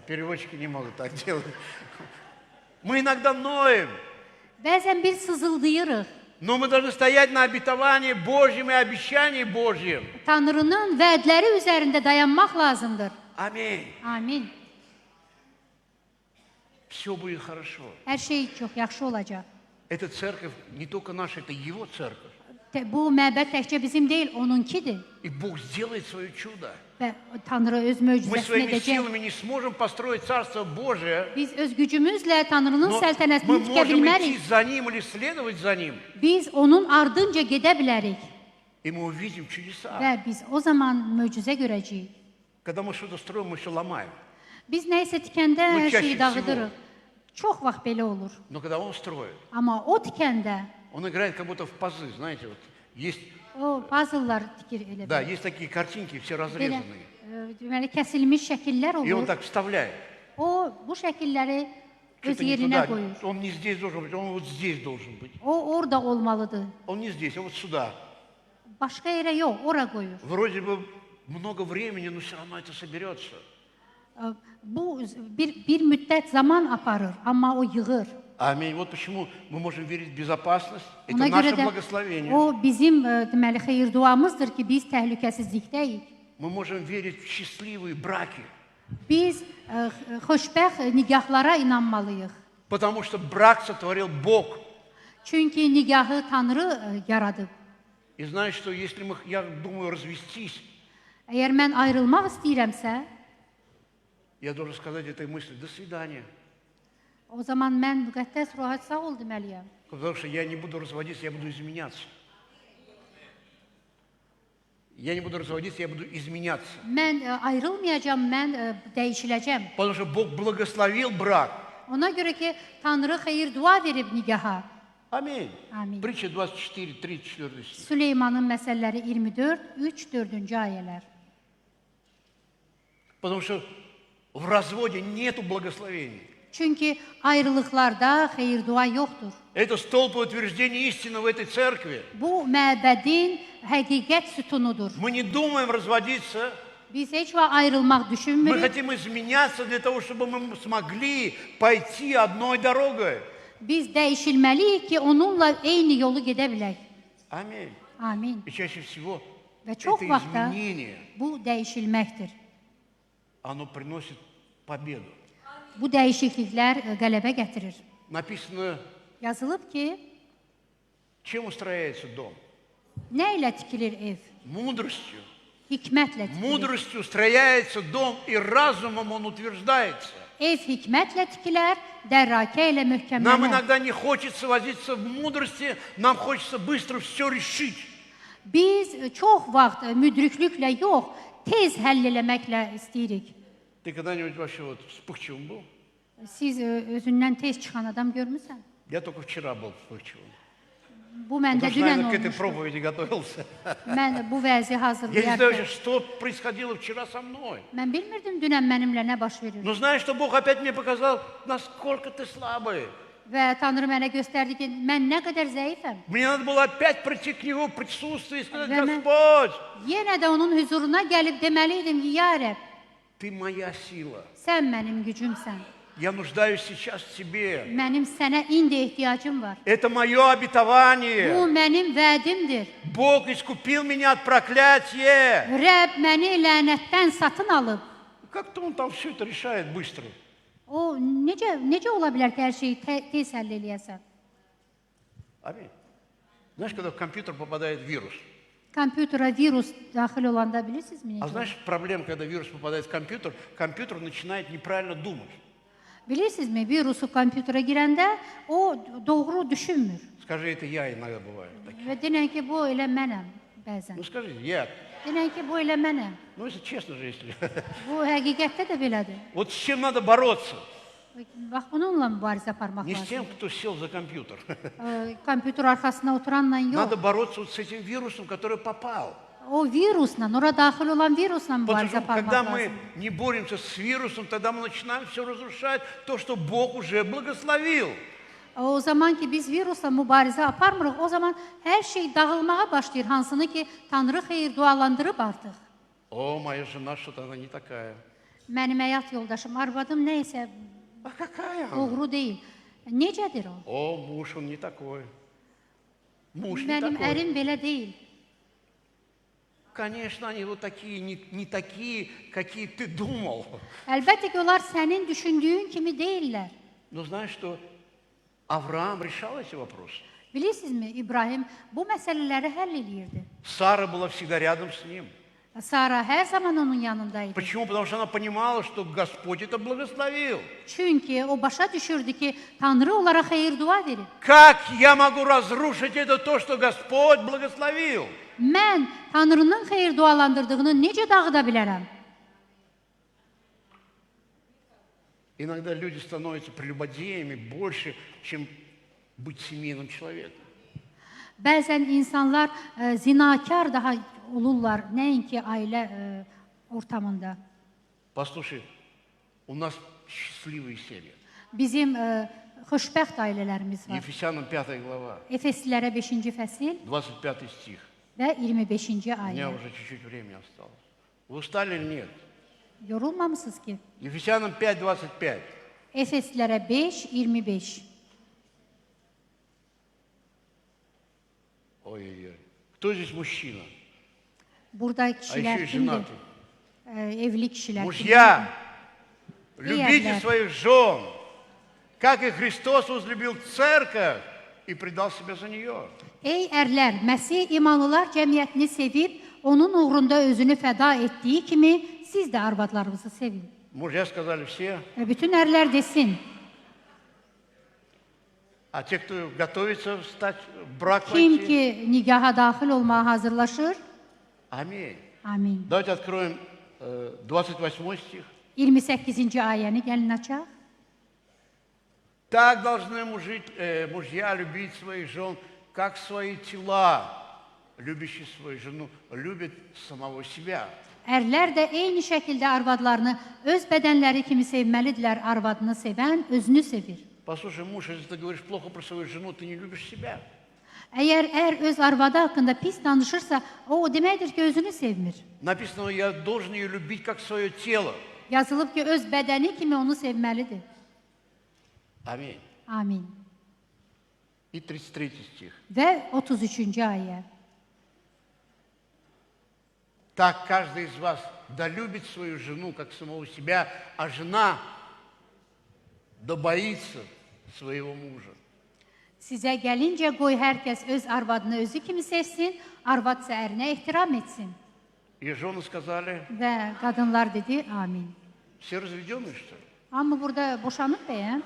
[SPEAKER 8] Переводчики не могут так делать. Мы иногда ноем,
[SPEAKER 1] Bəzən biz sızıldayırıq.
[SPEAKER 8] но мы должны стоять на обетовании Божьем и обещании Божьем.
[SPEAKER 1] Tanrının vədləri üzərində dayanmaq lazımdır.
[SPEAKER 8] Аминь.
[SPEAKER 1] Amin.
[SPEAKER 8] Все будет хорошо.
[SPEAKER 1] Hər şey çox yaxşı olacaq.
[SPEAKER 8] Эта церковь не только наша, это Его церковь.
[SPEAKER 1] Bu məbəd təkcə bizim deyil, onunkidir.
[SPEAKER 8] И Бог сделает свое чудо.
[SPEAKER 1] Və Tanrı öz
[SPEAKER 8] Мы
[SPEAKER 1] möcüzəsini
[SPEAKER 8] своими
[SPEAKER 1] edəcək.
[SPEAKER 8] силами не сможем построить Царство Божие,
[SPEAKER 1] Biz öz gücümüzlə Tanrının
[SPEAKER 8] но мы
[SPEAKER 1] səltənətini tikə
[SPEAKER 8] можем идти
[SPEAKER 1] bilmərik.
[SPEAKER 8] за Ним или следовать за Ним,
[SPEAKER 1] Biz onun ardınca gedə bilərik
[SPEAKER 8] и мы увидим чудеса.
[SPEAKER 1] və biz o zaman möcüzə görəcəyik.
[SPEAKER 8] Когда мы что-то строим, мы все ломаем.
[SPEAKER 1] Biz nə isə tikəndə
[SPEAKER 8] Bu
[SPEAKER 1] hər şeyi
[SPEAKER 8] çəşid
[SPEAKER 1] dağıdırıq. Çox vaxt belə olur.
[SPEAKER 8] Но когда Он stроит,
[SPEAKER 1] Amma o tikəndə
[SPEAKER 8] Он играет как будто в пазы, знаете, вот есть,
[SPEAKER 1] o puzzle'lar tikir elə
[SPEAKER 8] да,
[SPEAKER 1] bil.
[SPEAKER 8] есть такие картинки, все
[SPEAKER 1] Belə
[SPEAKER 8] разрезанные.
[SPEAKER 1] deməli kəsilmiş şəkillər
[SPEAKER 8] И Он
[SPEAKER 1] olur.
[SPEAKER 8] так вставляет.
[SPEAKER 1] O bu şəkilləri öz
[SPEAKER 8] Что-то не
[SPEAKER 1] yerinə
[SPEAKER 8] туда.
[SPEAKER 1] qoyur.
[SPEAKER 8] Он не здесь должен быть, он вот здесь должен быть.
[SPEAKER 1] O orada olmalıdır.
[SPEAKER 8] Он не здесь, а вот сюда.
[SPEAKER 1] Başqa yerə yox, ora qoyur.
[SPEAKER 8] Вроде бы много времени, но все равно это соберется.
[SPEAKER 1] Bu bir müddət zaman aparır, amma o yığır.
[SPEAKER 8] Аминь. Вот почему мы можем верить в безопасность. Это
[SPEAKER 1] Ona görə
[SPEAKER 8] наше
[SPEAKER 1] də
[SPEAKER 8] благословение.
[SPEAKER 1] o bizim deməli xeyir duamızdır ki, biz təhlükəsizlikdəyik.
[SPEAKER 8] Мы можем верить в счастливые браки.
[SPEAKER 1] Biz xoşbəxt nigahlara inanmalıyıq.
[SPEAKER 8] Потому что брак сотворил Бог.
[SPEAKER 1] Çünki nigahı Tanrı yaradıb.
[SPEAKER 8] И знаешь, что если я думаю развестись,
[SPEAKER 1] Əgər mən ayrılmaq istəyirəmsə,
[SPEAKER 8] я должен сказать этой мысли, до свидания.
[SPEAKER 1] o zaman mən müqəddəs ruha sağ ol deməliyəm.
[SPEAKER 8] Потому что я не буду разводиться, я буду изменяться. Я не буду разводиться, я буду изменяться.
[SPEAKER 1] Mən ayrılmayacağam, mən dəyişiləcəm.
[SPEAKER 8] Потому что Бог благословил брак.
[SPEAKER 1] Ona görə ki, Tanrı xeyir dua verib nigaha.
[SPEAKER 8] Аминь.
[SPEAKER 1] Amin.
[SPEAKER 8] Притча 24, 34 стих.
[SPEAKER 1] Süleymanın məsəlləri 24, 3, 4-cü ayələr.
[SPEAKER 8] Потому что в разводе нету благословений.
[SPEAKER 1] Çünki ayrılıqlarda xeyir dua yoxdur.
[SPEAKER 8] Это столб утверждения истины в этой церкви.
[SPEAKER 1] Bu məbədin həqiqət sütunudur.
[SPEAKER 8] Мы не думаем разводиться.
[SPEAKER 1] Biz heç vaxt ayrılmaq
[SPEAKER 8] Мы
[SPEAKER 1] düşünmürük.
[SPEAKER 8] хотим изменяться для того, чтобы мы смогли пойти одной дорогой.
[SPEAKER 1] Biz dəyişilməliyik ki, onunla eyni yolu gedə bilək.
[SPEAKER 8] Аминь.
[SPEAKER 1] Amin.
[SPEAKER 8] И чаще всего
[SPEAKER 1] Və çox
[SPEAKER 8] это
[SPEAKER 1] vaxt da
[SPEAKER 8] изменение,
[SPEAKER 1] bu dəyişilməkdir.
[SPEAKER 8] оно приносит победу.
[SPEAKER 1] Bu dəyişikliklər qələbə gətirir.
[SPEAKER 8] Написано,
[SPEAKER 1] Yazılıb ki,
[SPEAKER 8] чем устрояется дом?
[SPEAKER 1] nə ilə tikilir ev?
[SPEAKER 8] Мудростью.
[SPEAKER 1] Hikmətlə tikilir.
[SPEAKER 8] Мудростью строяется дом, и разумом он утверждается.
[SPEAKER 1] Ev hikmətlə tikilər, dərrakə ilə
[SPEAKER 8] Нам
[SPEAKER 1] möhkəmlənər.
[SPEAKER 8] иногда не хочется возиться в мудрости, нам хочется быстро все решить.
[SPEAKER 1] Biz çox vaxt müdriklüklə yox, tez həll eləməklə istəyirik.
[SPEAKER 8] Ты когда-нибудь вообще вот вспыльчивым был?
[SPEAKER 1] Siz özündən tez çıxan adam görmüsən?
[SPEAKER 8] Я только вчера был вспыльчивым.
[SPEAKER 1] Bu məndə
[SPEAKER 8] Потому что,
[SPEAKER 1] dünən
[SPEAKER 8] наверное, к этой
[SPEAKER 1] olmuşdu.
[SPEAKER 8] проповеди готовился.
[SPEAKER 1] Mən bu vəzi
[SPEAKER 8] Я не знаю вообще,
[SPEAKER 1] hazırlayarkən,
[SPEAKER 8] что происходило вчера со мной.
[SPEAKER 1] mən bilmirdim dünən mənimlə nə baş verir.
[SPEAKER 8] Но знаешь, что Бог опять мне показал, насколько ты слабый.
[SPEAKER 1] Və Tanrı mənə göstərdi ki, mən nə qədər zəifəm.
[SPEAKER 8] Мне надо было опять прийти к Него в присутствие и сказать:
[SPEAKER 1] Да, мы-
[SPEAKER 8] Господь,
[SPEAKER 1] Yenə də onun huzuruna gəlib deməliydim ki, ya Rəbb,
[SPEAKER 8] Ты моя сила.
[SPEAKER 1] sən mənim gücümsən.
[SPEAKER 8] Я нуждаюсь сейчас в Тебе.
[SPEAKER 1] Mənim sənə indi ehtiyacım var.
[SPEAKER 8] Это мое обетование.
[SPEAKER 1] Bu mənim vədimdir.
[SPEAKER 8] Бог искупил меня от проклятия.
[SPEAKER 1] Rəbb məni lənətdən satın alıb.
[SPEAKER 8] Как-то Он там все это решает bыстро.
[SPEAKER 1] O necə ola bilər ki, hər şeyi tez həll eləyəsən?
[SPEAKER 8] Аминь. Знаешь, когда в компьютер попадает вирус?
[SPEAKER 1] Kompüterə virus daxil olanda bilirsinizmi?
[SPEAKER 8] А
[SPEAKER 1] necə?
[SPEAKER 8] знаешь, проблема, когда вирус попадает в компьютер начинает неправильно думать.
[SPEAKER 1] Bilirsinizmi, virusu kompüterə girəndə o doğru düşünmür.
[SPEAKER 8] Скажи, это я иногда бывает. такие.
[SPEAKER 1] Və denən ki, bu elə mənəm bəzən.
[SPEAKER 8] Ну скажи, я.
[SPEAKER 1] Denən ki, bu elə mənəm.
[SPEAKER 8] Ну если честно же, если...
[SPEAKER 1] Bu həqiqətdə də belədir.
[SPEAKER 8] Вот с чем надо bороться?
[SPEAKER 1] Bax, bununla mübarizə aparmaq
[SPEAKER 8] Не с
[SPEAKER 1] lazım.
[SPEAKER 8] тем, кто сел за компьютер.
[SPEAKER 1] Kompüter arxasına oturanla yox.
[SPEAKER 8] Надо bороться вот с этим вирусом, который попал.
[SPEAKER 1] O virusla, ora daxil olan virusla
[SPEAKER 8] Потому
[SPEAKER 1] mübarizə
[SPEAKER 8] что
[SPEAKER 1] aparmaq
[SPEAKER 8] когда мы
[SPEAKER 1] lazım.
[SPEAKER 8] не боремся с вирусом, тогда мы начинаем все разрушать, то, что Бог уже благословил.
[SPEAKER 1] O zaman ki biz virusla mübarizə aparmırıq, o zaman hər şey dağılmağa başlayır, hansını ki Tanrı xeyir dualandırıb artıq.
[SPEAKER 8] О, моя жена что-то она не такая.
[SPEAKER 1] Mənim həyat yoldaşım, arvadım nə isə
[SPEAKER 8] А какая она?
[SPEAKER 1] doğru deyil. Necədir o?
[SPEAKER 8] О, муж он не такой. Муж не
[SPEAKER 1] Mənim
[SPEAKER 8] такой.
[SPEAKER 1] ərim belə deyil.
[SPEAKER 8] Конечно, они вот такие, не такие, какие ты думал.
[SPEAKER 1] Əlbəttə ki, onlar sənin düşündüyün kimi deyillər.
[SPEAKER 8] Но знаешь, что Авраам решал эти вопросы.
[SPEAKER 1] Bilirsinizmi, İbrahim bu məsələləri həll eləyirdi.
[SPEAKER 8] Сара была всегда рядом с ним.
[SPEAKER 1] Sara hər zaman onun yanındaydı.
[SPEAKER 8] Почему? Потому что она понимала, что Господь это благословил.
[SPEAKER 1] Çünki o başa düşürdü ki, Tanrı onlara xeyir dua verir.
[SPEAKER 8] Как я могу разрушить это то, что Господь благословил?
[SPEAKER 1] Mən Tanrının xeyir dualandırdığını necə dağıda bilərəm?
[SPEAKER 8] Иногда люди становятся прелюбодеями больше, чем быть семейным человеком.
[SPEAKER 1] Bəzən insanlar zinakar daha olurlar, nəinki ailə ortamında.
[SPEAKER 8] Послушай, у нас счастливые семьи.
[SPEAKER 1] Bizim xoşbəxt ailələrimiz var.
[SPEAKER 8] Ефесянам 5 глава,
[SPEAKER 1] Efeslilərə 5-ci fəsil
[SPEAKER 8] 25 стих.
[SPEAKER 1] və 25-ci
[SPEAKER 8] У меня
[SPEAKER 1] ayə.
[SPEAKER 8] уже чуть-чуть времени осталось. Вы устали или нет?
[SPEAKER 1] Yorulmamısınız ki?
[SPEAKER 8] Ефесянам 5:25.
[SPEAKER 1] Efeslilərə 5:25.
[SPEAKER 8] Ой-ой-ой. Кто здесь мужчина?
[SPEAKER 1] Burada
[SPEAKER 8] А еще
[SPEAKER 1] kişilər
[SPEAKER 8] и
[SPEAKER 1] kimdir?
[SPEAKER 8] женатый.
[SPEAKER 1] Evli kişilər.
[SPEAKER 8] Мужья, любите
[SPEAKER 1] Верно.
[SPEAKER 8] своих жен, как и Христос возлюбил церковь и предал себя за нее.
[SPEAKER 1] Ey ərlər, Məsih imanlılar cəmiyyətini sevib, onun uğrunda özünü fəda etdiyi kimi siz də arvadlarınızı sevin.
[SPEAKER 8] Мужья сказали все,
[SPEAKER 1] Və bütün ərlər desin,
[SPEAKER 8] а те, кто готовится встать в брак
[SPEAKER 1] kim
[SPEAKER 8] войти,
[SPEAKER 1] ki nigaha daxil olmağa hazırlaşır,
[SPEAKER 8] аминь.
[SPEAKER 1] amin.
[SPEAKER 8] Давайте откроем 28 стих.
[SPEAKER 1] 28-ci ayəni gəlin açaq.
[SPEAKER 8] Так должны мужья любить своих жен, как свои тела. Любящий свою жену любит самого себя.
[SPEAKER 1] Ərlər də eyni şəkildə arvadlarını öz bədənləri kimi sevməlidirlər. Arvadını sevən özünü sevir.
[SPEAKER 8] Послушай, муж, если ты говоришь плохо про свою жену, ты не любишь себя.
[SPEAKER 1] Əgər öz arvadı haqqında pis danışırsa, o deməkdir ki, özünü sevmir.
[SPEAKER 8] Написано, я должен ее любить, как свое тело.
[SPEAKER 1] Yazılıb ki, öz bədəni kimi onu sevməlidir.
[SPEAKER 8] Аминь.
[SPEAKER 1] Amin.
[SPEAKER 8] И 33 стих.
[SPEAKER 1] Və 33-cü ayə.
[SPEAKER 8] Так каждый из вас да любит свою жену, как самого себя, а жена да боится своего мужа.
[SPEAKER 1] Sizə gəlincə qoy hər kəs öz arvadını özü kimi sevsin, arvad isə ərinə ehtiram etsin.
[SPEAKER 8] И жены сказали,
[SPEAKER 1] Və qadınlar dedi, amin.
[SPEAKER 8] все разведенные, что ли?
[SPEAKER 1] Amma burada boşanıb bəyəm.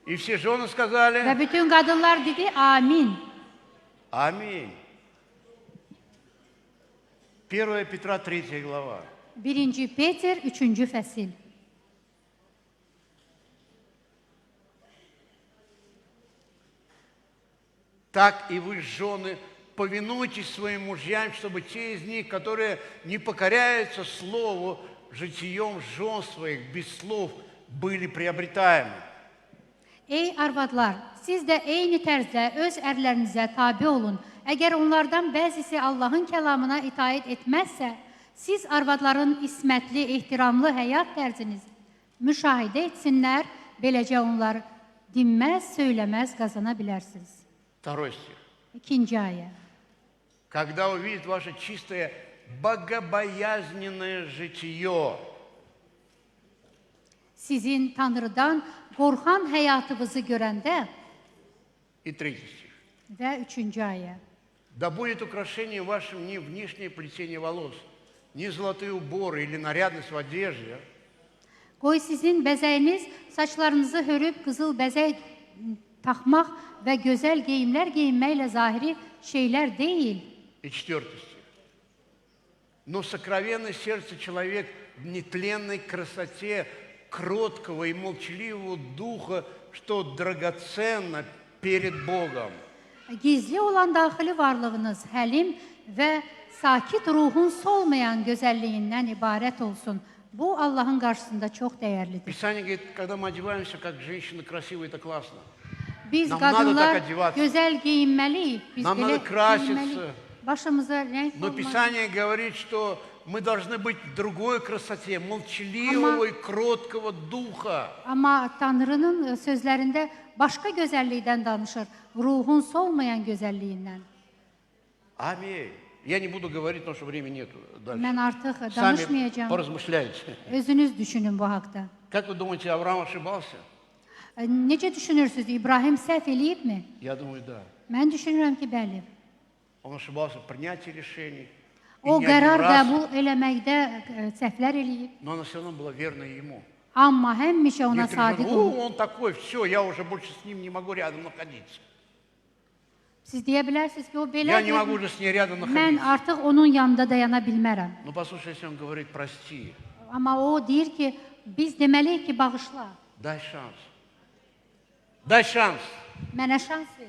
[SPEAKER 8] И все жены
[SPEAKER 1] Və
[SPEAKER 8] сказали,
[SPEAKER 1] bütün qadınlar dedi, amin.
[SPEAKER 8] аминь. 1 Петра 3 глава.
[SPEAKER 1] 1-ci Peter 3-cü fəsil.
[SPEAKER 8] Так и вы, жены, повинуйтесь своим мужьям, чтобы те из них, которые не покоряются слову, житием жен своих, без слов, были приобретаемы.
[SPEAKER 1] Ey arvadlar, siz də eyni tərzdə öz ərlərinizə tabe olun. Əgər onlardan bəzisi Allahın kəlamına itaət etməzsə, siz arvadların ismətli, ehtiramlı həyat tərzinizi müşahidə etsinlər, beləcə onlar dinməz, söyləməz qazana bilərsiniz.
[SPEAKER 8] Второй стих.
[SPEAKER 1] İkinci ayə.
[SPEAKER 8] Когда увидят ваше чистое, богобоязненное житие,
[SPEAKER 1] Sizin Tanrıdan qorxan həyatınızı görəndə
[SPEAKER 8] и tretий стих.
[SPEAKER 1] və üçüncü ayə.
[SPEAKER 8] Да будет украшением вашим не внешнее плетение волос, не золотые уборы или нарядность в одежде,
[SPEAKER 1] Qoy sizin bəzəyiniz saçlarınızı hörüb qızıl bəzək taxmaq və gözəl geyimlər geyinməklə zahiri şeylər deyil.
[SPEAKER 8] И четвертый стих. Но сокровенное сердце человек в нетленной красоте кроткого и молчаливого духа, что драгоценно перед Богом.
[SPEAKER 1] Gizli olan daxili varlığınız həlim və sakit ruhun solmayan gözəlliyindən ibarət olsun. Bu Allahın qarşısında çox dəyərlidir.
[SPEAKER 8] Писание говорит, когда мы одеваемся как женщины красивые, это классно.
[SPEAKER 1] Biz
[SPEAKER 8] Нам надо
[SPEAKER 1] qadınlar
[SPEAKER 8] так одеваться.
[SPEAKER 1] gözəl geyinməliyik. Biz
[SPEAKER 8] Нам
[SPEAKER 1] belə
[SPEAKER 8] надо краситься.
[SPEAKER 1] geyinməliyik. Başımıza rəng
[SPEAKER 8] Но
[SPEAKER 1] olmalı.
[SPEAKER 8] Писание говорит, что мы должны быть в другой красоте, молчаливого и кроткого духа.
[SPEAKER 1] Amma Tanrının sözlərində başqa gözəllikdən danışır. Ruhun solmayan gözəlliyindən.
[SPEAKER 8] Аминь. Я не буду говорить, потому что времени нету дальше.
[SPEAKER 1] Mən artıq
[SPEAKER 8] Сами
[SPEAKER 1] danışmayacağım.
[SPEAKER 8] поразмышляйте.
[SPEAKER 1] Özünüz düşünün bu haqda.
[SPEAKER 8] Как вы думаете, Авраам ошибался?
[SPEAKER 1] Necə düşünürsünüz? İbrahim səhv eləyibmi?
[SPEAKER 8] Я думаю, да.
[SPEAKER 1] Mən düşünürəm ki, bəli.
[SPEAKER 8] Он ошибался в принятии решений. И
[SPEAKER 1] O
[SPEAKER 8] не один
[SPEAKER 1] qərar
[SPEAKER 8] раз,
[SPEAKER 1] qəbul eləməkdə səhvlər eləyib.
[SPEAKER 8] но она все равно была верна ему.
[SPEAKER 1] Amma həmişə ona
[SPEAKER 8] Некоторые
[SPEAKER 1] sadiq
[SPEAKER 8] говорят,
[SPEAKER 1] olub.
[SPEAKER 8] он такой, все, я уже больше с ним не могу рядом находиться.
[SPEAKER 1] Siz deyə bilərsiniz ki, o
[SPEAKER 8] Я не могу
[SPEAKER 1] belədir.
[SPEAKER 8] уже с ней рядом
[SPEAKER 1] Mən
[SPEAKER 8] находиться.
[SPEAKER 1] artıq onun yanında dayana bilmərəm.
[SPEAKER 8] Но послушай, если он говорит, прости,
[SPEAKER 1] Amma o deyir ki, biz deməliyik ki, bağışla.
[SPEAKER 8] дай шанс. Дай шанс.
[SPEAKER 1] Mənə şans ver.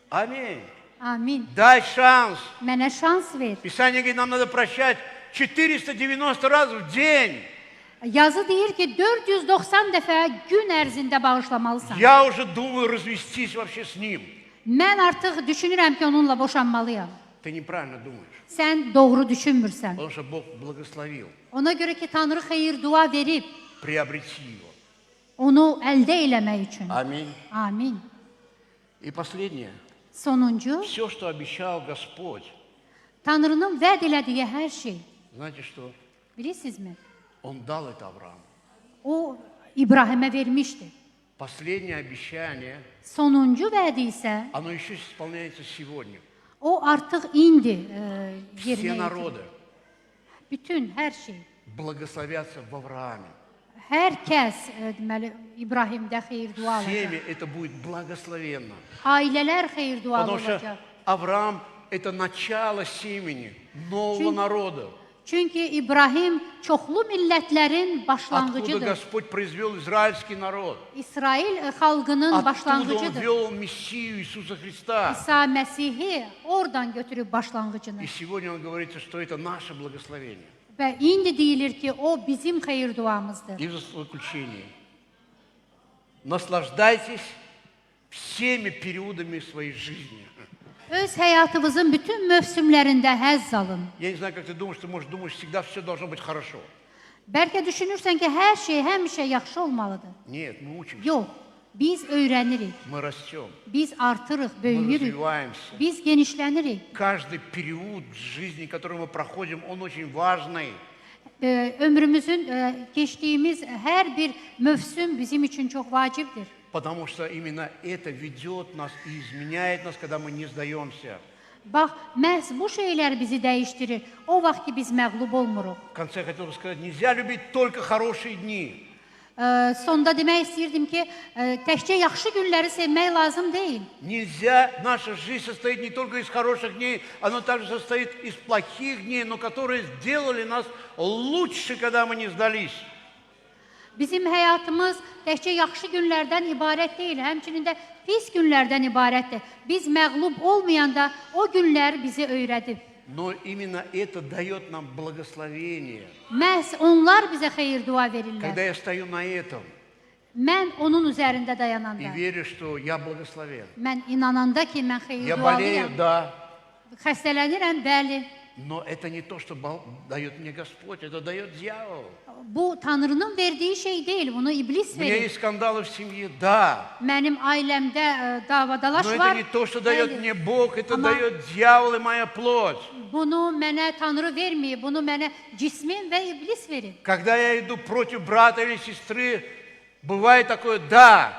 [SPEAKER 8] Аминь.
[SPEAKER 1] Amin.
[SPEAKER 8] Дай шанс.
[SPEAKER 1] Mənə şans ver.
[SPEAKER 8] Писание говорит, нам надо прощать 490 раз в день.
[SPEAKER 1] Yazı deyir ki, 490 dəfə gün ərzində bağışlamalısan.
[SPEAKER 8] Я уже думаю развестись вообще с ним.
[SPEAKER 1] Mən artıq düşünürəm ki, onunla boşanmalıyam.
[SPEAKER 8] Ты неправильно думаешь,
[SPEAKER 1] Sən doğru düşünmürsən.
[SPEAKER 8] потому что Бог благословил.
[SPEAKER 1] Ona görə ki, Tanrı xeyir dua verib,
[SPEAKER 8] Приобрети его.
[SPEAKER 1] onu əldə eləmək üçün.
[SPEAKER 8] Аминь.
[SPEAKER 1] Amin.
[SPEAKER 8] И последнее.
[SPEAKER 1] Sonuncu,
[SPEAKER 8] Все, что обещал Господь,
[SPEAKER 1] Tanrının vəd elədiyi hər şey.
[SPEAKER 8] знаете что?
[SPEAKER 1] Bilirsinizmi?
[SPEAKER 8] Он дал это Аврааму.
[SPEAKER 1] O İbrahimə vermişdi.
[SPEAKER 8] Последнее обещание,
[SPEAKER 1] Sonuncu vədi isə
[SPEAKER 8] оно еще исполняется сегодня.
[SPEAKER 1] o artıq indi
[SPEAKER 8] Все
[SPEAKER 1] yerinə
[SPEAKER 8] народы
[SPEAKER 1] yetirir. Bütün hər şey.
[SPEAKER 8] благословятся в Аврааме.
[SPEAKER 1] Hər kəs deməli İbrahimdə xeyir dua alacaq.
[SPEAKER 8] Семя это будет благословенно.
[SPEAKER 1] Ailələr xeyir dualı
[SPEAKER 8] Потому
[SPEAKER 1] olacaq.
[SPEAKER 8] что Авраам это начало семени нового народа.
[SPEAKER 1] Çünki İbrahim çoxlu millətlərin
[SPEAKER 8] Откуда
[SPEAKER 1] başlanğıcıdır.
[SPEAKER 8] Господь произвел израильский народ.
[SPEAKER 1] İsrail xalqının
[SPEAKER 8] Оттуда Он
[SPEAKER 1] başlanğıcıdır.
[SPEAKER 8] вел Мессию Иисуса Христа.
[SPEAKER 1] İsa Məsihi oradan götürüb başlanğıcını.
[SPEAKER 8] И сегодня он говорится, что это наше благословение.
[SPEAKER 1] Və indi deyilir ki, o bizim xeyir duamızdır.
[SPEAKER 8] И в заключение. Наслаждайтесь всеми периодами своей жизни.
[SPEAKER 1] Öz həyatınızın bütün mövsümlərində həzz alın.
[SPEAKER 8] Я не знаю, как ты думаешь, ты можешь думать, всегда все должно быть хорошо.
[SPEAKER 1] Bəlkə düşünürsən ki, hər şey həmişə yaxşı olmalıdır.
[SPEAKER 8] Нет, мы учимся,
[SPEAKER 1] Yox, biz öyrənirik,
[SPEAKER 8] мы rастем,
[SPEAKER 1] biz artırıq,
[SPEAKER 8] мы
[SPEAKER 1] böyüyürük,
[SPEAKER 8] развиваемся.
[SPEAKER 1] biz genişlənirik.
[SPEAKER 8] Каждый период жизни, который мы проходим, он очень важный.
[SPEAKER 1] Ömrümüzün keçdiyimiz hər bir mövsüm bizim üçün çox vacibdir.
[SPEAKER 8] Потому что именно это ведет нас и изменяет нас, когда мы не сдаемся.
[SPEAKER 1] Bax, məhz bu şeylər bizi dəyişdirir. O vaxt ki, biz məğlub olmuruq.
[SPEAKER 8] В конце я хотел бы сказать, нельзя любить только хорошие dни.
[SPEAKER 1] Sonda demək istəyirdim ki, təkcə yaxşı günləri sevmək lazım deyil.
[SPEAKER 8] Нельзя, наша жизнь состоит не только из хороших дней, она также состоит из плохих дней, но которые сделали нас лучше, когда мы не сдались.
[SPEAKER 1] Bizim həyatımız təkcə yaxşı günlərdən ibarət deyil, həmçinin də pis günlərdən ibarətdir. Biz məğlub olmayanda o günlər bizi öyrədib.
[SPEAKER 8] Но именно это дает нам благословение.
[SPEAKER 1] Məhz onlar bizə xeyir dua
[SPEAKER 8] Когда
[SPEAKER 1] verirlər.
[SPEAKER 8] я стою на этом
[SPEAKER 1] Mən onun üzərində
[SPEAKER 8] и
[SPEAKER 1] dayananda,
[SPEAKER 8] верю, что я благословен.
[SPEAKER 1] mən inananda ki, mən xeyir
[SPEAKER 8] Я болею,
[SPEAKER 1] dualıyam.
[SPEAKER 8] да,
[SPEAKER 1] Xəstələnirəm, bəli.
[SPEAKER 8] но это не то, что дает мне Господь, это дает дьявол.
[SPEAKER 1] Bu Tanrının verdiyi şey deyil, bunu iblis
[SPEAKER 8] У меня
[SPEAKER 1] verir.
[SPEAKER 8] есть скандалы в семье, да,
[SPEAKER 1] Mənim ailəmdə davadalaş
[SPEAKER 8] но это
[SPEAKER 1] var.
[SPEAKER 8] не то, что дает
[SPEAKER 1] Bəli.
[SPEAKER 8] мне Бог, это
[SPEAKER 1] Ama-
[SPEAKER 8] дает дьявол и моя плоть.
[SPEAKER 1] Bunu mənə Tanrı verməyib, bunu mənə cismin və iblis verir.
[SPEAKER 8] Когда я иду против брата или сестры, бывает такое, да,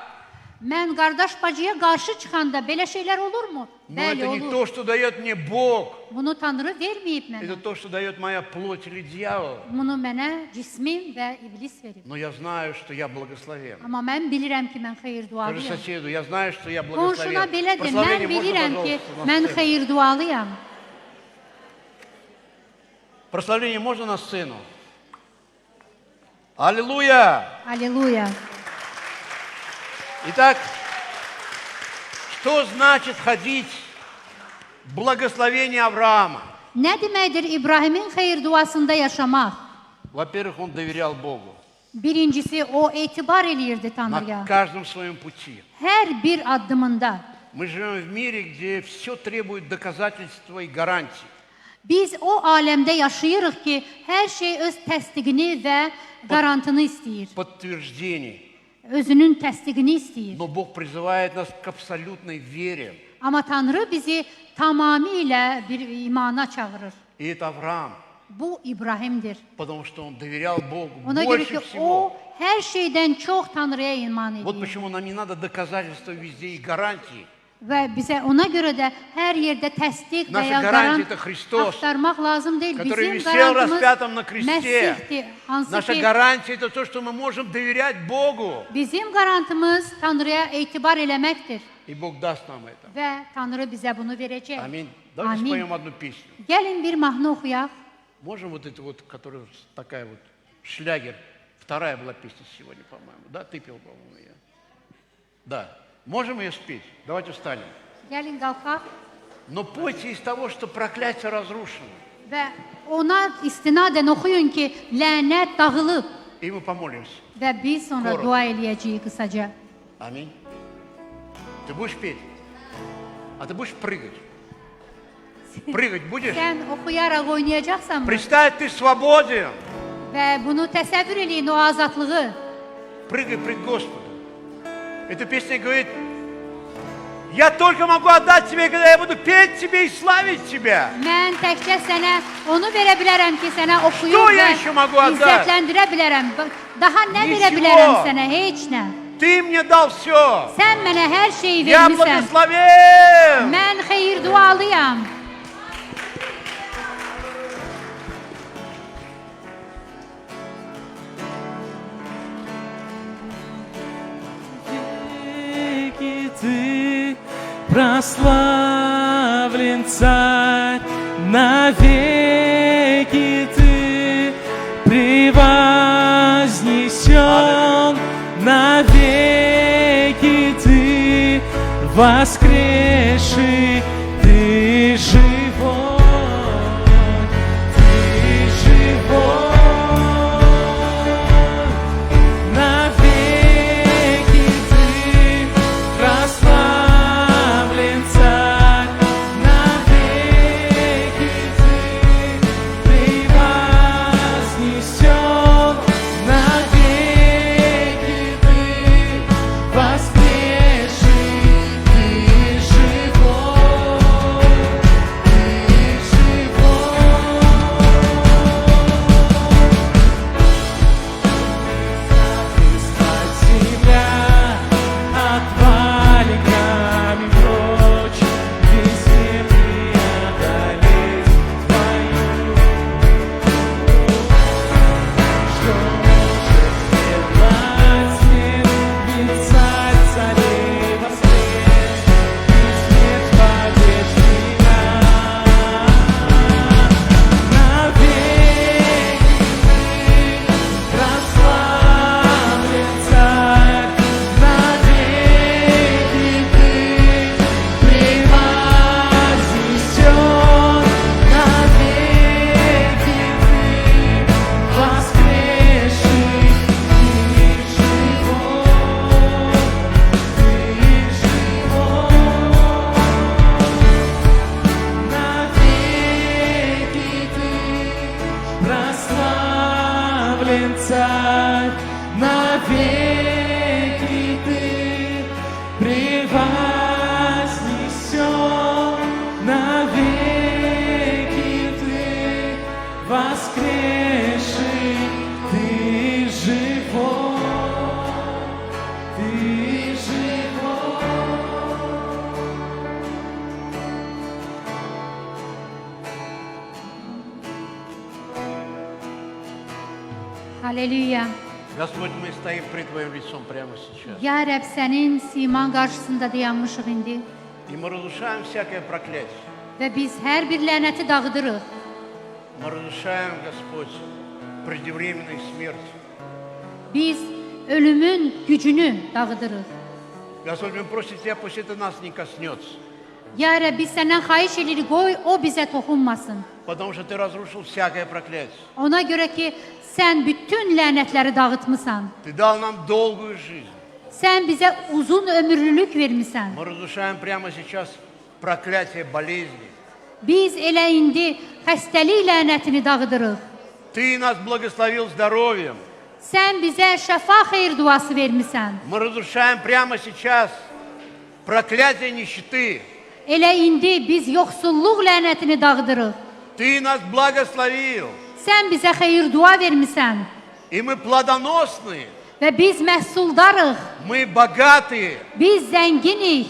[SPEAKER 1] Mən qardaş bacıya qarşı çıxanda belə şeylər olurmu?
[SPEAKER 8] но
[SPEAKER 1] Bəli,
[SPEAKER 8] это не
[SPEAKER 1] olur.
[SPEAKER 8] то, что dает мне Бог,
[SPEAKER 1] Bunu Tanrı verməyib mənə.
[SPEAKER 8] это то, что дает моя плоть или дьявол.
[SPEAKER 1] Bunu mənə cismim və iblis verib.
[SPEAKER 8] Но я знаю, что я благословен.
[SPEAKER 1] Amma mən bilirəm ki, mən xeyir
[SPEAKER 8] Скажи
[SPEAKER 1] dualıyam.
[SPEAKER 8] соседу, я знаю, что я
[SPEAKER 1] Qonşuna
[SPEAKER 8] благословен.
[SPEAKER 1] belə de, mən
[SPEAKER 8] Прославление можно,
[SPEAKER 1] bilirəm ki,
[SPEAKER 8] пожалуйста, на
[SPEAKER 1] mən
[SPEAKER 8] сцену?
[SPEAKER 1] xeyir dualıyam.
[SPEAKER 8] Прославление можно на сцену? Аллилуйя!
[SPEAKER 1] Aleluya.
[SPEAKER 8] Итак, что значит ходить в благословении Авраама?
[SPEAKER 1] Nə deməkdir İbrahimin xeyir duasında yaşamaq?
[SPEAKER 8] Во-первых, он доверял Богу
[SPEAKER 1] Birincisi, o etibar eləyirdi Tanrıya.
[SPEAKER 8] на каждом своем пути.
[SPEAKER 1] Hər bir addımında.
[SPEAKER 8] Мы живем в мире, где все требует доказательства и гарантий.
[SPEAKER 1] Biz o aləmdə yaşayırıq ki, hər şey öz təsdiqini və qarantını istəyir.
[SPEAKER 8] Подтверждений.
[SPEAKER 1] Özünün təsdiqini istəyir.
[SPEAKER 8] Но Бог призывает нас к абсолютной вере.
[SPEAKER 1] Amma Tanrı bizi tamamilə bir imana çağırır.
[SPEAKER 8] И это Авраам,
[SPEAKER 1] Bu İbrahimdir.
[SPEAKER 8] потому что он доверял Богу
[SPEAKER 1] Ona görə
[SPEAKER 8] больше
[SPEAKER 1] ki,
[SPEAKER 8] всего.
[SPEAKER 1] o hər şeydən çox Tanrıya iman
[SPEAKER 8] Вот
[SPEAKER 1] edir.
[SPEAKER 8] почему нам не надо доказательства везде и гарантии.
[SPEAKER 1] Və bizə ona görə də hər yerdə təsdiq və
[SPEAKER 8] Naša
[SPEAKER 1] ya
[SPEAKER 8] garantiya
[SPEAKER 1] qarant
[SPEAKER 8] da Xristos,
[SPEAKER 1] axtarmaq lazım deyil.
[SPEAKER 8] который
[SPEAKER 1] Bizim
[SPEAKER 8] висел
[SPEAKER 1] qarantımız
[SPEAKER 8] распятым на кресте.
[SPEAKER 1] Məsihdir. Hansı
[SPEAKER 8] Наша
[SPEAKER 1] ki,
[SPEAKER 8] гарантия – это то, что мы можем доверять Богу.
[SPEAKER 1] bizim qarantımız Tanrıya etibar eləməkdir.
[SPEAKER 8] И Бог даст нам это.
[SPEAKER 1] Və Tanrı bizə bunu verəcək.
[SPEAKER 8] Аминь. Давайте
[SPEAKER 1] Amin.
[SPEAKER 8] споем одну песню.
[SPEAKER 1] Gəlin bir mahnı oxuyaq.
[SPEAKER 8] Можем вот эту вот, которая такая вот, шлягер. Вторая была песня сегодня, по-моему. Да, ты пел, по-моему, ее. Да. Можем ее спеть? Давайте встанем.
[SPEAKER 1] Gəlin qalxaq
[SPEAKER 8] Но пойте из того, что проклятие разрушено.
[SPEAKER 1] və ona istinadən oxuyun ki, lənət dağılıb
[SPEAKER 8] И мы помолимся.
[SPEAKER 1] və biz sonra
[SPEAKER 8] Korun.
[SPEAKER 1] dua eləyəcəyik qısaca.
[SPEAKER 8] Аминь. Ты будешь петь? А ты будешь прыгать? Прыгать будешь?
[SPEAKER 1] Sən oxuyaraq oynayacaqsanmı?
[SPEAKER 8] Представь, ты свободен.
[SPEAKER 1] Və bunu təsəvvür eləyin, o azadlığı.
[SPEAKER 8] Прыгай пред Господом. Эта песня говорит, я только могу отдать тебе, когда я буду петь тебе и славить тебя.
[SPEAKER 1] Mən təkcə sənə onu verə bilərəm ki, sənə
[SPEAKER 8] Что
[SPEAKER 1] oxuyub
[SPEAKER 8] я
[SPEAKER 1] və
[SPEAKER 8] еще могу отдать?
[SPEAKER 1] izzətləndirə bilərəm. Daha nə verə
[SPEAKER 8] Nичего.
[SPEAKER 1] bilərəm sənə? Heç nə.
[SPEAKER 8] Ты мне дал все.
[SPEAKER 1] Sən mənə hər şeyi
[SPEAKER 8] Я
[SPEAKER 1] vermisən.
[SPEAKER 8] благословен.
[SPEAKER 1] Mən xeyir dualıyam.
[SPEAKER 9] Веки ты прославлен царь, навеки ты превознесен, навеки ты воскресший, ты живой, ты живой, навеки ты прославлен царь, навеки ты превознесен, навеки ты воскресший, ты живой.
[SPEAKER 1] Hallelujah.
[SPEAKER 8] Господь, мы стоим пред Твоим лицом прямо сейчас.
[SPEAKER 1] Ya Rəbb, sənin siman qarşısında dayanmışıq indi
[SPEAKER 8] И мы разрушаем всякое проклятие.
[SPEAKER 1] və biz hər bir lənəti dağıdırıq.
[SPEAKER 8] Мы разрушаем, Господь, преждевременную смерть.
[SPEAKER 1] Biz ölümün gücünü dağıdırıq.
[SPEAKER 8] Господь, мы просим Тебя, пусть это нас не коснется.
[SPEAKER 1] Ya Rəbb, biz səndən xahiş edirik, qoy o bizə toxunmasın.
[SPEAKER 8] Потому что Ты разрушил всякое проклятие.
[SPEAKER 1] Ona görə ki, sən bütün lənətləri dağıtmısan.
[SPEAKER 8] Ты дал нам долгую жизнь.
[SPEAKER 1] Sən bizə uzun ömürlülük vermisən.
[SPEAKER 8] Мы разрушаем прямо сейчас проклятие болезни.
[SPEAKER 1] Biz elə indi xəstəlik lənətini dağıdırıq.
[SPEAKER 8] Ты нас благословил здоровьем.
[SPEAKER 1] Sən bizə şəfa xeyir duası vermisən.
[SPEAKER 8] Мы разрушаем прямо сейчас проклятие нищеты.
[SPEAKER 1] Elə indi biz yoxsulluq lənətini dağıdırıq.
[SPEAKER 8] Ты нас благословил.
[SPEAKER 1] Sən bizə xeyir dua vermisən.
[SPEAKER 8] И мы плодоносны.
[SPEAKER 1] Və biz məhsuldarıq.
[SPEAKER 8] Мы богатые.
[SPEAKER 1] Biz zənginik.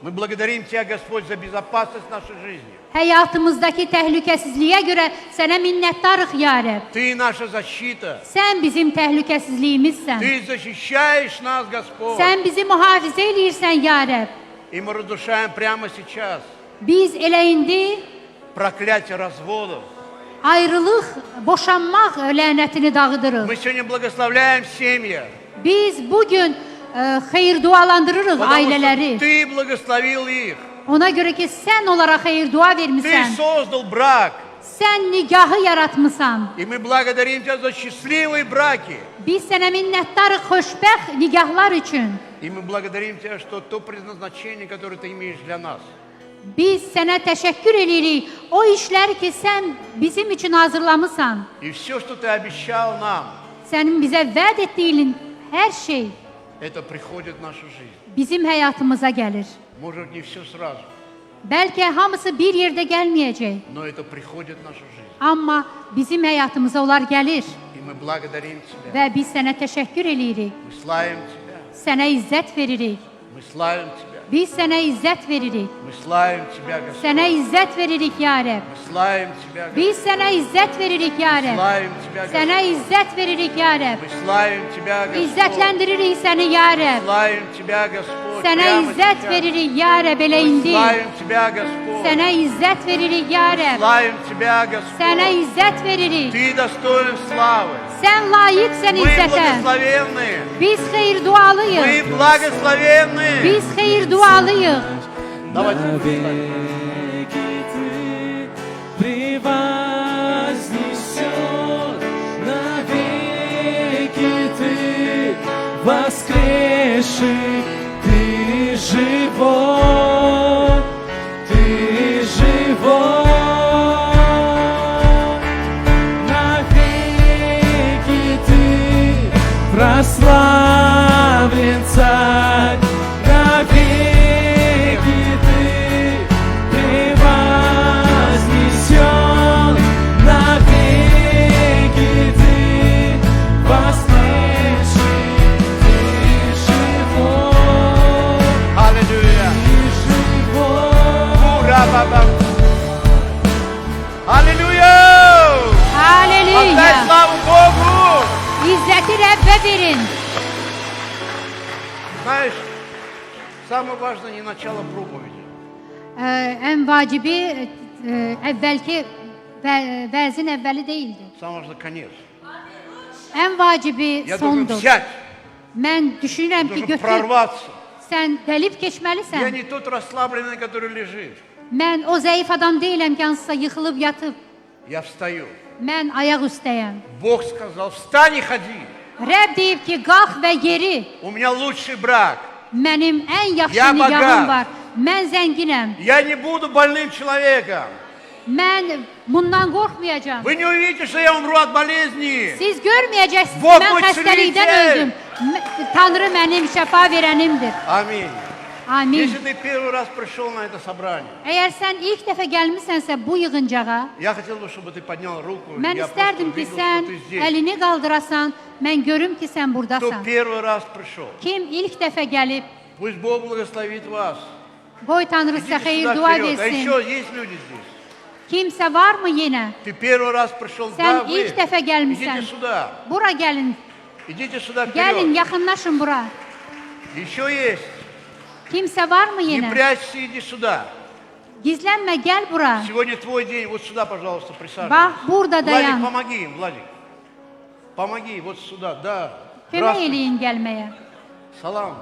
[SPEAKER 8] Мы благодарим Тебя, Господь, за безопасность нашей жизни.
[SPEAKER 1] Həyatımızdakı təhlükəsizliyə görə sənə minnətdarıq, ya Rəbb.
[SPEAKER 8] Ты наша защита.
[SPEAKER 1] Sən bizim təhlükəsizliyimizsən.
[SPEAKER 8] Ты защищаешь нас, Господь.
[SPEAKER 1] Sən bizi mühafizə eləyirsən, ya Rəbb.
[SPEAKER 8] И мы разрушаем прямо сейчас
[SPEAKER 1] Biz elə indi
[SPEAKER 8] проклятие разводов.
[SPEAKER 1] ayrılıq, boşanmaq lənətini dağıdırıq.
[SPEAKER 8] Мы сегодня благословляем семьи.
[SPEAKER 1] Biz bugün xeyir dualandırırıq
[SPEAKER 8] Потому
[SPEAKER 1] ailələri.
[SPEAKER 8] что Ты благословил их.
[SPEAKER 1] Ona görə ki, sən onlara xeyir dua
[SPEAKER 8] Ты
[SPEAKER 1] vermisən.
[SPEAKER 8] создал брак.
[SPEAKER 1] Sən nigahı yaratmısan.
[SPEAKER 8] И мы благодарим Тебя за счастливые браки.
[SPEAKER 1] Biz sənə minnətdarıq xoşbəxt nigahlar üçün.
[SPEAKER 8] И мы благодарим Тебя, что то предназначение, которое Ты имеешь для нас,
[SPEAKER 1] Biz sənə təşəkkür edirik. O işləri ki, sən bizim üçün hazırlamısan.
[SPEAKER 8] и все, что Ты обещал нам,
[SPEAKER 1] Sənin bizə vəd etdiyin hər şey
[SPEAKER 8] это приходит в нашу жизнь.
[SPEAKER 1] bizim həyatımıza gəlir.
[SPEAKER 8] Может, не все сразу,
[SPEAKER 1] Bəlkə hamısı bir yerdə gəlməyəcək.
[SPEAKER 8] но это приходит в нашу жизнь.
[SPEAKER 1] Amma bizim həyatımıza onlar gəlir.
[SPEAKER 8] И мы благодарим Тебя.
[SPEAKER 1] Və biz sənə təşəkkür edirik.
[SPEAKER 8] Мы славим Тебя.
[SPEAKER 1] Sənə izzət veririk.
[SPEAKER 8] Мы славим Тебя.
[SPEAKER 1] Biz sənə izzət veririk.
[SPEAKER 8] Мы славим Тебя, Господь.
[SPEAKER 1] Sənə izzət veririk, ya Rəbb.
[SPEAKER 8] Мы славим Тебя, Господь.
[SPEAKER 1] Biz sənə izzət veririk, ya Rəbb.
[SPEAKER 8] Славим Тебя,
[SPEAKER 1] Sənə
[SPEAKER 8] Господь.
[SPEAKER 1] izzət veririk, ya Rəbb.
[SPEAKER 8] Мы славим Тебя, Господь.
[SPEAKER 1] İzzətləndirik səni, ya Rəbb.
[SPEAKER 8] Славим Тебя, Господь.
[SPEAKER 1] Sənə
[SPEAKER 8] Прямо
[SPEAKER 1] izzət
[SPEAKER 8] сейчас.
[SPEAKER 1] veririk, ya Rəbb, elə
[SPEAKER 8] Мы
[SPEAKER 1] indi.
[SPEAKER 8] славим Тебя, Господь.
[SPEAKER 1] Sənə izzət veririk, ya Rəbb.
[SPEAKER 8] Славим Тебя, Господь.
[SPEAKER 1] Sənə izzət veririk.
[SPEAKER 8] Ты достоин славы.
[SPEAKER 1] Sən layiqsən
[SPEAKER 8] Мы
[SPEAKER 1] izzətə.
[SPEAKER 8] благословенны.
[SPEAKER 1] Biz xeyir dualıyıq.
[SPEAKER 8] Мы благословенны.
[SPEAKER 1] Biz xeyir dualıyıq.
[SPEAKER 8] Давайте.
[SPEAKER 9] Навеки Ты превознесен, навеки Ты воскресший, Ты живой, Ты живой. Навеки Ты прославлен Царь, навеки Ты превознесен, навеки Ты воскресший, Ты живой,
[SPEAKER 8] Аллилуйя.
[SPEAKER 9] Ты живой.
[SPEAKER 8] Ура-ба-ба. Аллилуйя. Отдай
[SPEAKER 1] Halleluya.
[SPEAKER 8] славу Богу.
[SPEAKER 1] İzzəti Rəbbə verin.
[SPEAKER 8] Знаешь, самое важное не начало проповеди.
[SPEAKER 1] Ən vacibi əvvəlki vəzin əvvəli deyildi.
[SPEAKER 8] Самое важное конец.
[SPEAKER 1] Ən vacibi
[SPEAKER 8] Я должен
[SPEAKER 1] sondur.
[SPEAKER 8] взять,
[SPEAKER 1] Mən düşünürəm ki,
[SPEAKER 8] должен
[SPEAKER 1] götür,
[SPEAKER 8] прорваться.
[SPEAKER 1] sən dəlib
[SPEAKER 8] Я
[SPEAKER 1] keçməlisən.
[SPEAKER 8] не тот расслабленный, который лежит.
[SPEAKER 1] Mən o zəif adam deyiləm ki, hansısa yıxılıb yatıb.
[SPEAKER 8] Я встаю.
[SPEAKER 1] Mən ayaq üstəyəm.
[SPEAKER 8] Бог сказал, встань и ходи.
[SPEAKER 1] Rəbb deyib ki, qalx və yeri.
[SPEAKER 8] У меня лучший брак.
[SPEAKER 1] Mənim ən
[SPEAKER 8] Ya
[SPEAKER 1] yaxşı nigahım
[SPEAKER 8] bagat.
[SPEAKER 1] var. Mən zənginəm.
[SPEAKER 8] Я не буду больным человеком.
[SPEAKER 1] Mən bundan qorxmayacağam.
[SPEAKER 8] Вы не увидите, что я умру от болезни.
[SPEAKER 1] Siz görməyəcəksiniz,
[SPEAKER 8] Bog
[SPEAKER 1] mən
[SPEAKER 8] bu
[SPEAKER 1] xəstəlikdən
[SPEAKER 8] çürüyecək.
[SPEAKER 1] öldüm. Tanrı mənim şəfa verənimdir.
[SPEAKER 8] Аминь.
[SPEAKER 1] Amin.
[SPEAKER 8] Если ты первый раз пришел на это собрание,
[SPEAKER 1] Əgər sən ilk dəfə gəlmisənsə bu yığıncağa,
[SPEAKER 8] я хотел бы, чтобы ты поднял руку.
[SPEAKER 1] mən
[SPEAKER 8] Я
[SPEAKER 1] istərdim
[SPEAKER 8] просто
[SPEAKER 1] ki,
[SPEAKER 8] увидел,
[SPEAKER 1] sən
[SPEAKER 8] что ты здесь.
[SPEAKER 1] əlini qaldırasan, mən görüm ki, sən
[SPEAKER 8] Кто
[SPEAKER 1] burdasan.
[SPEAKER 8] первый раз пришел,
[SPEAKER 1] Kim ilk dəfə gəlib,
[SPEAKER 8] пусть Бог благословит вас.
[SPEAKER 1] qoy Tanrı sizə
[SPEAKER 8] Идите
[SPEAKER 1] xeyir
[SPEAKER 8] сюда
[SPEAKER 1] dua
[SPEAKER 8] вперед. А
[SPEAKER 1] versin.
[SPEAKER 8] еще есть люди здесь.
[SPEAKER 1] Kimsə varmı yenə?
[SPEAKER 8] Ты первый раз пришел, да,
[SPEAKER 1] Sən
[SPEAKER 8] вы.
[SPEAKER 1] ilk dəfə
[SPEAKER 8] Идите
[SPEAKER 1] gəlmisən.
[SPEAKER 8] сюда.
[SPEAKER 1] Bura gəlin.
[SPEAKER 8] Идите сюда
[SPEAKER 1] Gəlin,
[SPEAKER 8] вперед.
[SPEAKER 1] yaxınlaşın bura.
[SPEAKER 8] Еще есть.
[SPEAKER 1] Kimsə varmı
[SPEAKER 8] Не
[SPEAKER 1] yenə?
[SPEAKER 8] прячься, иди сюда.
[SPEAKER 1] Gizlənmə, gəl bura.
[SPEAKER 8] Сегодня твой день. Вот сюда, пожалуйста, присаживайся.
[SPEAKER 1] Bax, burada
[SPEAKER 8] Владик,
[SPEAKER 1] dayan.
[SPEAKER 8] помоги им, Владик. Помоги, вот сюда, да.
[SPEAKER 1] Kömək
[SPEAKER 8] Здравствуйте.
[SPEAKER 1] eləyin gəlməyə.
[SPEAKER 8] Салам.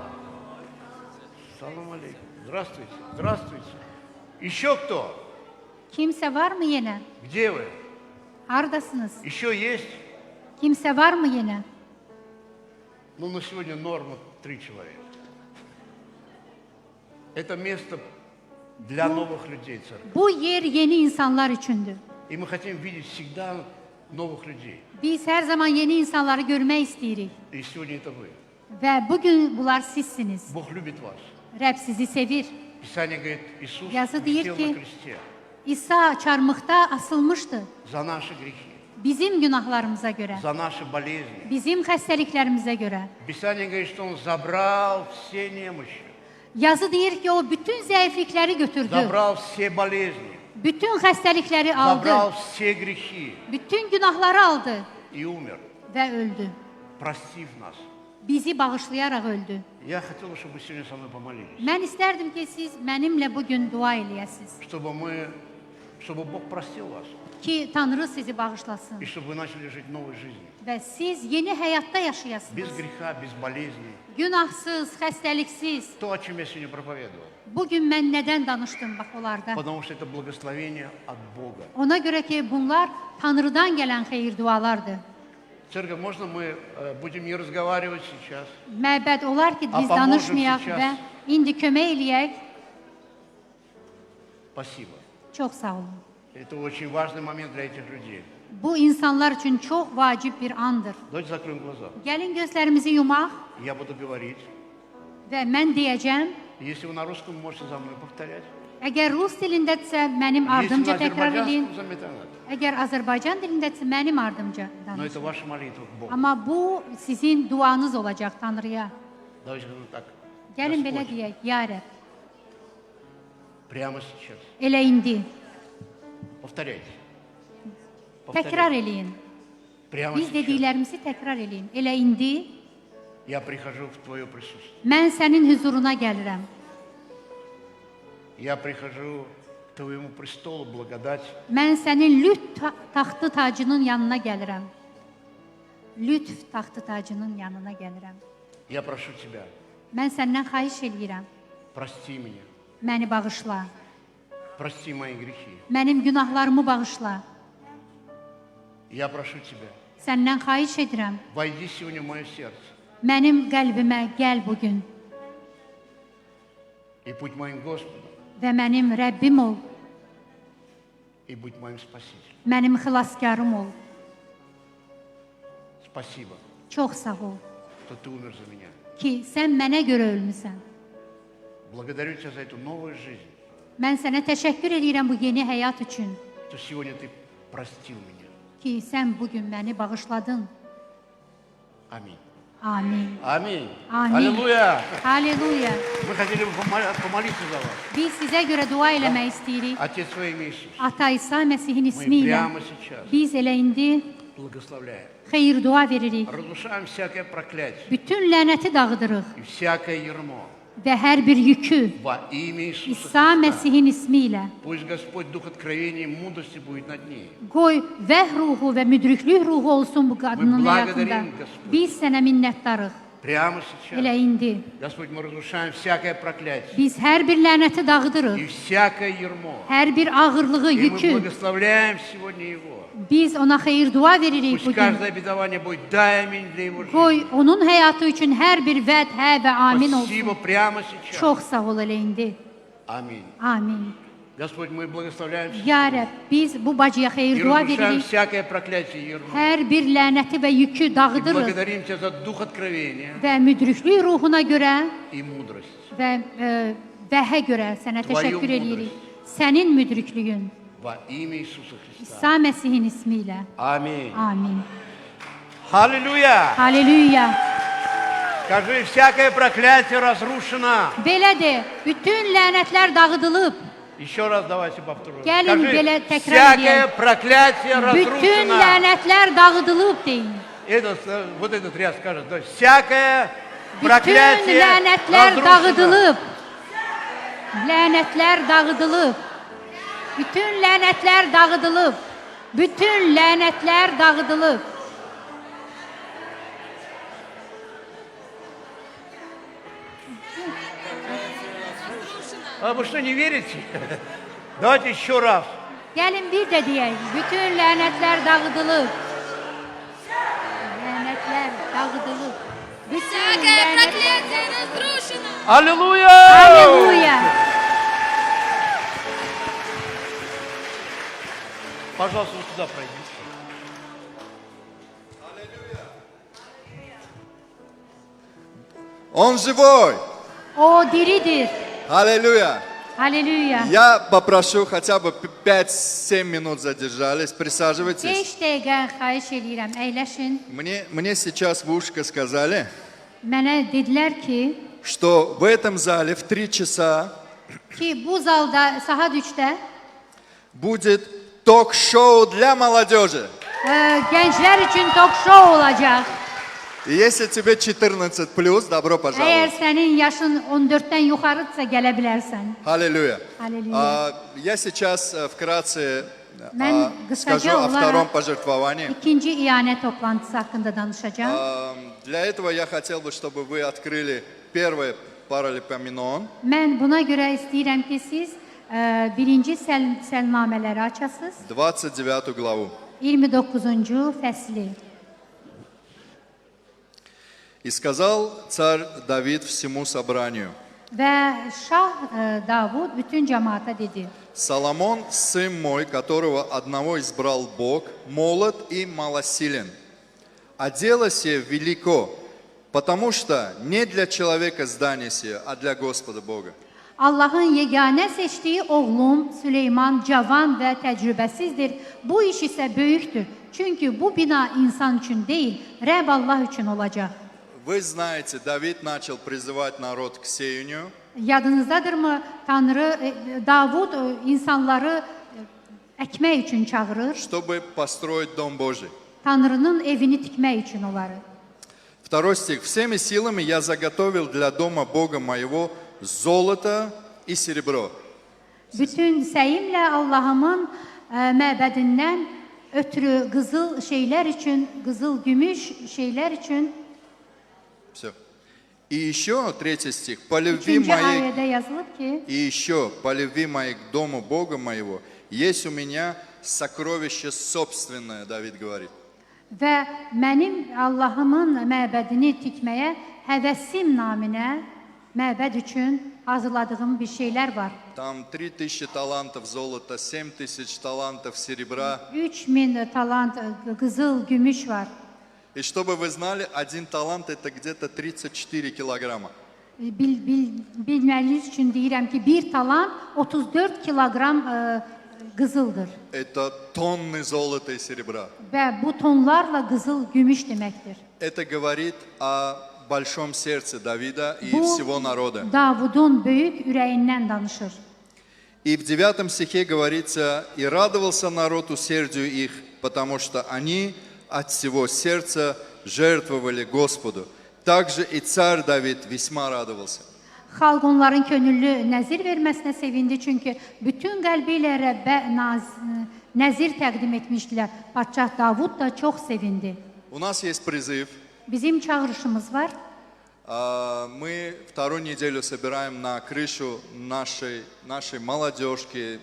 [SPEAKER 8] Салам алейкум. Здравствуйте. Здравствуйте. Еще кто?
[SPEAKER 1] Kimsə varmı yenə?
[SPEAKER 8] Где вы?
[SPEAKER 1] Hardasınız?
[SPEAKER 8] Еще есть?
[SPEAKER 1] Kimsə varmı yenə?
[SPEAKER 8] Ну, на сегодня норма 3 человека. Это место для новых людей, церковь.
[SPEAKER 1] Bu yer yeni insanlar üçündür.
[SPEAKER 8] И мы хотим видеть всегда новых людей.
[SPEAKER 1] Biz hər zaman yeni insanları görmək istəyirik.
[SPEAKER 8] И сегодня это вы.
[SPEAKER 1] Və bugün bunlar sizsiniz.
[SPEAKER 8] Бог любит вас.
[SPEAKER 1] Rəbb sizi sevir.
[SPEAKER 8] Писание говорит, Иисус
[SPEAKER 1] Yazı deyir
[SPEAKER 8] висел
[SPEAKER 1] ki,
[SPEAKER 8] на кресте
[SPEAKER 1] İsa çarmıqda asılmışdı.
[SPEAKER 8] за наши грехи,
[SPEAKER 1] Bizim günahlarımıza görə,
[SPEAKER 8] за наши болезни.
[SPEAKER 1] bizim xəstəliklərimizə görə.
[SPEAKER 8] Писание говорит, что Он забрал все немощи,
[SPEAKER 1] Yazı deyir ki, o bütün zəiflikləri götürdü.
[SPEAKER 8] забрал все болезни,
[SPEAKER 1] Bütün xəstəlikləri aldı.
[SPEAKER 8] забрал все грехи
[SPEAKER 1] Bütün günahları aldı
[SPEAKER 8] и умер,
[SPEAKER 1] və öldü.
[SPEAKER 8] простив нас.
[SPEAKER 1] Bizi bağışlayaraq öldü.
[SPEAKER 8] Я хотел бы, чтобы вы сегодня со мной помолились,
[SPEAKER 1] Mən istərdim ki, siz mənimlə bugün dua eləyəsiniz.
[SPEAKER 8] чтобы Бог простил вас,
[SPEAKER 1] Ki Tanrı sizi bağışlasın
[SPEAKER 8] и чтобы вы начали жить новой жизнью.
[SPEAKER 1] və siz yeni həyatda
[SPEAKER 8] Без
[SPEAKER 1] yaşayasınız.
[SPEAKER 8] греха, без болезней.
[SPEAKER 1] Günahsız, xəstəliksiz.
[SPEAKER 8] То, о чем я сегодня проповедовал.
[SPEAKER 1] Bugün mən nədən danışdım bax onlarda?
[SPEAKER 8] Потому что это благословение от Бога.
[SPEAKER 1] Ona görə ki, bunlar Tanrıdan gələn xeyir dualardır.
[SPEAKER 8] Церковь, можно мы будем не разговаривать сейчас?
[SPEAKER 1] Məbəd olar ki, biz
[SPEAKER 8] Apa
[SPEAKER 1] danışmayaq
[SPEAKER 8] możemy
[SPEAKER 1] və indi kömək eləyək.
[SPEAKER 8] Спасибо.
[SPEAKER 1] Çox sağ olun.
[SPEAKER 8] Это очень важный момент для этих людей.
[SPEAKER 1] Bu insanlar üçün çox vacib bir andır.
[SPEAKER 8] Давайте закроем глаза.
[SPEAKER 1] Gəlin gözlərimizi yumaq
[SPEAKER 8] Я буду говорить.
[SPEAKER 1] və mən deyəcəm.
[SPEAKER 8] Если вы на русском, можете за мной повторять.
[SPEAKER 1] Əgər rus dilindədirsə, mənim
[SPEAKER 8] Если на
[SPEAKER 1] ardımca təkrar edin.
[SPEAKER 8] азербайджанском, заметьте надо.
[SPEAKER 1] Əgər Azərbaycan dilindədirsə, mənim ardımca
[SPEAKER 8] Но это
[SPEAKER 1] danışın.
[SPEAKER 8] ваша молитва к Богу.
[SPEAKER 1] Amma bu sizin duanız olacaq Tanrıya.
[SPEAKER 8] Давайте скажем так.
[SPEAKER 1] Gəlin belə
[SPEAKER 8] Господь,
[SPEAKER 1] deyək, ya Rəbb,
[SPEAKER 8] прямо сейчас.
[SPEAKER 1] elə indi.
[SPEAKER 8] Повторяйте.
[SPEAKER 1] Təkrar
[SPEAKER 8] Повторяйте.
[SPEAKER 1] eləyin.
[SPEAKER 8] Прямо
[SPEAKER 1] Biz
[SPEAKER 8] сейчас.
[SPEAKER 1] dediklərimizi təkrar eləyin. Elə indi
[SPEAKER 8] Я прихожу в Твое присутствие.
[SPEAKER 1] mən sənin huzuruna gəlirəm.
[SPEAKER 8] Я прихожу к Твоему престолу благодати.
[SPEAKER 1] Mən sənin taxtı tacının yanına gəlirəm. Lütf taxtı tacının yanına gəlirəm.
[SPEAKER 8] Я прошу Тебя,
[SPEAKER 1] Mən səndən xahiş eləyirəm.
[SPEAKER 8] прости меня.
[SPEAKER 1] Məni bağışla.
[SPEAKER 8] Прости мои грехи.
[SPEAKER 1] Mənim günahlarımı bağışla.
[SPEAKER 8] Я прошу Тебя,
[SPEAKER 1] Səndən xahiş edirəm.
[SPEAKER 8] войди сегодня в мое сердце
[SPEAKER 1] Mənim qəlbimə gəl bugün
[SPEAKER 8] и будь моим Господом,
[SPEAKER 1] və mənim Rəbbim ol,
[SPEAKER 8] и будь моим Спасителем.
[SPEAKER 1] mənim xilaskarım ol.
[SPEAKER 8] Спасибо,
[SPEAKER 1] Çox sağ ol
[SPEAKER 8] что Ты умер за меня.
[SPEAKER 1] ki, sən mənə görə ölmüsən.
[SPEAKER 8] Благодарю Тебя за эту новую жизнь,
[SPEAKER 1] Mən sənə təşəkkür edirəm bu yeni həyat üçün
[SPEAKER 8] что сегодня Ты простил меня.
[SPEAKER 1] ki, sən bugün məni bağışladın.
[SPEAKER 8] Аминь.
[SPEAKER 1] Amin.
[SPEAKER 8] Аминь.
[SPEAKER 1] Amin.
[SPEAKER 8] Аллилуйя.
[SPEAKER 1] Halleluya.
[SPEAKER 8] Мы хотели бы помолиться за вас.
[SPEAKER 1] Biz sizə görə dua eləmək istəyirik.
[SPEAKER 8] Отец во имя Иисуса,
[SPEAKER 1] Ata İsa Məsihin
[SPEAKER 8] мы
[SPEAKER 1] ismi ilə
[SPEAKER 8] прямо сейчас
[SPEAKER 1] biz elə indi
[SPEAKER 8] благословляем.
[SPEAKER 1] xeyir dua veririk.
[SPEAKER 8] Разрушаем всякое проклятие
[SPEAKER 1] Bütün lənəti dağıdırıq
[SPEAKER 8] и всякое ярмо
[SPEAKER 1] və hər bir yükü
[SPEAKER 8] во имя Иисуса
[SPEAKER 1] İsa
[SPEAKER 8] Христа.
[SPEAKER 1] Məsihin ismi ilə
[SPEAKER 8] Пусть Господь Дух откровения и мудрости будет над ней.
[SPEAKER 1] qoy vəh ruhu və müdriklük ruhu olsun bu qadının
[SPEAKER 8] благодарим,
[SPEAKER 1] həyatında.
[SPEAKER 8] Господь.
[SPEAKER 1] Biz sənə minnətdarıq.
[SPEAKER 8] Прямо сейчас,
[SPEAKER 1] Elə indi
[SPEAKER 8] Господь, мы разрушаем всякое проклятие
[SPEAKER 1] biz hər bir lənəti dağıdırıq.
[SPEAKER 8] и всякое ярмо.
[SPEAKER 1] Hər bir ağırlığı,
[SPEAKER 8] И мы
[SPEAKER 1] yükü
[SPEAKER 8] благословляем сегодня Его.
[SPEAKER 1] biz ona xeyir dua veririk
[SPEAKER 8] Пусть
[SPEAKER 1] bugün.
[SPEAKER 8] каждое обетование будет да, аминь для Его жизни.
[SPEAKER 1] Qoy onun həyatı üçün hər bir vəd, hə və amin olsun.
[SPEAKER 8] Спасибо прямо сейчас.
[SPEAKER 1] Çox sağ ol elə indi.
[SPEAKER 8] Аминь.
[SPEAKER 1] Amin.
[SPEAKER 8] Господь, мы благословляем
[SPEAKER 1] Ya Rəbb, biz bu bacıya
[SPEAKER 8] и
[SPEAKER 1] xeyir dua
[SPEAKER 8] разрушаем
[SPEAKER 1] veririk.
[SPEAKER 8] всякое проклятие и ярмо.
[SPEAKER 1] Hər bir lənəti və yükü
[SPEAKER 8] И
[SPEAKER 1] dağıdırıq
[SPEAKER 8] благодарим Тебя за дух откровения
[SPEAKER 1] və müdriklük ruhuna görə
[SPEAKER 8] и mudрость.
[SPEAKER 1] və vəhə görə sənə
[SPEAKER 8] Твою
[SPEAKER 1] təşəkkür edirik. Sənin müdriklüyün
[SPEAKER 8] Во имя Иисуса Христа.
[SPEAKER 1] İsa Məsihin ismi ilə.
[SPEAKER 8] Аминь.
[SPEAKER 1] Amin.
[SPEAKER 8] Аллилуйя!
[SPEAKER 1] Halleluya.
[SPEAKER 8] Скажи, всякое проклятие разрушено.
[SPEAKER 1] Belə de, bütün lənətlər dağıdılıb.
[SPEAKER 8] Еще раз давайте повторим.
[SPEAKER 1] Gəlin
[SPEAKER 8] Скажи,
[SPEAKER 1] belə təkrar
[SPEAKER 8] всякое
[SPEAKER 1] edeyim.
[SPEAKER 8] проклятие
[SPEAKER 1] Bütün
[SPEAKER 8] разрушено.
[SPEAKER 1] lənətlər dağıdılıb deyin.
[SPEAKER 8] Вот этот ряд скажет. То есть, всякое
[SPEAKER 1] Bütün
[SPEAKER 8] проклятие
[SPEAKER 1] lənətlər
[SPEAKER 8] разрушено.
[SPEAKER 1] dağıdılıb. Lənətlər dağıdılıb. Bütün lənətlər dağıdılıb. Bütün lənətlər dağıdılıb.
[SPEAKER 8] А вы что, не верите? Давайте еще раз.
[SPEAKER 1] Gəlin bir də deyək. Bütün lənətlər dağıdılıb. Lənətlər dağıdılıb. Bütün lənətlər...
[SPEAKER 8] Аллилуйя!
[SPEAKER 1] Alleluya.
[SPEAKER 8] Пожалуйста, вот сюда пройдите.
[SPEAKER 2] Он живой!
[SPEAKER 1] O diridir.
[SPEAKER 2] Аллилуйя!
[SPEAKER 1] Halleluya.
[SPEAKER 2] Я попрошу хотя бы 5-7 минут задержались.
[SPEAKER 1] 5
[SPEAKER 2] Присаживайтесь.
[SPEAKER 1] dəqiqə xahiş edirəm, əyləşin.
[SPEAKER 2] Мне сейчас в ушко сказали,
[SPEAKER 1] Mənə dedilər ki,
[SPEAKER 2] что в этом зале в 3 часа
[SPEAKER 1] bu zalda saat 3-də
[SPEAKER 2] будет ток-шоу для молодежи.
[SPEAKER 1] Gənclər üçün tok-show olacaq.
[SPEAKER 2] И если тебе 14+, добро
[SPEAKER 1] Əgər
[SPEAKER 2] пожаловать.
[SPEAKER 1] sənin yaşın 14-dən yuxarıdırsa gələ bilərsən.
[SPEAKER 2] Аллилуйя.
[SPEAKER 1] Аллилуйя.
[SPEAKER 2] Я сейчас вкратце
[SPEAKER 1] Mən
[SPEAKER 2] скажу
[SPEAKER 1] qısaca
[SPEAKER 2] о втором
[SPEAKER 1] olaraq
[SPEAKER 2] пожертвовании.
[SPEAKER 1] ikinci iyanə toplantısı haqqında danışacağam.
[SPEAKER 2] Для этого я хотел бы, чтобы вы открыли первый паралипоменон.
[SPEAKER 1] Mən buna görə istəyirəm ki, siz birinci səlnamələri açasınız.
[SPEAKER 2] 29 главу.
[SPEAKER 1] 29-cu fəsli.
[SPEAKER 2] «И сказал царь Давид всему собранию,
[SPEAKER 1] Və Şah Davud bütün cəmaata dedi.
[SPEAKER 2] Соломон, сын мой, которого одного избрал Бог, молод и малосилен, а дело сие велико, потому что не для человека здание сие, а для Господа Бога.
[SPEAKER 1] Allahın yeganə seçdiyi oğlum Süleyman cavan və təcrübəsizdir. Bu iş isə böyükdür. Çünki bu bina insan üçün deyil, Rəbb Allah üçün olacaq.
[SPEAKER 2] Вы знаете, Давид начал призывать народ к сеянию,
[SPEAKER 1] Yadınızdadırmı? Tanrı Davud insanları əkmək üçün çağırır.
[SPEAKER 2] чтобы построить Дом Божий.
[SPEAKER 1] Tanrının evini tikmək üçün onları.
[SPEAKER 2] Второй стих. «Всеми силами я заготовил для Дома Бога моего золото и серебро».
[SPEAKER 1] Bütün səyimlə Allahımın məbədindən ötürü qızıl şeylər üçün, qızıl gümüş şeylər üçün.
[SPEAKER 2] Все. И еще, третий стих. «По любви
[SPEAKER 1] Üçüncü
[SPEAKER 2] моей
[SPEAKER 1] ayədə yazılıb ki,
[SPEAKER 2] И еще, по любви моей к дому Бога моего, есть у меня сокровище собственное, Давид говорит.
[SPEAKER 1] və mənim Allahımın məbədini tikməyə həvəsim naminə məbəd üçün hazırladığım bir şeylər var.
[SPEAKER 2] Там 3000 талантов золота, 7000 талантов серебра.
[SPEAKER 1] 3000 talant qızıl, gümüş var.
[SPEAKER 2] И чтобы вы знали, один талант это где-то 34 килограмма.
[SPEAKER 1] Bilməyiniz üçün deyirəm ki, bir talant 34 kiloqram qızıldır.
[SPEAKER 2] Это тонны золота и серебра.
[SPEAKER 1] Və bu tonlarla qızıl, gümüş deməkdir.
[SPEAKER 2] Это говорит о большом сердце Давида и
[SPEAKER 1] Bu
[SPEAKER 2] всего народа.
[SPEAKER 1] Davudun böyük ürəyindən danışır.
[SPEAKER 2] И в 9 стихе говорится, «И радовался народ усердию их, потому что они от всего сердца жертвовали Господу. Также и царь Давид весьма радовался».
[SPEAKER 1] Xalq onların könüllü nəzir verməsinə sevindi, çünki bütün qəlbi ilə Rəbbə nəzir təqdim etmişdilər. Padşah Davud da çox sevindi.
[SPEAKER 2] У нас есть призыв.
[SPEAKER 1] Bizim çağırışımız var.
[SPEAKER 2] Мы вторую неделю собираем на крышу нашей молодежки,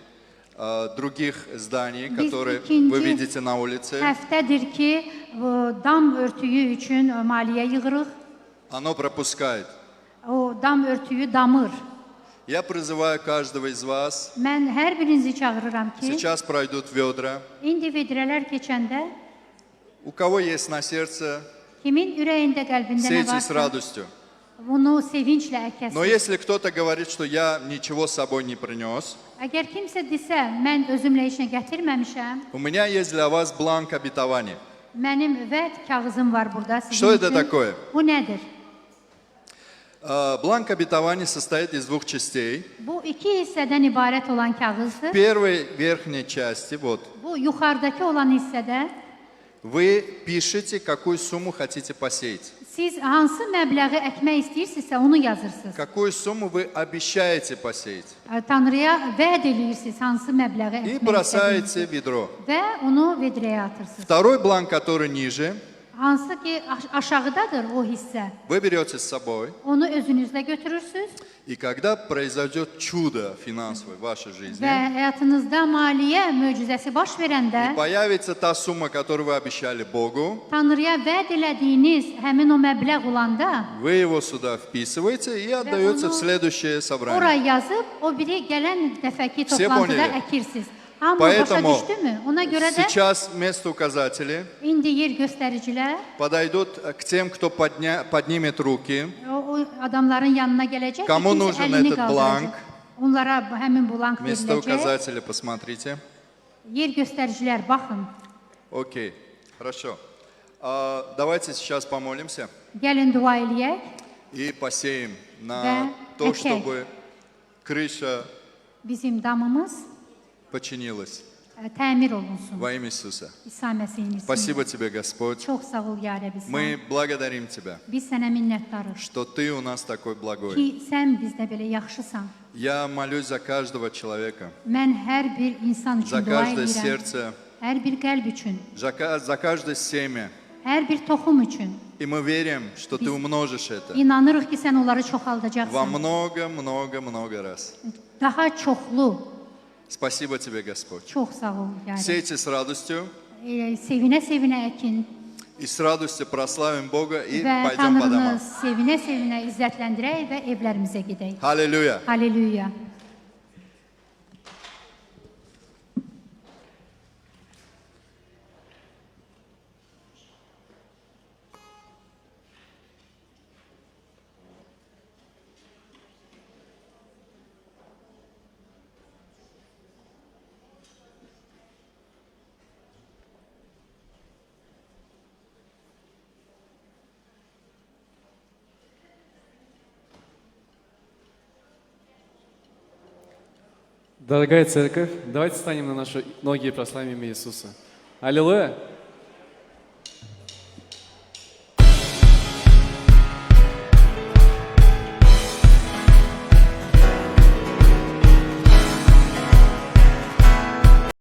[SPEAKER 2] других зданий,
[SPEAKER 1] Biz
[SPEAKER 2] которые вы
[SPEAKER 1] ikinci
[SPEAKER 2] видите на улице.
[SPEAKER 1] həftədir ki, dam örtüyü üçün maliyyə yığırıq.
[SPEAKER 2] Оно пропускает.
[SPEAKER 1] O dam örtüyü damır.
[SPEAKER 2] Я призываю каждого из вас.
[SPEAKER 1] Mən hər birinizi çağırıram ki,
[SPEAKER 2] Сейчас пройдут ведра.
[SPEAKER 1] indi vedrələr keçəndə
[SPEAKER 2] У кого есть на сердце,
[SPEAKER 1] kimin ürəyində, qəlbində nə
[SPEAKER 2] сейте с
[SPEAKER 1] varsa,
[SPEAKER 2] радостью.
[SPEAKER 1] bunu sevinclə əkəsin.
[SPEAKER 2] Но если кто-то говорит, что я ничего с собой не принес,
[SPEAKER 1] Əgər kimsə desə, mən özümlə heç nə gətirməmişəm,
[SPEAKER 2] у меня есть для вас бланк обетования.
[SPEAKER 1] mənim vəd kağızım var burada sizin
[SPEAKER 2] Что это
[SPEAKER 1] üçün.
[SPEAKER 2] такое?
[SPEAKER 1] Bu nədir?
[SPEAKER 2] Бланк обетований состоит из двух частей.
[SPEAKER 1] Bu iki hissədən ibarət olan
[SPEAKER 2] В
[SPEAKER 1] kağızdır.
[SPEAKER 2] первой верхней части, вот,
[SPEAKER 1] Bu yuxarıdakı olan hissədə
[SPEAKER 2] вы пишете, какую сумму хотите посеять.
[SPEAKER 1] siz hansı məbləği əkmək istəyirsinizsə onu yazırsınız.
[SPEAKER 2] Какую сумму вы обещаете посеять.
[SPEAKER 1] Tanrıya vəd edirsiniz hansı məbləği
[SPEAKER 2] И
[SPEAKER 1] əkmək istədiyinizi
[SPEAKER 2] бросаете в ведро.
[SPEAKER 1] və onu vedrəyə atırsınız.
[SPEAKER 2] Второй бланк, который ниже,
[SPEAKER 1] Hansı ki aşağıdadır o hissə.
[SPEAKER 2] вы берете с собой.
[SPEAKER 1] Onu özünüzlə götürürsüz
[SPEAKER 2] И когда произойдет чудо финансовое в вашей жизни,
[SPEAKER 1] və həyatınızda maliyyə möcüzəsi baş verəndə
[SPEAKER 2] и появится та сумма, которую вы обещали Богу,
[SPEAKER 1] Tanrıya vəd elədiyiniz həmin o məbləğ olanda
[SPEAKER 2] вы его сюда вписываете и отдаете в следующее собрание.
[SPEAKER 1] oraya yazıb o biri gələn dəfəki
[SPEAKER 2] Все
[SPEAKER 1] toplantıda
[SPEAKER 2] поняли?
[SPEAKER 1] əkirsiniz. Hamı başa
[SPEAKER 2] Поэтому
[SPEAKER 1] düşdümü? Ona görə də
[SPEAKER 2] сейчас вместо указателей
[SPEAKER 1] indi yer göstəricilər
[SPEAKER 2] подойдут к тем, кто поднимет руки.
[SPEAKER 1] o adamların yanına gələcək.
[SPEAKER 2] Kому
[SPEAKER 1] ikinci
[SPEAKER 2] нужен
[SPEAKER 1] əlini
[SPEAKER 2] этот
[SPEAKER 1] qaldıracaq.
[SPEAKER 2] blank?
[SPEAKER 1] Onlara həmin blank
[SPEAKER 2] Вместо
[SPEAKER 1] veriləcək.
[SPEAKER 2] указателя посмотрите.
[SPEAKER 1] Yer göstəricilər baxın.
[SPEAKER 2] Окей, хорошо. Давайте сейчас помолимся
[SPEAKER 1] Gəlin dua eləyək
[SPEAKER 2] и посеем на
[SPEAKER 1] Да,
[SPEAKER 2] то,
[SPEAKER 1] окей.
[SPEAKER 2] чтобы крыша
[SPEAKER 1] bizim damımız
[SPEAKER 2] починилась
[SPEAKER 1] təmir olunsun.
[SPEAKER 2] во имя Иисуса.
[SPEAKER 1] İsa Məsihin
[SPEAKER 2] Спасибо
[SPEAKER 1] ismində.
[SPEAKER 2] тебе, Господь.
[SPEAKER 1] Çox sağ ol ya Rəbbi.
[SPEAKER 2] Мы благодарим Тебя,
[SPEAKER 1] Biz sənə minnətdarıq
[SPEAKER 2] что Ты у нас такой благой.
[SPEAKER 1] ki sən bizdə belə yaxşısan.
[SPEAKER 2] Я молюсь за каждого человека,
[SPEAKER 1] Mən hər bir insan
[SPEAKER 2] за
[SPEAKER 1] üçün dua
[SPEAKER 2] каждое
[SPEAKER 1] edirəm.
[SPEAKER 2] сердце,
[SPEAKER 1] Hər bir qəlb üçün,
[SPEAKER 2] за каждое семя.
[SPEAKER 1] hər bir toxum üçün.
[SPEAKER 2] И мы верим, что Ты умножишь это
[SPEAKER 1] İnanırıq ki, sən onları
[SPEAKER 2] во
[SPEAKER 1] çoxaldacaqsan.
[SPEAKER 2] много-много-много раз.
[SPEAKER 1] Daha çoxlu.
[SPEAKER 2] Спасибо Тебе, Господь.
[SPEAKER 1] Çox sağ ol ya Rəbbi.
[SPEAKER 2] Сейте с радостью
[SPEAKER 1] Sevinə-sevinə əkin
[SPEAKER 2] и с радостью прославим Бога и
[SPEAKER 1] və
[SPEAKER 2] пойдем по
[SPEAKER 1] Tanrını
[SPEAKER 2] домам.
[SPEAKER 1] sevinə-sevinə izzətləndirək və evlərimizə gedək.
[SPEAKER 2] Аллилуйя.
[SPEAKER 1] Halleluya.
[SPEAKER 9] Дорогая церковь, давайте встанем на наши ноги и прославим имя Иисуса. Аллилуйя!